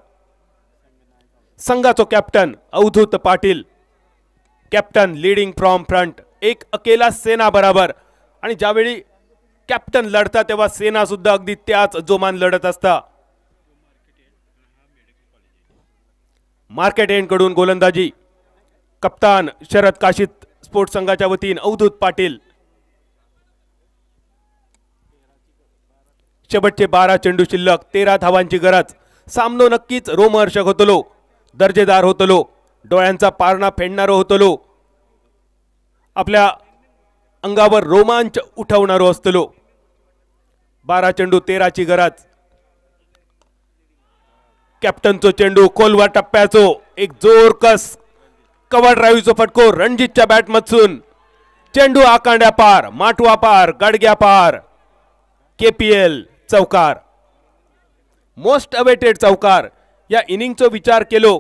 संघाचो captain Avadhoot Patil. Captain leading from front. एक अकेला सेना बराबर. आणि ज्यावेळी कॅप्टन लढता तेव्हा सेना सुद्धा अगदी त्याच जोमान लढत असता. मार्केट एंड कडून गोलंदाजी. कप्तान शरद काशी स्पोर्ट्स संघाच्या वतीने अवधूत पाटील. शेवटचे 12 चेंडू शिल्लक, 13 धावांची गरज. सामनो नक्कीच रोमहर्षक होतलो, दर्जेदार होतलो, डोळ्यांचा पारणा फेडणारो होतलो, आपल्या अंगावर रोमांच उठवणारो असतलो. 12 चेंडू 13ची गरज. कॅप्टनचो चेंडू खोलवा टप्प्याचो एक जोरकस कव्हर ड्राईव्हचो फटको रणजितच्या बॅट मधून. चेंडू आकांड्या पार, माटवा पार, गडग्या पार. KPL चौकार. मोस्ट अवेटेड चौकार. या इनिंगचा विचार केलो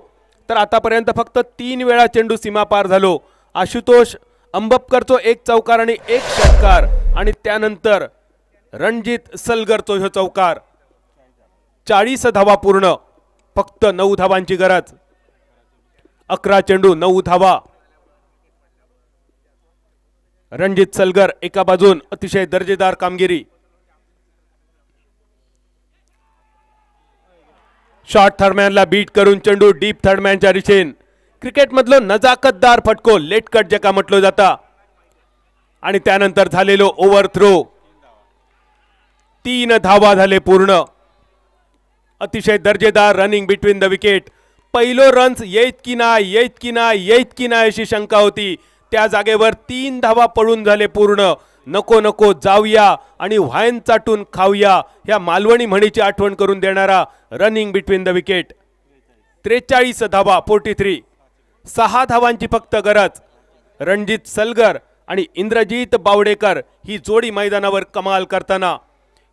तर आतापर्यंत फक्त 3 वेळा चेंडू सीमा पार झालो. आशुतोष अंबपकरचो 1 चौकार आणि 1 षटकार आणि त्यानंतर रणजित सलगरचो ह्यो चौकार. 40 धावा पूर्ण, फक्त 9 धावांची गरज. 11 चेंडू 9 धावा. रणजित सलगर एका बाजून अतिशय दर्जेदार कामगिरी. शॉर्ट थर्डमॅनला बीट करून चेंडू डीप थर्डमॅनच्या दिशेन. क्रिकेट मधलो नजाकतदार फटको, लेट कट ज्याका म्हटलो जाता. आणि त्यानंतर झालेलो ओव्हर थ्रो. 3 धावा झाले पूर्ण. अतिशय दर्जेदार रनिंग बिटवीन द विकेट. पहिलो रन्स येत की नाही, येत की नाही, येत की नाही अशी शंका होती. त्या जागेवर 3 धावा पडून झाले पूर्ण. नको नको जाऊया आणि व्हाईन चाटून खाऊया ह्या मालवणी म्हणीची आठवण करून देणारा रनिंग बिटवीन द विकेट. 43 धावा 43. 6 धावांची फक्त गरज. रणजित सलगर आणि इंद्रजीत बावडेकर ही जोडी मैदानावर कमाल करताना.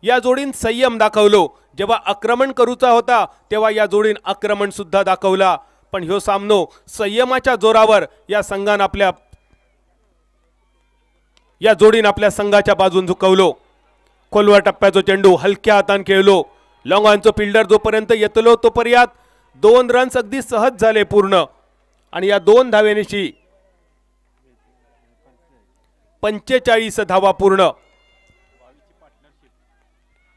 या जोडीन संयम दाखवलो. जेव्हा आक्रमण करूचा होता तेव्हा या जोडीन आक्रमण सुद्धा दाखवला. पण ह्यो सामनो संयमाच्या जोरावर या जोडीन आपल्या संघाच्या बाजून झुकवलो. खोलवा टप्प्याचो चेंडू हलक्या हातान खेळलो. लॉंग ऑनचो फिल्डर जोपर्यंत येतलो तोपर्यंत 2 रन्स अगदी सहज झाले पूर्ण. आणि या 2 धावेनिशी 45 धावा पूर्ण.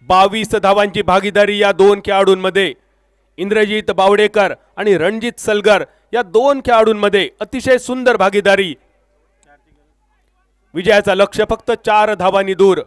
22 धावांची भागीदारी या 2 खेळाडूंमध्ये. इंद्रजीत बावडेकर आणि रणजित सलगर या 2 खेळाडूंमध्ये अतिशय सुंदर भागीदारी. विजयाचा लक्ष्य फक्त 4 धावांनी दूर.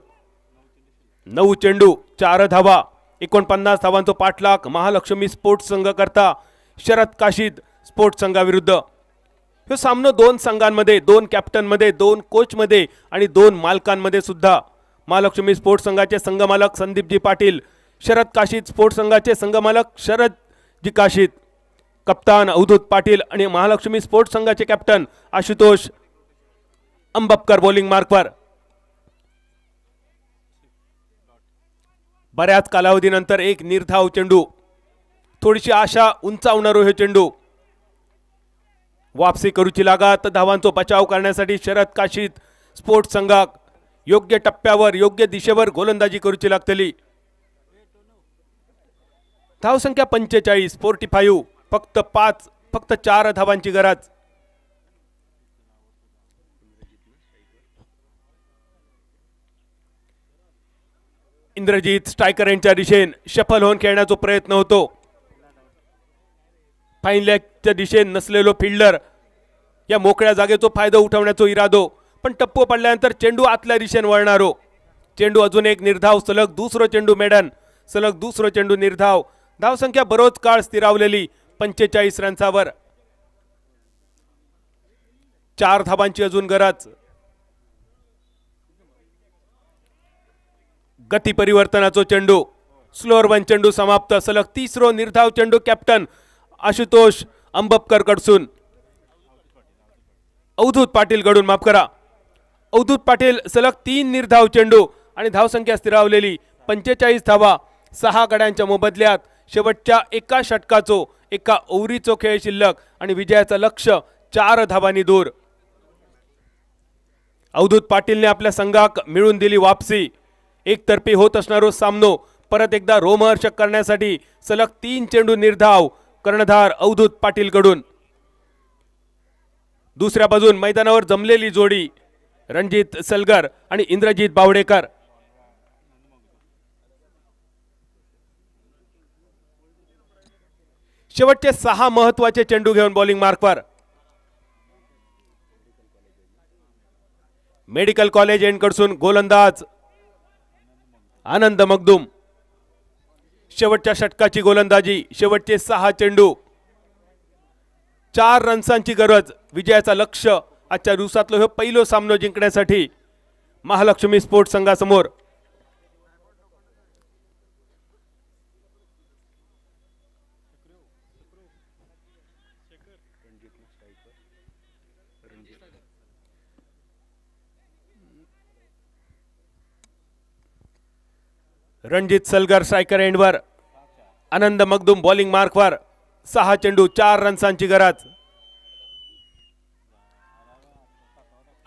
9 चेंडू 4 धावा. 49 धावांचा पाठलाग महालक्ष्मी स्पोर्ट्स संघ करता शरद काशी स्पोर्ट्स संघाविरुद्ध. हे सामनो 2 संघांमध्ये, 2 कॅप्टनमध्ये, 2 कोचमध्ये आणि 2 मालकांमध्ये सुद्धा. महालक्ष्मी स्पोर्ट्स संघाचे संघमालक संदीपजी पाटील शरद काशीद स्पोर्ट्स संघाचे संघमालक शरदजी काशीद, कप्तान अवधूत पाटील आणि महालक्ष्मी स्पोर्ट्स संघाचे कॅप्टन आशुतोष अंबपकर बॉलिंग मार्कवर. बऱ्याच कालावधीनंतर एक निर्धाव चेंडू, थोडीशी आशा उंचावणारो हे चेंडू. वापसी करूची लागत, धावांचा बचाव करण्यासाठी शरद काशीद स्पोर्ट्स संघाक योग्य टप्प्यावर योग्य दिशेवर गोलंदाजी करूची लागतली. धावसंख्या 45, 45, फक्त 4 धावांची गरज. इंद्रजीत स्ट्रायकर यांच्या दिशेन शफल होऊन खेळण्याचा प्रयत्न होतो. फाईन लेगच्या दिशेन नसलेलो फिल्डर या मोकळ्या जागेचा फायदा उठवण्याचा इरादो, पण टप्पू पडल्यानंतर चेंडू आतल्या दिशेने वळणारो. चेंडू अजून एक निर्धाव, सलग दुसरो चेंडू मेडन, सलग दुसरो चेंडू निर्धाव. धावसंख्या बरोच काळ स्थिरावलेली 45 रन्सावर. 4 धावांची अजून गरज. गती परिवर्तनाचा चेंडू, स्लोअर वन चेंडू समाप्त. सलग तिसरो निर्धाव चेंडू कॅप्टन आशुतोष अंबपकर कडसून अवधूत पाटील कडून, माफ करा, अवधूत पाटील सलग 3 निर्धाव चेंडू आणि धावसंख्या स्थिरावलेली 45 धावा. 6 गड्यांच्या मोबदल्यात शेवटच्या एका षटकाचो, एका ओव्हरीचो खेळ शिल्लक आणि विजयाचं लक्ष 4 धावांनी दूर. अवधूत पाटीलने आपल्या संघाक मिळून दिली वापसी. एकतर्फी होत असणारो सामनो परत एकदा रोमहर्षक करण्यासाठी सलग 3 चेंडू निर्धाव कर्णधार अवधूत पाटील कडून. दुसऱ्या बाजून मैदानावर जमलेली जोडी रणजित सलगर आणि इंद्रजीत बावडेकर. शेवटचे 6 महत्वाचे चेंडू घेऊन बॉलिंग मार्कवर. मेडिकल कॉलेज एंड कडसून गोलंदाज आनंद मगदूम. शेवटच्या षटकाची गोलंदाजी, शेवटचे 6 चेंडू, 4 रन्सांची गरज. विजयाचा लक्ष आजच्या दिवसातलो हे पहिलो सामनो जिंकण्यासाठी महालक्ष्मी स्पोर्ट्स संघासमोर. रणजित सलगर स्ट्रायकर एंडवर, आनंद मगदूम बॉलिंग मार्कवर. 6 चेंडू 4 रन्सांची गरज.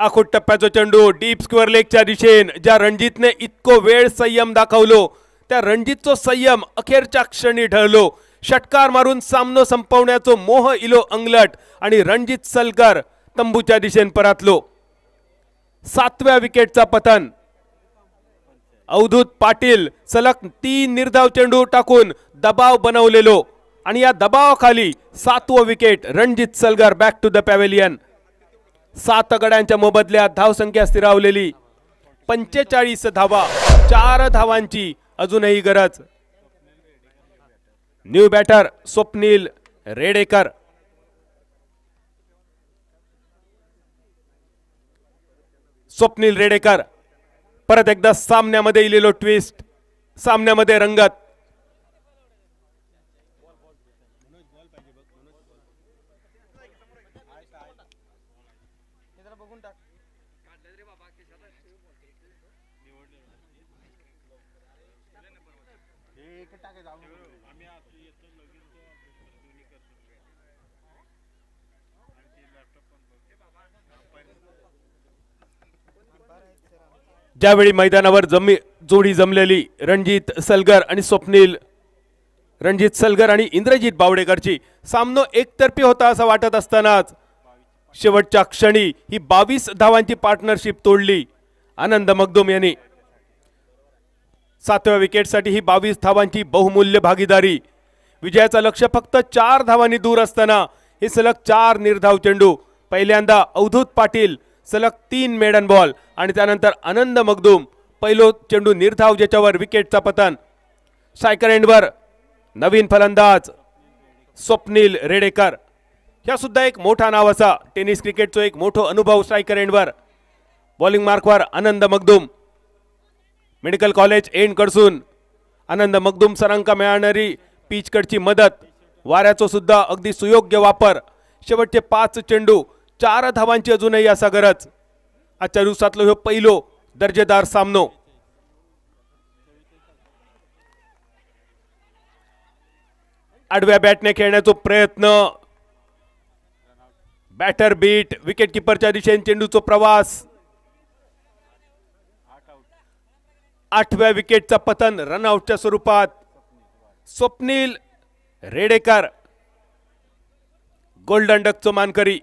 आखूट टप्प्याचा चेंडू डीप स्क्वेअर लेगच्या दिशेन. ज्या रणजितने इतको वेळ संयम दाखवलो त्या रणजितचो संयम अखेरच्या क्षणी ढळलो. षटकार मारून सामनो संपवण्याचो मोह इलो अंगलट आणि रणजित सलगर तंबूच्या दिशेन परतलो. 7व्या विकेटचा पतन. अवधूत पाटील सलग 3 निर्धाव चेंडू टाकून दबाव बनवलेलो आणि या दबावाखाली 7वं wicket. Ranjit Salgar back to the pavilion. 7 गड्यांच्या मोबदल्यात धावसंख्या स्थिरावलेली 45 धावा. 4 धावांची अजूनही गरज. New batter Swapnil Redekar. स्वप्नील रेडेकर परत एकदा सामन्यामध्ये इलेलो ट्विस्ट, सामन्यामध्ये रंगत. ज्यावेळी मैदानावर जोडी जमलेली रणजित सलगर आणि स्वप्नील, रणजित सलगर आणि इंद्रजीत बावडेकरची सामनो एकतर्फी होता असं वाटत असतानाच शेवटच्या क्षणी ही 22 धावांची पार्टनरशिप तोडली आनंद मगदूम यांनी. 7व्या विकेटसाठी ही 22 धावांची बहुमूल्य भागीदारी. विजयाचा लक्ष फक्त 4 धावांनी दूर असताना हे सलग 4 निर्धाव चेंडू. पहिल्यांदा अवधूत पाटील सलग 3 मेडन बॉल आणि त्यानंतर आनंद मगदूम पहिलो चेंडू निर्धाव, ज्याच्यावर विकेटचा पतन. स्ट्रायकर एंडवर नवीन फलंदाज स्वप्नील रेडेकर. ह्या सुद्धा एक मोठा नाव असा टेनिस क्रिकेटचो एक मोठो अनुभव. स्ट्रायकर एंडवर बॉलिंग मार्कवर Anand Magdum. Medical college end कडसून आनंद मगदूम सरांका मिळणारी पिचकडची मदत, वाऱ्याचा सुद्धा अगदी सुयोग्य वापर. शेवटचे 5 चेंडू 4 धावांची अजूनही असा गरज. आजच्या दिवसातलो हे पहिलो दर्जेदार सामनो. आडव्या बॅटने खेळण्याचा प्रयत्न, बॅटर बीट, विकेट किपरच्या दिशेने चेंडूचा प्रवास. 8व्या विकेटचा पतन रनआउटच्या स्वरूपात. स्वप्नील रेडेकर गोल्डन डकचो मानकरी.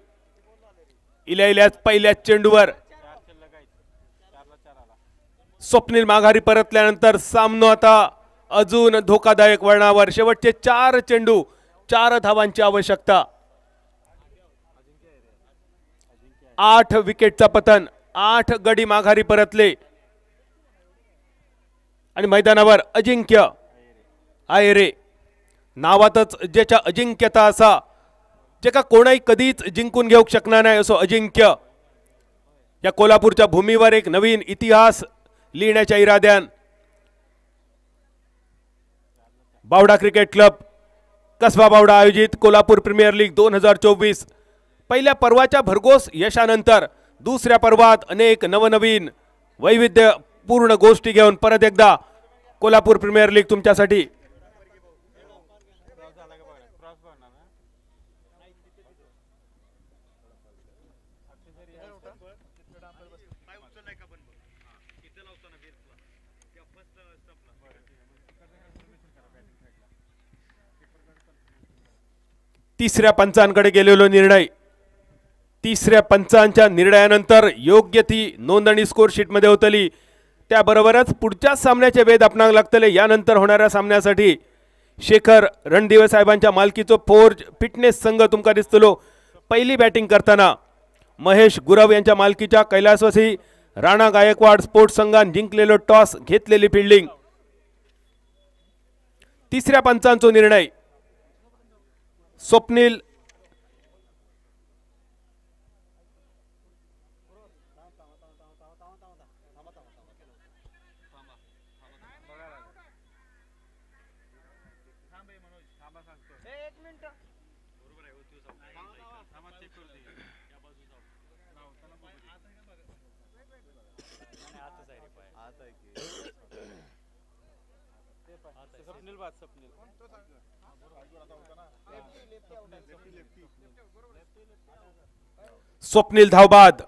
इल्याच पहिल्याच चेंडूवर स्वप्नील माघारी परतल्यानंतर सामनो आता अजून धोकादायक वळणावर. शेवटचे 4 चेंडू 4 धावांची आवश्यकता. 8 विकेटचा पतन, 8 गडी माघारी परतले आणि मैदानावर अजिंक्य आयरे, नावातच ज्याच्या अजिंक्यता असा, जे का कोणाही कधीच जिंकून घेऊ शकणार नाही असो अजिंक्य, या कोल्हापूरच्या भूमीवर एक नवीन इतिहास लिहिण्याच्या इराद्यान बावडा क्रिकेट क्लब कसबा बावडा आयोजित कोल्हापूर प्रीमियर लीग 2024 पहिल्या पर्वाच्या भरघोस यशानंतर दुसऱ्या पर्वात अनेक नवनवीन वैविध्यपूर्ण गोष्टी घेऊन परत एकदा कोल्हापूर प्रीमियर लीग तुमच्यासाठी. तिसऱ्या पंचांकडे गेलेलो निर्णय. तिसऱ्या पंचांच्या निर्णयानंतर योग्य ती नोंदणी स्कोर शीट मध्ये होतली. त्याबरोबरच पुढच्या सामन्याचे वेध आपणाक लागतले. यानंतर होणाऱ्या सामन्यासाठी शेखर रणदिवे साहेबांच्या मालकीचो फोर्ज फिटनेस संघ तुमका दिसतलो. पहिली बॅटिंग करताना महेश गुरव यांच्या मालकीच्या कैलासवासी राणा गायकवाड स्पोर्ट्स संघान जिंकलेलो टॉस घेतलेली फिल्डिंग. तिसऱ्या पंचांचो निर्णय स्वप्नील स्वप्नील धावबाद.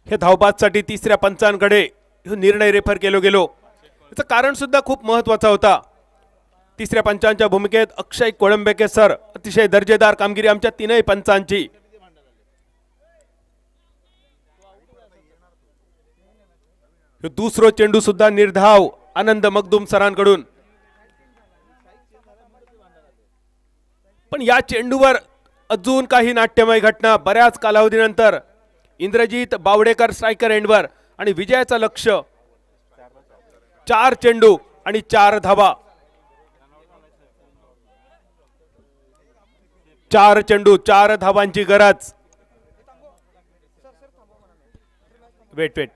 हे धावबादसाठी तिसऱ्या पंचांकडे निर्णय रेफर केलो गेलो. याचं कारण सुद्धा खूप महत्वाचा होता. तिसऱ्या पंचांच्या भूमिकेत अक्षय कोळंबेके सर, अतिशय दर्जेदार कामगिरी आमच्या तीनही पंचांची. दुसरो चेंडू सुद्धा निर्धाव आनंद मगदूम सरांकडून. पण या चेंडूवर अजून काही नाट्यमय घटना. बऱ्याच कालावधीनंतर इंद्रजीत बावडेकर स्ट्रायकर एंडवर आणि विजयाचं लक्ष. 4 चेंडू आणि 4 धावा. 4 चेंडू 4 धावांची गरज. Weight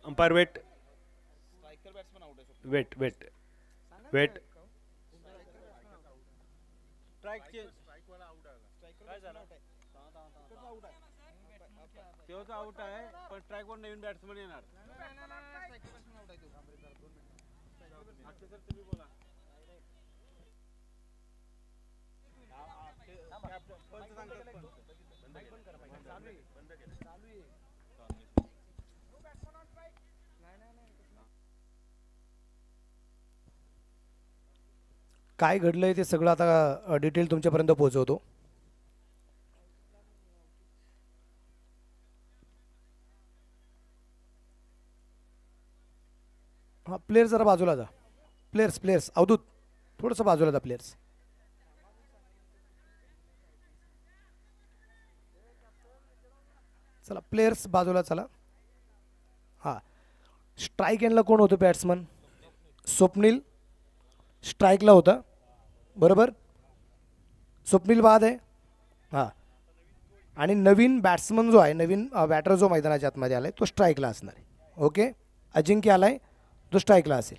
umpire weight. आउट आहे पण स्ट्राइक वर नवीन बॅट्समन येणार. काय घडलंय ते सगळं आता डिटेल तुमच्यापर्यंत पोहोचवतो. हा प्लेयर्स जरा बाजूला जा. प्लेयर्स अवधूत थोडंसं बाजूला जा. प्लेयर्स चला, प्लेयर्स बाजूला चला. हा, स्ट्राईक एंडला कोण होतं बॅट्समन? स्वप्नील स्ट्राईकला होता, बरोबर. स्वप्नील बाद आहे. हां, आणि नवीन बॅट्समन जो आहे, नवीन बॅटर जो मैदानाच्या आतमध्ये आला आहे तो स्ट्राईकला असणार आहे. ओके, अजिंक्य आला आहे, तो स्ट्राईकला असेल.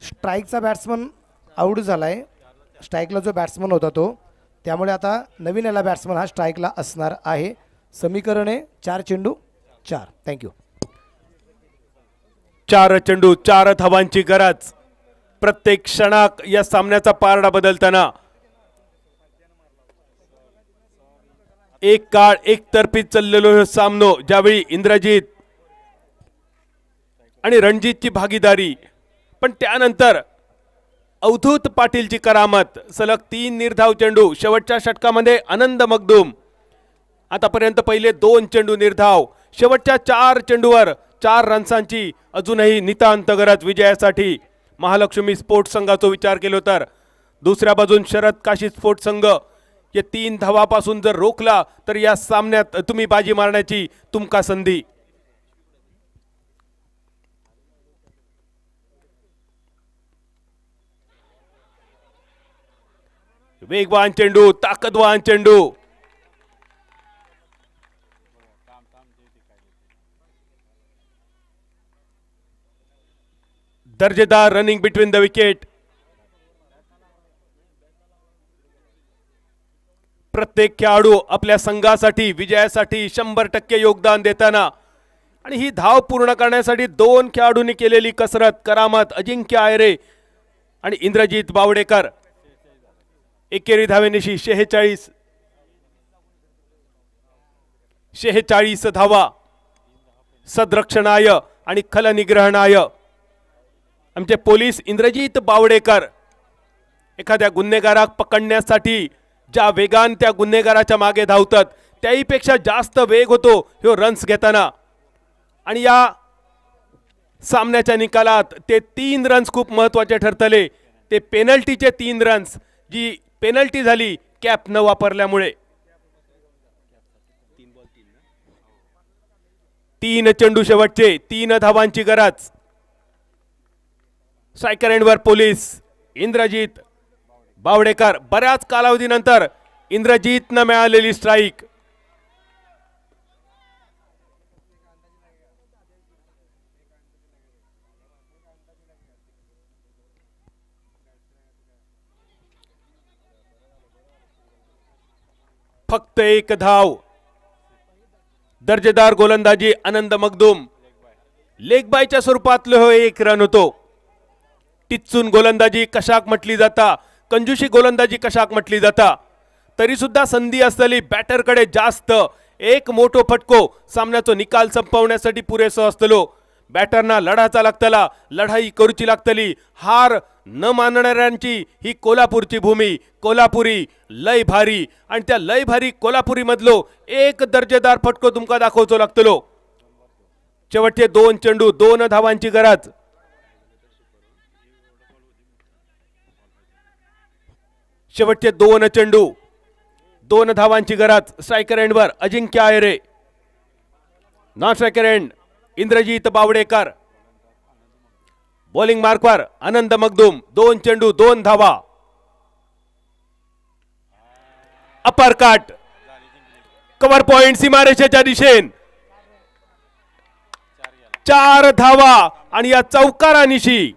स्ट्राईकचा बॅट्समन आऊट झाला आहे, स्ट्राईकला जो बॅट्समन होता तो, त्यामुळे आता नवीन याला बॅट्समन हा स्ट्राईकला असणार आहे. समीकरण आहे 4 चेंडू 4. थँक्यू. 4 चेंडू 4 धावांची गरज. प्रत्येक क्षणात या सामन्याचा पारडा बदलताना एक काळ एकतर्फी चाललेलो हे सामनो, ज्यावेळी इंद्रजीत आणि रणजितची भागीदारी, पण त्यानंतर अवधूत पाटीलची करामत. सलग 3 निर्धाव चेंडू. शेवटच्या षटकामध्ये आनंद मगदूम. आतापर्यंत पहिले 2 चेंडू निर्धाव. शेवटच्या 4 चेंडूवर 4 रन्सांची अजूनही नितांत गरज विजयासाठी महालक्ष्मी स्पोर्ट्स संघाचा विचार केला तर. दुसऱ्या बाजून शरद काशी स्पोर्ट्स संघ या 3 धावापासून जर रोखला तर या सामन्यात तुम्ही बाजी मारण्याची तुमका संधी. वेगवान चेंडू, ताकदवान चेंडू. दर्जेदार रनिंग बिटवीन द विकेट. प्रत्येक खेळाडू आपल्या संघासाठी विजयासाठी 100% योगदान देताना आणि ही धाव पूर्ण करण्यासाठी 2 खेळाडूंनी केलेली कसरत. करामत अजिंक्य आयरे आणि इंद्रजीत बावडेकर. एकेरी धावेनिशी 46 धावा. सदरक्षणाय आणि खलनिग्रहणाय आमचे पोलीस इंद्रजीत बावडेकर एखाद्या गुन्हेगाराक पकडण्यासाठी ज्या वेगान त्या गुन्हेगाराच्या मागे धावतात त्याहीपेक्षा जास्त वेग होतो ह्यो रन्स घेताना. आणि या सामन्याच्या निकालात ते 3 रन्स खूप महत्त्वाचे ठरतले. ते पेनल्टीचे 3 रन्स, जी पेनल्टी झाली कॅप न वापरल्यामुळे. 3 चेंडू शेवटचे, 3 धावांची गरज. स्ट्रायकर एंडवर पोलीस इंद्रजीत बावडेकर. बऱ्याच कालावधीनंतर इंद्रजीतनं मिळालेली स्ट्राईक. फक्त 1 धाव. दर्जेदार गोलंदाजी आनंद मगदूम. लेगबायच्या स्वरूपातलं हो 1 रन होतो. टिच्चून गोलंदाजी कशाक म्हटली जाता, कंजूशी गोलंदाजी कशाक म्हटली जाता, तरी सुद्धा संधी असलेली बॅटरकडे जास्त. एक मोठो फटको सामन्याचा निकाल संपवण्यासाठी पुरेसो असतलो. बॅटरना लढाचा लागतला, लढाई करूची लागतली. हार न मानणाऱ्यांची ही कोल्हापूरची भूमी. कोल्हापुरी लय भारी आणि त्या लय भारी कोल्हापुरी मधलो एक दर्जेदार फटको तुमका दाखवचो लागतलो. शेवटचे 2 चेंडू 2 धावांची गरज. शेवटचे 2 चेंडू 2 धावांची गरज. स्ट्रायकर एंडवर Ajinkya Ayre. Non striker end Indrajeet Bawdekar. Bowling मार्कवर आनंद मगदूम. 2 चेंडू 2 धावा. अपर कट, कव्हर पॉइंट सीमारेषेच्या दिशेन. 4 धावा आणि या चौकारानिशी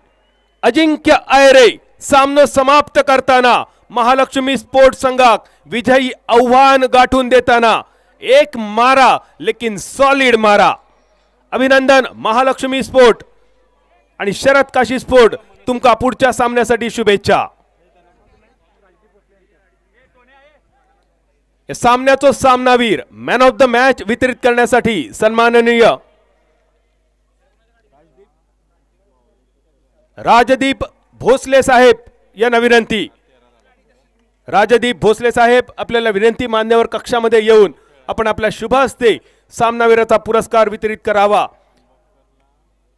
अजिंक्य आयरे सामना समाप्त करताना महालक्ष्मी स्पोर्ट्स संघाक विजयी आव्हान गाठून देताना. एक मारा लेकिन सॉलिड मारा. अभिनंदन महालक्ष्मी स्पोर्ट आणि शरद काशी स्पोर्ट. तुमका पुढच्या सामन्यासाठी शुभेच्छा. या सामन्याचा सामनावीर मॅन ऑफ द मॅच वितरित करण्यासाठी सन्माननीय राजदीप भोसले साहेब यांना विनंती. राजदीप भोसले साहेब आपल्याला विनंती, मान्यवर कक्षामध्ये येऊन आपण आपल्या शुभ हस्ते सामनावीराचा पुरस्कार वितरित करावा.